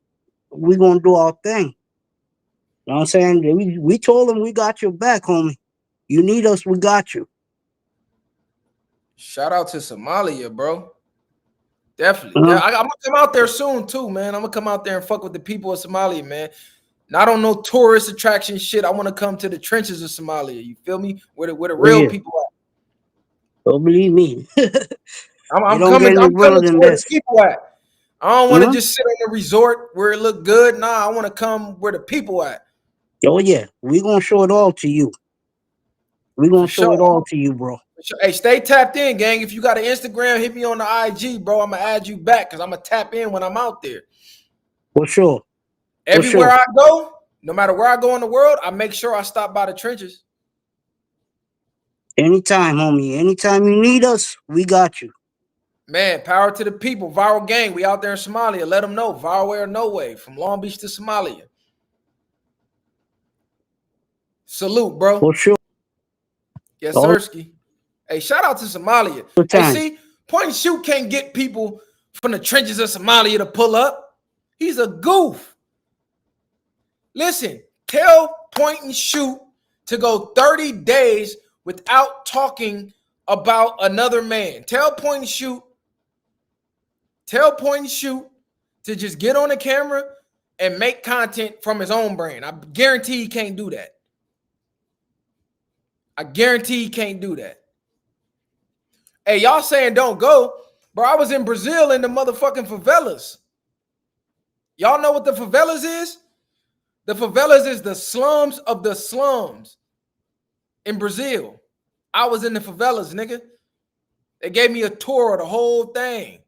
We're gonna do our thing. You know what I'm saying? We told them we got your back, homie. You need us, we got you. Shout out to Somalia, bro. Definitely. Uh-huh. I'm gonna come out there soon too, man. I'm gonna come out there and fuck with the people of Somalia, man. Not on no tourist attraction shit. I want to come to the trenches of Somalia. You feel me? Where the Oh real yeah. people are. Don't believe me. You I'm don't get coming. any I'm realer coming to than where the this. people at. I don't want to Huh? just sit on a resort where it look good. Nah, I want to come where the people at. Oh yeah. We gonna show it all to you. We For gonna sure. show it all to you, bro. Hey, stay tapped in, gang. If you got an Instagram, hit me on the IG, bro. I'm gonna add you back because I'm gonna tap in when I'm out there. For sure. For Everywhere sure. I go, no matter where I go in the world, I make sure I stop by the trenches. Anytime, homie. Anytime you need us, we got you. Man, power to the people. Viral gang, we out there in Somalia. Let them know. Viral way or no way. From Long Beach to Somalia. Salute, For bro. sure. Yes, All sirski. Hey, shout out to Somalia. the Hey, time. see, Point and Shoot can't get people from the trenches of Somalia to pull up. He's a goof. Listen, tell Point and Shoot to go 30 days without talking about another man. Tell Point and Shoot to just get on the camera and make content from his own brain. I guarantee he can't do that. I guarantee he can't do that. Hey, y'all saying don't go, bro. I was in Brazil in the motherfucking favelas. Y'all know what the favelas is? The favelas is the slums of the slums in Brazil. I was in the favelas, nigga. They gave me a tour of the whole thing.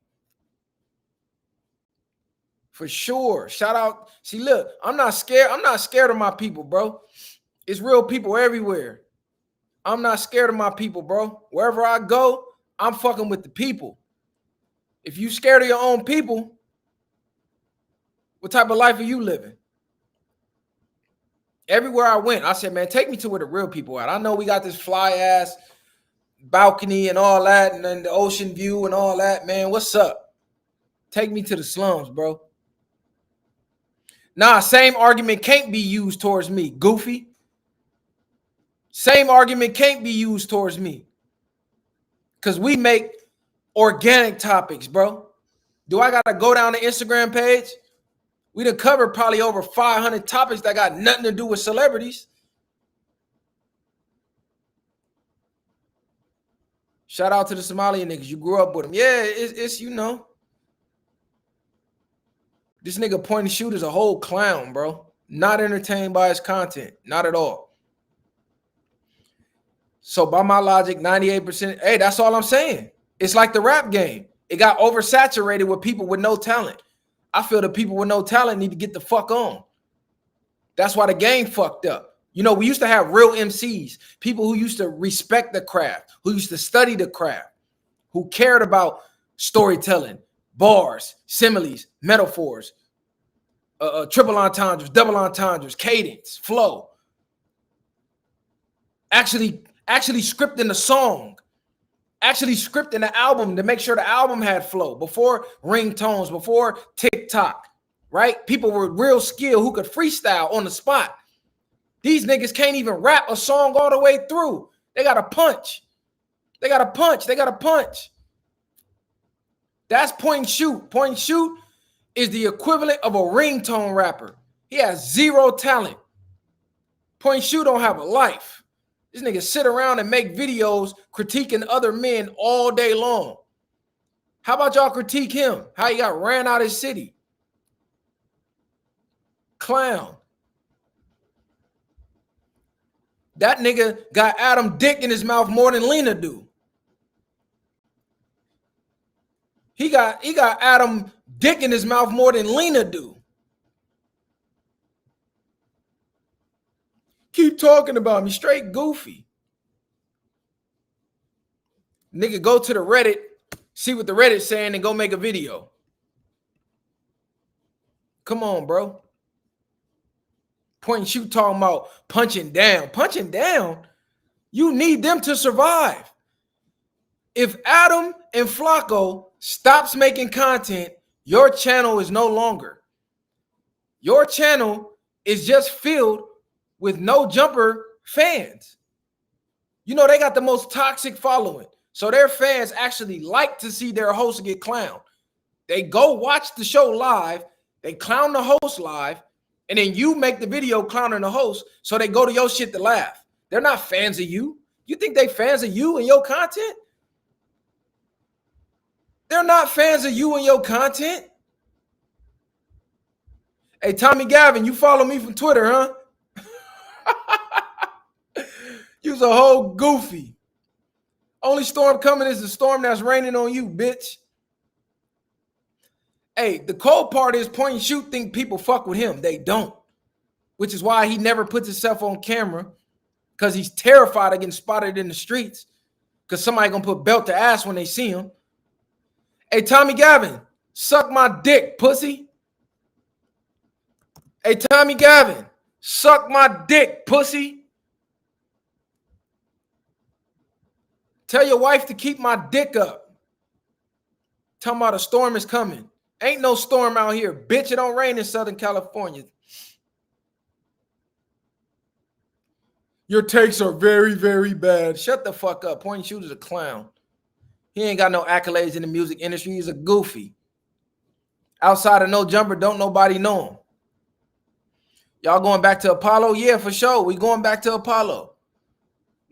For sure. Shout out. See, look, I'm not scared. I'm not scared of my people, bro. It's real people everywhere. I'm not scared of my people, bro. Wherever I go, I'm fucking with the people. If you scared of your own people, what type of life are you living? Everywhere I went, I said, man, take me to where the real people are. I know we got this fly ass balcony and all that, and then the ocean view and all that, man. What's up? Take me to the slums, bro. Nah, same argument can't be used towards me, goofy. Same argument can't be used towards me. Because we make organic topics, bro. Do I got to go down the Instagram page? We done covered probably over 500 topics that got nothing to do with celebrities. Shout out to the Somalian niggas. You grew up with them. Yeah, it's you know. This nigga Point and Shoot is a whole clown, bro. Not entertained by his content. Not at all. So by my logic, 98%. Hey, that's all I'm saying. It's like the rap game. It got oversaturated with people with no talent. I feel the people with no talent need to get the fuck on. That's why the game fucked up. You know, we used to have real MCs, people who used to respect the craft, who used to study the craft, who cared about storytelling, bars, similes, metaphors, triple entendres, double entendres, cadence, flow. Actually scripting the song, actually scripting the album to make sure the album had flow before ringtones, before TikTok, right? People were real skilled who could freestyle on the spot. These niggas can't even rap a song all the way through. They got to punch. They got to punch. They got to punch. That's Point and Shoot. Point and Shoot is the equivalent of a ringtone rapper. He has zero talent. Point and Shoot don't have a life. This nigga sit around and make videos critiquing other men all day long. How about y'all critique him? How he got ran out of his city? Clown. That nigga got Adam dick in his mouth more than Lena do. He got Adam dick in his mouth more than Lena do. Keep talking about me, straight goofy. Nigga, go to the Reddit, see what the Reddit's saying, and go make a video. Come on, bro. Point and shoot talking about punching down. Punching down? You need them to survive. If Adam and Flacco stops making content, your channel is no longer. Your channel is just filled with no jumper fans. You know, they got the most toxic following. So their fans actually like to see their host get clowned. They go watch the show live, they clown the host live, and then you make the video clowning the host, so they go to your shit to laugh. They're not fans of you. You think they fans of you and your content? They're not fans of you and your content. Hey, Tommy Gavin, you follow me from Twitter, huh? You's a whole goofy. Only storm coming is the storm that's raining on you, bitch. Hey, the cold part is point and shoot think people fuck with him. They don't. Which is why he never puts himself on camera, because he's terrified of getting spotted in the streets, because somebody gonna put belt to ass when they see him. Hey, Tommy Gavin, suck my dick, pussy. Hey, Tommy Gavin, suck my dick, pussy. Tell your wife to keep my dick up. Tell me about a storm is coming. Ain't no storm out here. Bitch, it don't rain in Southern California. Your takes are very, very bad. Shut the fuck up. Point and shoot is a clown. He ain't got no accolades in the music industry. He's a goofy. Outside of No Jumper, don't nobody know him. Y'all going back to Apollo? Yeah, for sure. We going back to Apollo.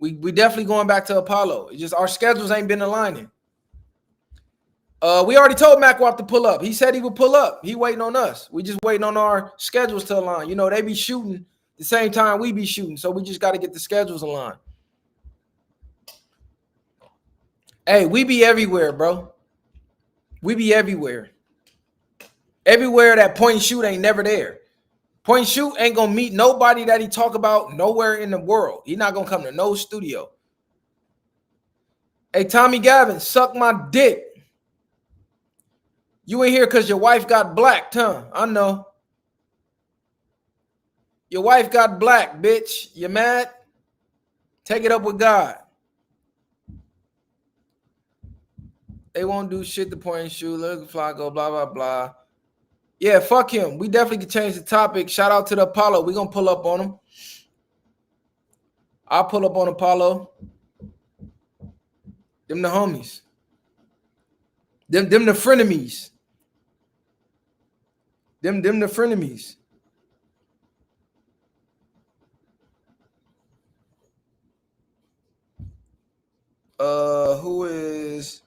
We definitely going back to Apollo. It's just our schedules ain't been aligning. We already told Macwap to pull up. He said he would pull up. He waiting on us. We just waiting on our schedules to align. You know, they be shooting the same time we be shooting, so we just got to get the schedules aligned. Hey, we be everywhere, bro. We be everywhere. Everywhere that point and shoot ain't never there. Point and shoot ain't gonna meet nobody that he talk about nowhere in the world. He not gonna come to no studio. Hey, Tommy Gavin, suck my dick. You ain't here because your wife got blacked, huh? I know. Your wife got black, bitch. You mad? Take it up with God. They won't do shit to point and shoot. Look, Flacco, blah, blah, blah. Yeah, fuck him. We definitely can change the topic. Shout out to the Apollo. We're going to pull up on him. I'll pull up on Apollo. Them the homies. Them the frenemies. Them the frenemies. Who is...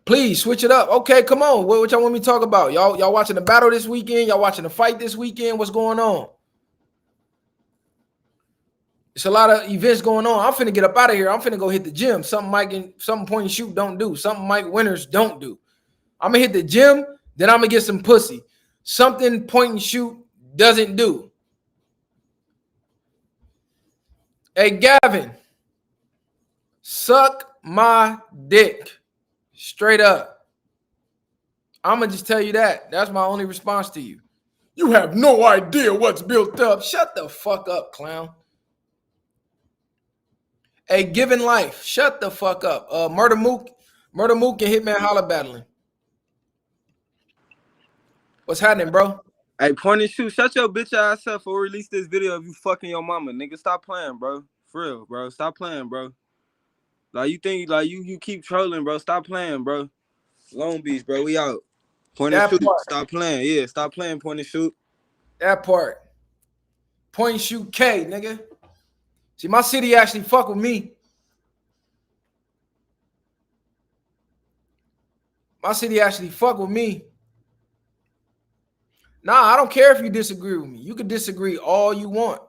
Please switch it up. Okay, come on. What y'all want me to talk about? Y'all watching the battle this weekend? Y'all watching the fight this weekend? What's going on? It's a lot of events going on. I'm finna get up out of here. I'm finna go hit the gym. Something point and shoot don't do. Something Mike Winners don't do. I'm gonna hit the gym, then I'm gonna get some pussy. Something point and shoot doesn't do. Hey, Gavin, suck my dick. Straight up. I'm going to just tell you that. That's my only response to you. You have no idea what's built up. Shut the fuck up, clown. Hey, Given Life. Shut the fuck up. Murda Mook and Hitman Holla battling. What's happening, bro? Hey, point and shoot. Shut your bitch ass up or release this video of you fucking your mama. Nigga, stop playing, bro. For real, bro. Stop playing, bro. Like, you think, like, you keep trolling, bro. Stop playing, bro. Long Beach, bro. We out. Point and shoot. Stop playing. Yeah, stop playing, point and shoot. That part. Point and shoot K, nigga. See, my city actually fuck with me. My city actually fuck with me. Nah, I don't care if you disagree with me. You can disagree all you want.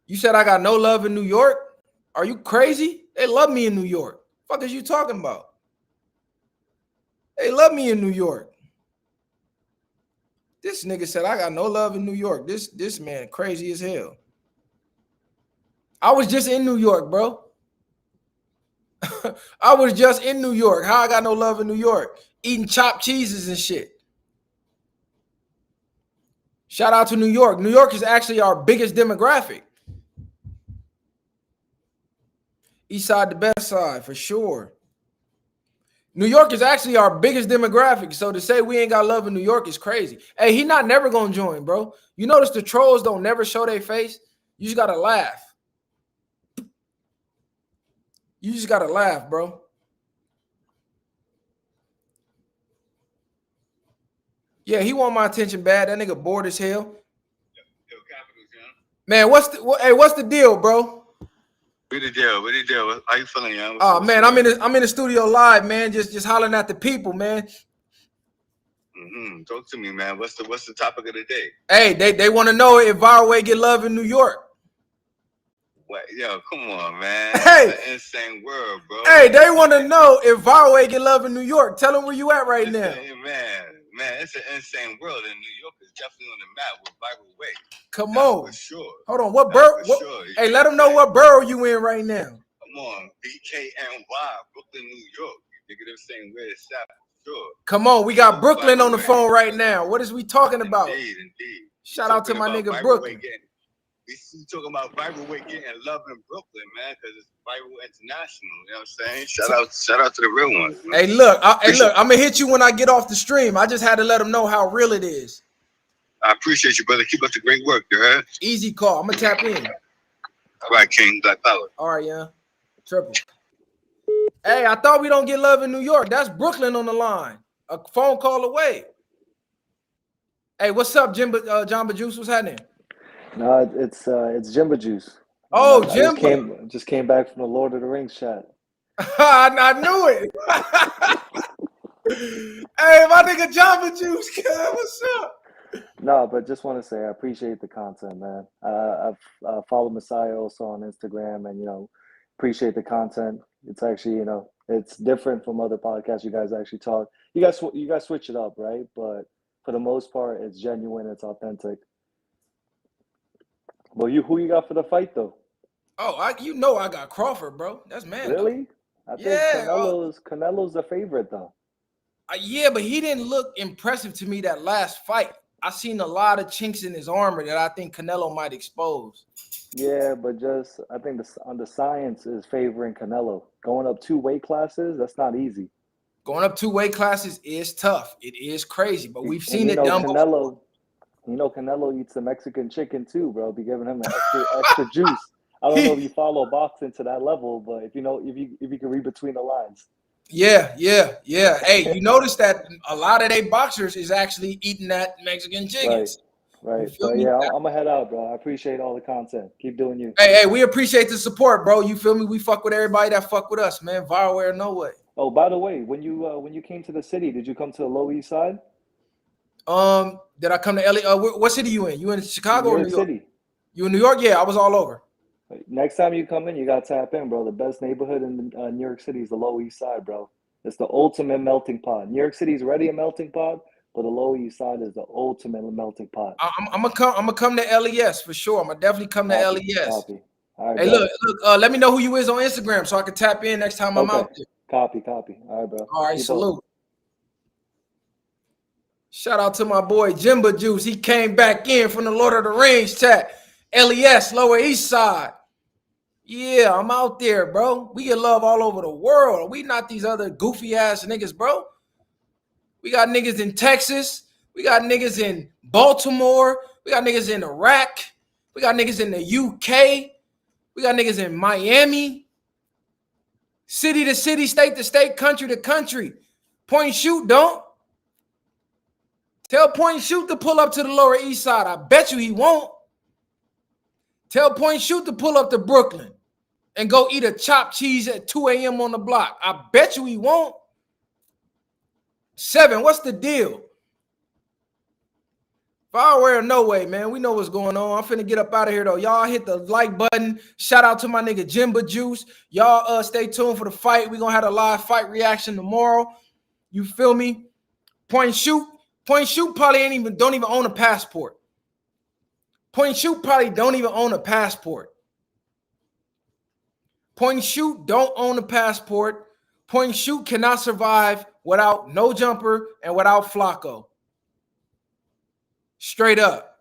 You said I got no love in New York? Are you crazy? They love me in New York. What the fuck is you talking about? They love me in New York. This nigga said I got no love in New York. This man crazy as hell. I was just in New York, bro. I was just in New York. How I got no love in New York? Eating chopped cheeses and shit. Shout out to New York. New York is actually our biggest demographic. East side, the best side, for sure. New York is actually our biggest demographic. So to say we ain't got love in New York is crazy. Hey, he not never gonna join, bro. You notice the trolls don't never show their face. You just gotta laugh. You just gotta laugh, bro. Yeah, he want my attention bad. That nigga bored as hell. Man, what's the deal, bro? What the deal? How you feeling, young? Oh man, I'm in the studio live, man. Just hollering at the people, man. Talk to me, man. What's the topic of the day? Hey, they want to know if Viral Way get love in New York. What? Yo, come on, man. Hey, it's an insane world, bro. Hey, they want to know if Viral Way get love in New York. Tell them where you at right now. Man, it's an insane world, and New York is definitely on the map with Viral Way. Come on, for sure. Hold on, what borough? Sure. Hey, let them know what borough you in right now. Come on, BKNY, Brooklyn, New York. You get them saying where it's at, for sure. Come on, we got Brooklyn on the phone right now. What is we talking about? Indeed. Shout out to my nigga Brooklyn. We talking about Viral Way getting love in Brooklyn, man, because it's Viral International. You know what I'm saying? Shout out to the real ones. Man. Hey, look, I'm gonna hit you when I get off the stream. I just had to let them know how real it is. I appreciate you, brother. Keep up the great work, you heard? Easy call. I'm gonna tap in. All right, King, Black Power. All right, yeah. Triple. Hey, I thought we don't get love in New York. That's Brooklyn on the line. A phone call away. Hey, what's up, Jamba Juice? What's happening? No, it's Jimba Juice. Oh, I Jimba. just came back from the Lord of the Rings chat. I knew it. Hey, my nigga Jamba Juice, what's up? No, but just want to say I appreciate the content, man. I've followed Messiah also on Instagram, and appreciate the content. It's actually it's different from other podcasts. You guys actually talk. You guys switch it up, right? But for the most part, it's genuine. It's authentic. Well, who you got for the fight though? Oh, I got Crawford, bro. That's man. Really? I think Canelo's the favorite though. Yeah, but he didn't look impressive to me that last fight. I seen a lot of chinks in his armor that I think Canelo might expose. Yeah, but I think the science is favoring Canelo. Going up 2 weight classes, that's not easy. Going up 2 weight classes is tough. It is crazy, but we've seen it done before. Canelo eats the Mexican chicken too, bro. Be giving him an extra juice. I don't know if you follow boxing to that level, but if you can read between the lines. Yeah. Hey, you notice that a lot of they boxers is actually eating that Mexican chicken. Right. But yeah, I'm gonna head out, bro. I appreciate all the content. Keep doing you. Hey, we appreciate the support, bro. You feel me? We fuck with everybody that fuck with us, man. Viral Way or no way. Oh, by the way, when you came to the city, did you come to the Lower East Side? Did I come to LA? What city you in? You in Chicago or New York? City. You in New York? Yeah, I was all over. Next time you come in, you gotta tap in, bro. The best neighborhood in New York City is the Lower East Side, bro. It's the ultimate melting pot. New York City is already a melting pot, but the Lower East Side is the ultimate melting pot. I'm gonna come to LES for sure. I'm gonna definitely come to LES. Copy. All right, hey, look. Let me know who you is on Instagram so I can tap in next time I'm out there. Copy. All right, bro. All right, salute. Shout out to my boy Jimba Juice. He came back in from the Lord of the Rings chat. LES, Lower East Side. Yeah, I'm out there, bro. We get love all over the world. We not these other goofy ass niggas, bro. We got niggas in Texas. We got niggas in Baltimore. We got niggas in Iraq. We got niggas in the UK. We got niggas in Miami. City to city, state to state, country to country. Point and shoot, don't. Tell Point and Shoot to pull up to the Lower East Side. I bet you he won't. Tell Point and Shoot to pull up to Brooklyn and go eat a chopped cheese at 2 a.m. on the block. I bet you he won't. 7, what's the deal? Fireware, no way, man. We know what's going on. I'm finna get up out of here, though. Y'all hit the like button. Shout out to my nigga Jimba Juice. Y'all stay tuned for the fight. We're gonna have a live fight reaction tomorrow. You feel me? Point and shoot. Point and shoot probably don't even own a passport. Point and shoot probably don't even own a passport. Point and shoot don't own a passport. Point and shoot cannot survive without no jumper and without Flacco. Straight up.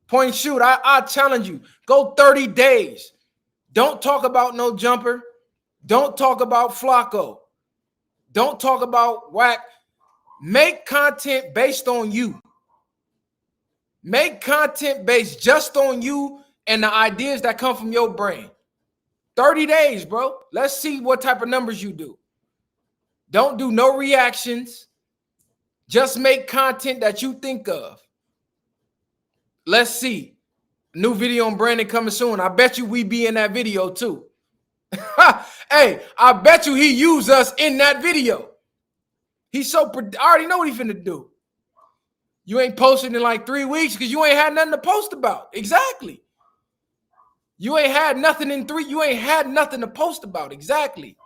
Point and shoot, I challenge you. Go 30 days. Don't talk about no jumper. Don't talk about Flacco. Don't talk about Wack. Make content based on you. Make content based just on you and the ideas that come from your brain. 30 days, bro. Let's see what type of numbers you do. Don't do no reactions. Just make content that you think of. Let's see. New video on Brandon coming soon. I bet you we be in that video too. Hey, I bet you he used us in that video. He's so, I already know what he finna do. You ain't posted in like 3 weeks because you ain't had nothing to post about. Exactly. You ain't had nothing you ain't had nothing to post about. Exactly.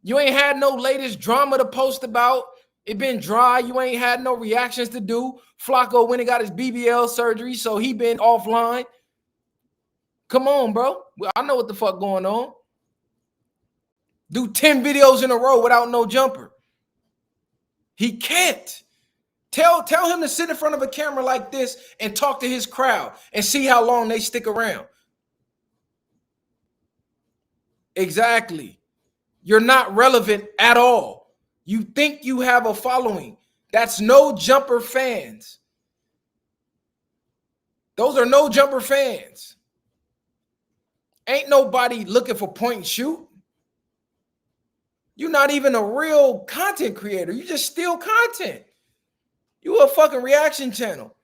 You ain't had no latest drama to post about. It been dry. You ain't had no reactions to do. Flacco went and got his BBL surgery, so he been offline. Come on, bro. I know what the fuck going on. Do 10 videos in a row without no jumper. He can't. Tell him to sit in front of a camera like this and talk to his crowd and see how long they stick around. Exactly. You're not relevant at all. You think you have a following. That's no jumper fans. Those are no jumper fans. Ain't nobody looking for point and shoot. You're not even a real content creator. You just steal content. You a fucking reaction channel.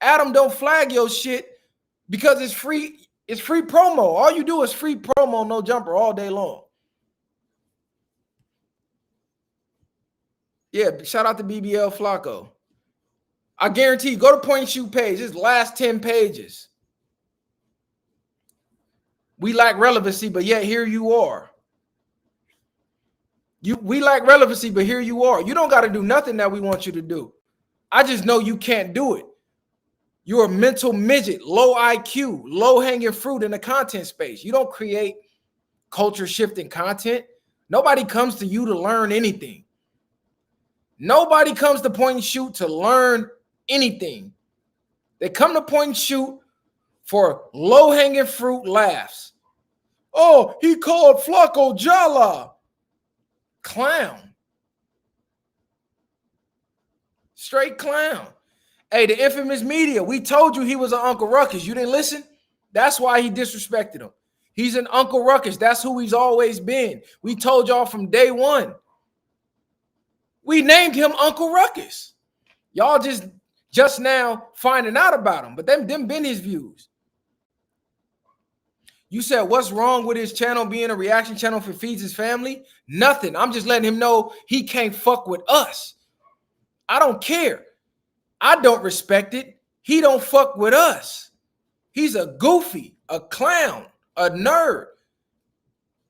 Adam don't flag your shit because it's free. It's free promo. All you do is free promo, no jumper all day long. Yeah, shout out to BBL Flacco. I guarantee you, go to point and shoot page. It's last 10 pages. We lack relevancy, but yet here you are. We lack relevancy, but here you are. You don't got to do nothing that we want you to do. I just know you can't do it. You're a mental midget, low IQ, low-hanging fruit in the content space. You don't create culture-shifting content. Nobody comes to you to learn anything. Nobody comes to point and shoot to learn anything. They come to point and shoot for low-hanging fruit laughs. Oh, he called Flacco Jala. Clown. Straight clown. Hey, the infamous media, we told you he was an Uncle Ruckus. You didn't listen? That's why he disrespected him. He's an Uncle Ruckus. That's who he's always been. We told y'all from day one. We named him Uncle Ruckus. Y'all just now finding out about him, but them been his views. You said, what's wrong with his channel being a reaction channel if it feeds his family? Nothing. I'm just letting him know he can't fuck with us. I don't care. I don't respect it. He don't fuck with us. He's a goofy, a clown, a nerd.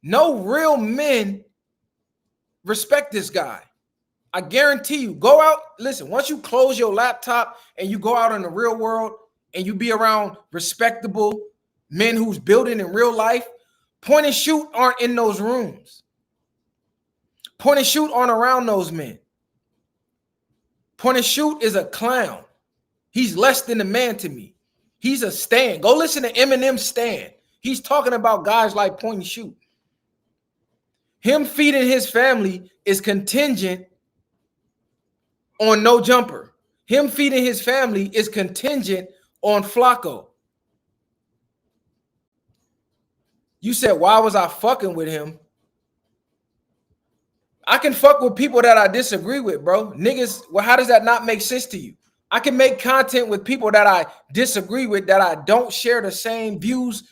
No real men respect this guy. I guarantee you, go out, listen, once you close your laptop and you go out in the real world and you be around respectable men who's building in real life, point and shoot aren't in those rooms. Point and shoot aren't around those men. Point and shoot is a clown. He's less than a man to me. He's a stand. Go listen to Eminem's stand. He's talking about guys like point and shoot. Him feeding his family is contingent on no jumper. Him feeding his family is contingent on Flacco. You said, why was I fucking with him? I can fuck with people that I disagree with, bro. Niggas, well, how does that not make sense to you? I can make content with people that I disagree with, that I don't share the same views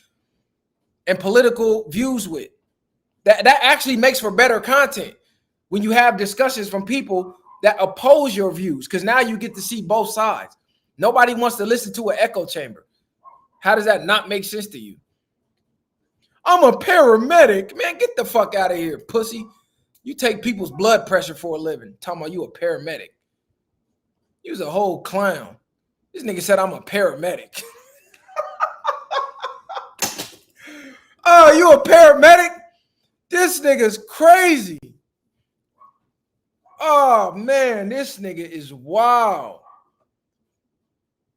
and political views with. That actually makes for better content when you have discussions from people that oppose your views, because now you get to see both sides. Nobody wants to listen to an echo chamber. How does that not make sense to you? I'm a paramedic. Man, get the fuck out of here, pussy. You take people's blood pressure for a living. Talking about you a paramedic. You was a whole clown. This nigga said I'm a paramedic. Oh, you a paramedic? This nigga's crazy. Oh, man, this nigga is wild.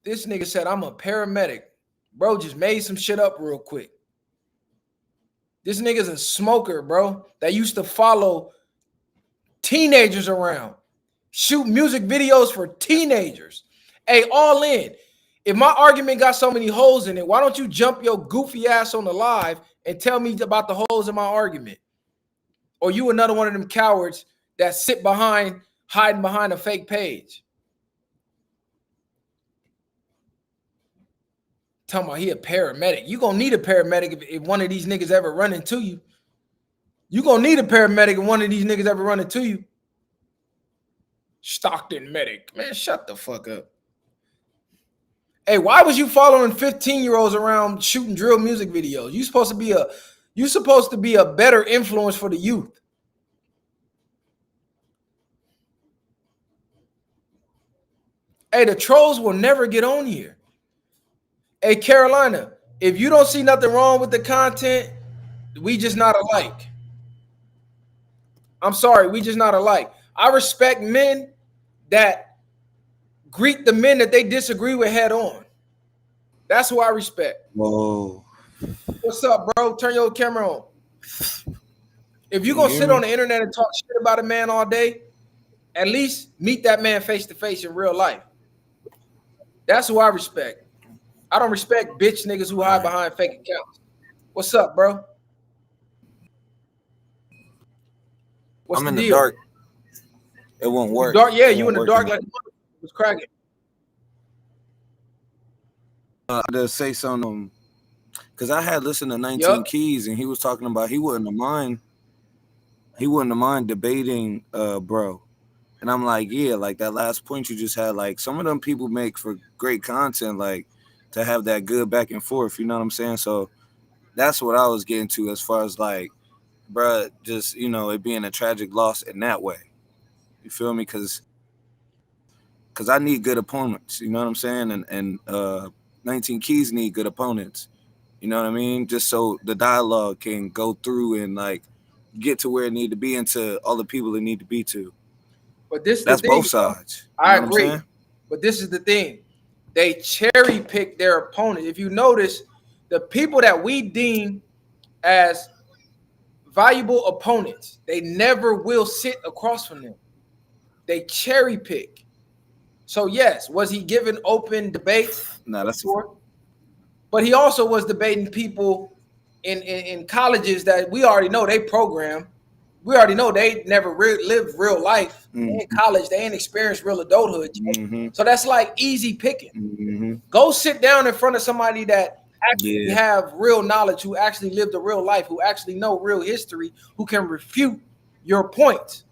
This nigga said I'm a paramedic. Bro just made some shit up real quick. This nigga's a smoker, bro, that used to follow teenagers around, shoot music videos for teenagers. Hey, all in. If my argument got so many holes in it, why don't you jump your goofy ass on the live and tell me about the holes in my argument? Or you another one of them cowards that sit behind, hiding behind a fake page. Talking about he a paramedic. You gonna need a paramedic if one of these niggas ever run into you. You gonna need a paramedic if one of these niggas ever run into you. Stockton medic. Man, shut the fuck up. Hey, why was you following 15-year-olds around shooting drill music videos? You supposed to be a better influence for the youth. Hey, the trolls will never get on here. Hey, Carolina, if you don't see nothing wrong with the content, we just not alike. I'm sorry, we just not alike. I respect men that greet the men that they disagree with head on. That's who I respect. Whoa. What's up, bro? Turn your camera on. If you're going to sit on the internet and talk shit about a man all day, at least meet that man face to face in real life. That's who I respect. I don't respect bitch niggas who hide behind fake accounts. What's up, bro? What's I'm in the the deal? dark. It won't work. Dark, yeah, you in the dark like it was cracking. To say something, because I had listened to 19 Keys and he was talking about he wouldn't have mind debating bro. And I'm like, yeah, like that last point you just had, like some of them people make for great content, like to have that good back and forth, you know what I'm saying? So that's what I was getting to as far as like, bruh, just, you know, it being a tragic loss in that way. You feel me? Because I need good opponents, you know what I'm saying? And 19 Keys need good opponents, you know what I mean? Just so the dialogue can go through and like get to where it need to be and to all the people it need to be to. But this is that's the thing, both sides. I agree. But this is the thing. They cherry pick their opponent. If you notice, the people that we deem as valuable opponents, they never will sit across from them. They cherry pick. So yes, was he given open debates? No, that's sure. But he also was debating people in colleges that we already know they program. We already know they never lived real life. In college, they ain't experienced real adulthood. So that's like easy picking. Go sit down in front of somebody that actually have real knowledge, who actually lived a real life, who actually know real history, who can refute your points.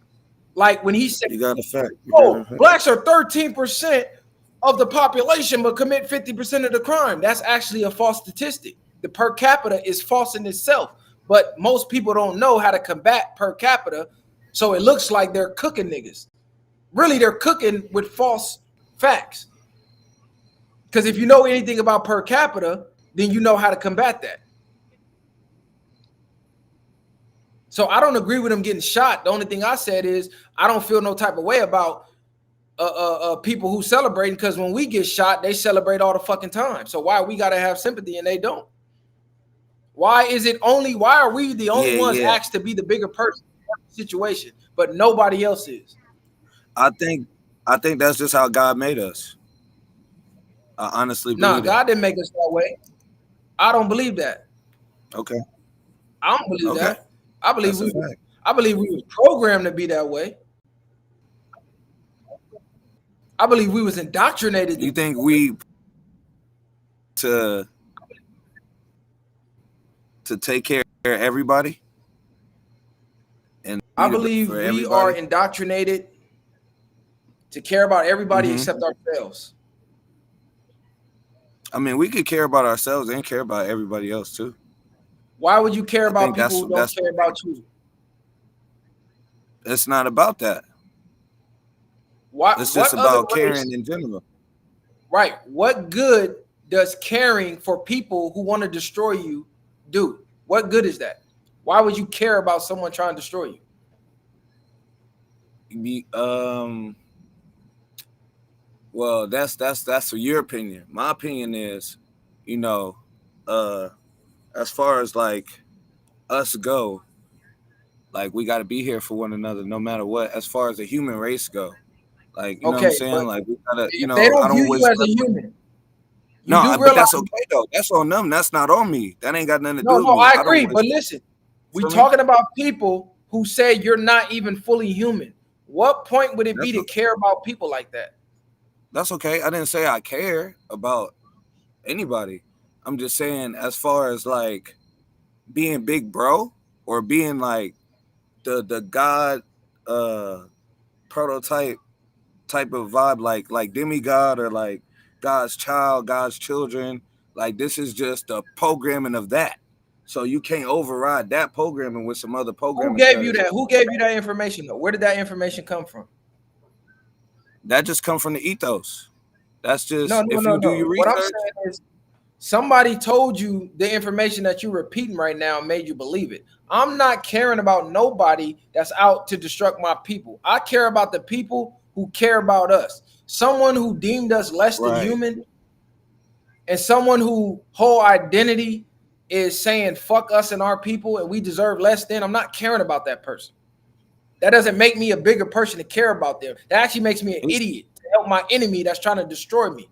Like when he said, you got a fact. Blacks are 13% of the population, but commit 50% of the crime. That's actually a false statistic. The per capita is false in itself. But most people don't know how to combat per capita, so it looks like they're cooking niggas. Really, they're cooking with false facts. Because if you know anything about per capita, then you know how to combat that. So I don't agree with him getting shot. The only thing I said is I don't feel no type of way about people who celebrate, because when we get shot, they celebrate all the fucking time. So why we got to have sympathy and they don't? Why are we the only ones asked to be the bigger person in the situation, but nobody else is? I think that's just how God made us. I honestly believe that. God didn't make us that way. I don't believe that. Okay. I don't believe that. I believe we were programmed to be that way. I believe we was indoctrinated. You think we to take care of everybody? And I believe we are indoctrinated to care about everybody except ourselves. I mean, we could care about ourselves and care about everybody else too. Why would you care I about think people who don't care about you? It's not about that. What It's just other about race? caring in general. Right. What good does caring for people who want to destroy you do? What good is that? Why would you care about someone trying to destroy you? Well, that's your opinion. My opinion is, you know, as far as like us go, like we got to be here for one another no matter what. As far as the human race go, like you know what I'm Okay, saying, but like we gotta, you if they know, I don't view don't you wish. as a human, you No, do but realize. that's okay though. That's on them. That's not on me. That ain't got nothing to do with No, me. I I don't agree. wish. But listen, we Feel me? talking about people who say you're not even fully human. What point would it be to care about people like that? That's okay. I didn't say I care about anybody. I'm just saying, as far as like being big bro or being like the God prototype type of vibe, like demigod or like God's child, God's children. Like this is just a programming of that. So you can't override that programming with some other Who programming. gave you that? Who gave you that information though? Where did that information come from? That just come from the ethos. That's just No. if you do your What I'm research. saying is somebody told you the information that you're repeating right now and made you believe it. I'm not caring about nobody that's out to destruct my people. I care about the people who care about us. Someone who deemed us less than human and someone who whole identity is saying fuck us and our people and we deserve less than, I'm not caring about that person. That doesn't make me a bigger person to care about them. That actually makes me an idiot to help my enemy that's trying to destroy me.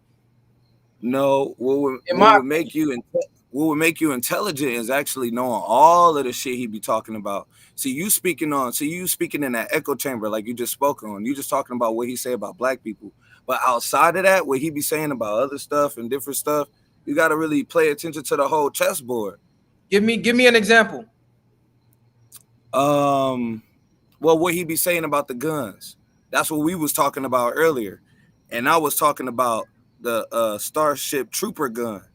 No, what would make you intelligent is actually knowing all of the shit he be talking about. You speaking in that echo chamber like you just spoke on. You just talking about what he say about black people. But outside of that, what he be saying about other stuff and different stuff, you got to really pay attention to the whole chessboard. Give me an example. Well, what he be saying about the guns. That's what we was talking about earlier. And I was talking about the Starship Trooper gun.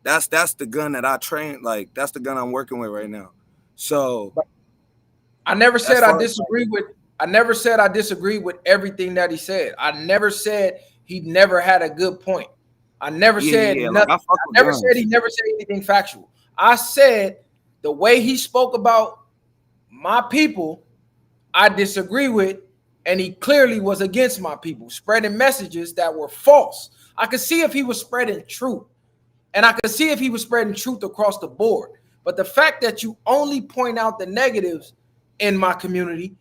That's the gun that I train. Like that's the gun I'm working with right now. So I never said I disagree with. I never said I disagree with everything that he said. I never said he never had a good point. I never said nothing. Like, I never said he never said anything factual. I said the way he spoke about my people, I disagree with, and he clearly was against my people, spreading messages that were false. I could see if he was spreading truth. And I could see if he was spreading truth across the board. But the fact that you only point out the negatives in my community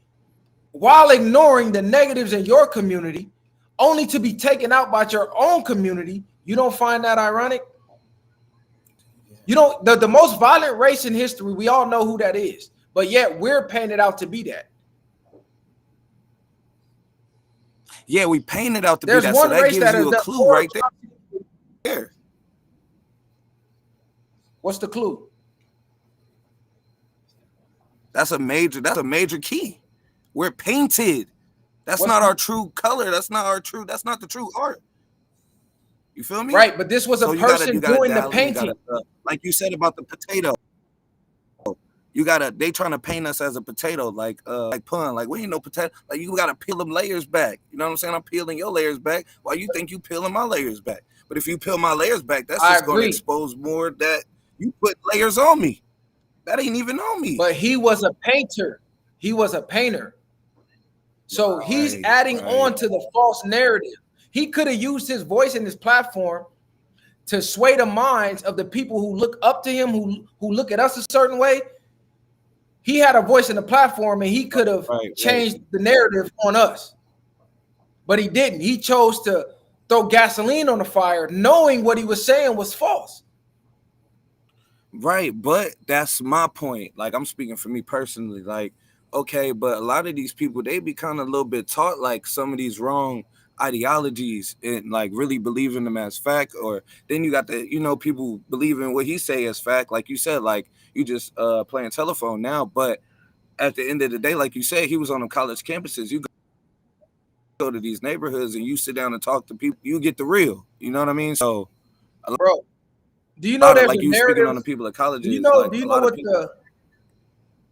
while ignoring the negatives in your community, only to be taken out by your own community, you don't find that ironic? You don't. The most violent race in history, we all know who that is. But yet we're painted out to be that. Yeah, we painted out to There's be that. one So that race gives that you has a clue right there. What's the clue? That's a major key. We're painted. That's not our true color. That's not the true art. You feel me? Right, but this was a person doing the painting. Like you said about the potato. They trying to paint us as a potato, like pun. Like we ain't no potato. Like you gotta peel them layers back. You know what I'm saying? I'm peeling your layers back while you think you peeling my layers back. But if you peel my layers back, that's just gonna expose more that you put layers on me. That ain't even on me. But he was a painter. He was a painter. So he's adding on to the false narrative. He could have used his voice and his platform to sway the minds of the people who look up to him, who look at us a certain way. He had a voice in the platform and he could have changed the narrative on us. But he didn't. He chose to throw gasoline on the fire, knowing what he was saying was false. Right, but that's my point. Like I'm speaking for me personally. Like, okay, but a lot of these people, they be kind of a little bit taught like some of these wrong ideologies and like really believing them as fact. Or then you got the, people believing what he say as fact. Like you said, like you just playing telephone now. But at the end of the day, like you said, he was on the college campuses. You go to these neighborhoods and you sit down and talk to people, you get the real. You know what I mean? So Bro, do you know there's like a you speaking on narrative? the people of colleges? Do you know? Like, Do you a know lot of what people.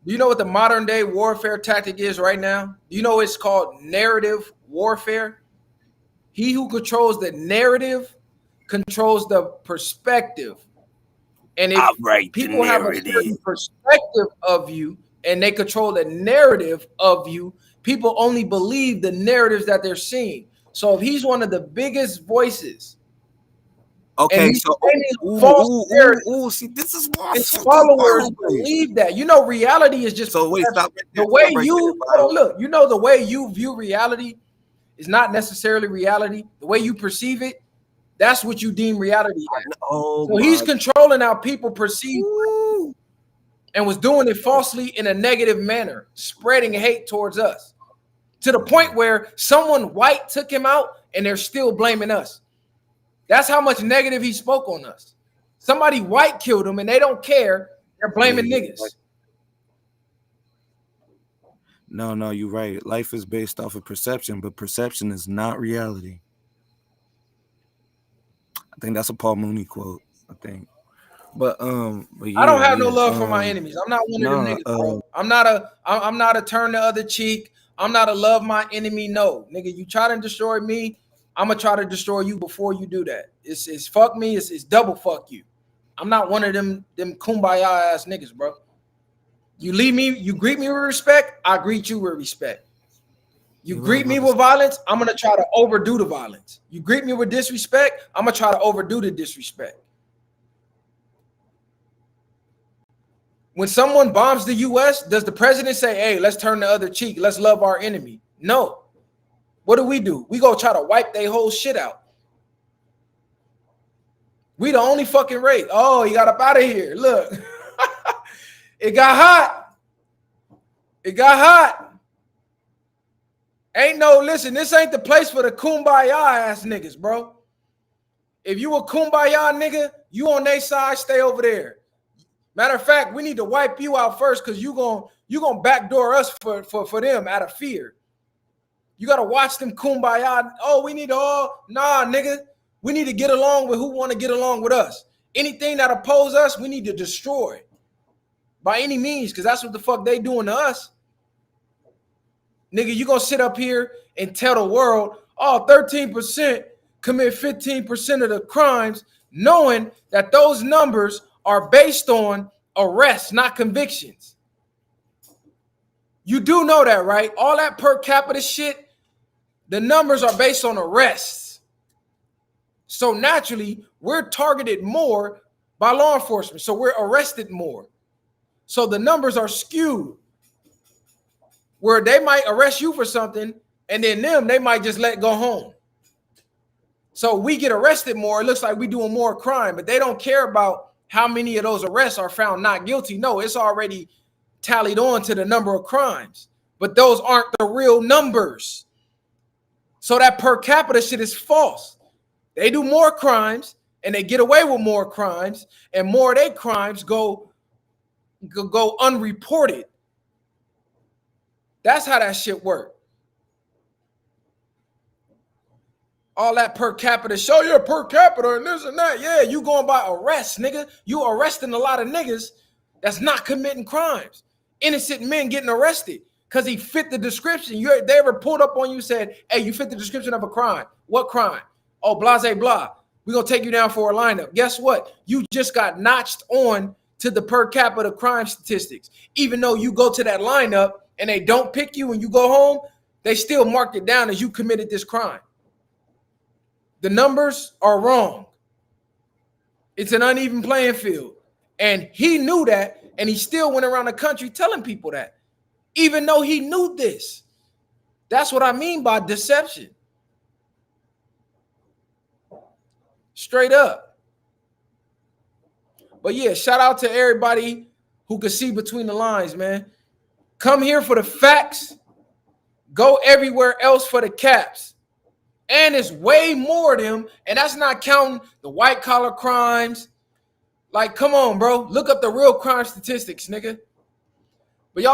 do you know what the modern day warfare tactic is right now? Do you know it's called narrative warfare? He who controls the narrative controls the perspective. And if people have a certain perspective of you and they control the narrative of you, people only believe the narratives that they're seeing. So if he's one of the biggest voices, and Okay, he's so claiming false narrative, see, this is why his followers believe that. You know, reality is just so wait, stop right there. the way Stop right you there, hold on, look. You know, the way you view reality is not necessarily reality. The way you perceive it, that's what you deem reality as. Oh, So he's controlling how people perceive and was doing it falsely in a negative manner, spreading hate towards us to the point where someone white took him out and they're still blaming us. That's how much negative he spoke on us. Somebody white killed him and they don't care. They're blaming niggas. No, you're right. Life is based off of perception, but perception is not reality. I think that's a Paul Mooney quote, I think. But yeah, I don't have no love for my enemies. I'm not one of them niggas, bro. I'm not a turn the other cheek. I'm not a love my enemy. No, nigga, you try to destroy me, I'm gonna try to destroy you before you do that. It's fuck me, it's double fuck you. I'm not one of them kumbaya ass niggas, bro. You leave me, you greet me with respect, I greet you with respect. You greet me with violence, I'm gonna try to overdo the violence. You greet me with disrespect, I'm gonna try to overdo the disrespect. When someone bombs the US, does the president say, hey, let's turn the other cheek, let's love our enemy? No. What do? We go try to wipe their whole shit out. We the only fucking race. Oh, he got up out of here. Look. It got hot. It got hot. Listen, this ain't the place for the kumbaya ass niggas, bro. If you a kumbaya nigga, you on their side, stay over there. Matter of fact, we need to wipe you out first because you gonna backdoor us for them out of fear. You gotta watch them kumbaya. Oh, we need to nah, nigga. We need to get along with who want to get along with us. Anything that oppose us, we need to destroy by any means, because that's what the fuck they doing to us. Nigga, you gonna sit up here and tell the world, 13% commit 15% of the crimes, knowing that those numbers are based on arrests, not convictions. You do know that, right? All that per capita shit, the numbers are based on arrests. So naturally, we're targeted more by law enforcement. So we're arrested more. So the numbers are skewed, where they might arrest you for something and then they might just let go home. So we get arrested more. It looks like we're doing more crime, but they don't care about how many of those arrests are found not guilty. No, it's already tallied on to the number of crimes, but those aren't the real numbers. So that per capita shit is false. They do more crimes and they get away with more crimes, and more of their crimes go unreported. That's how that shit works. All that per capita, show your per capita and this and that. Yeah, you going by arrests, nigga. You arresting a lot of niggas that's not committing crimes. Innocent men getting arrested because he fit the description. They ever pulled up on you, said, hey, you fit the description of a crime. What crime? Oh, blase blah. We're going to take you down for a lineup. Guess what? You just got notched on to the per capita crime statistics. Even though you go to that lineup and they don't pick you when you go home, they still mark it down as you committed this crime. The numbers are wrong. It's an uneven playing field. And he knew that, and he still went around the country telling people that, even though he knew this. That's what I mean by deception. Straight up. But yeah, shout out to everybody who could see between the lines, man. Come here for the facts. Go everywhere else for the caps. And it's way more of them. And that's not counting the white collar crimes. Like, come on, bro. Look up the real crime statistics, nigga. But y'all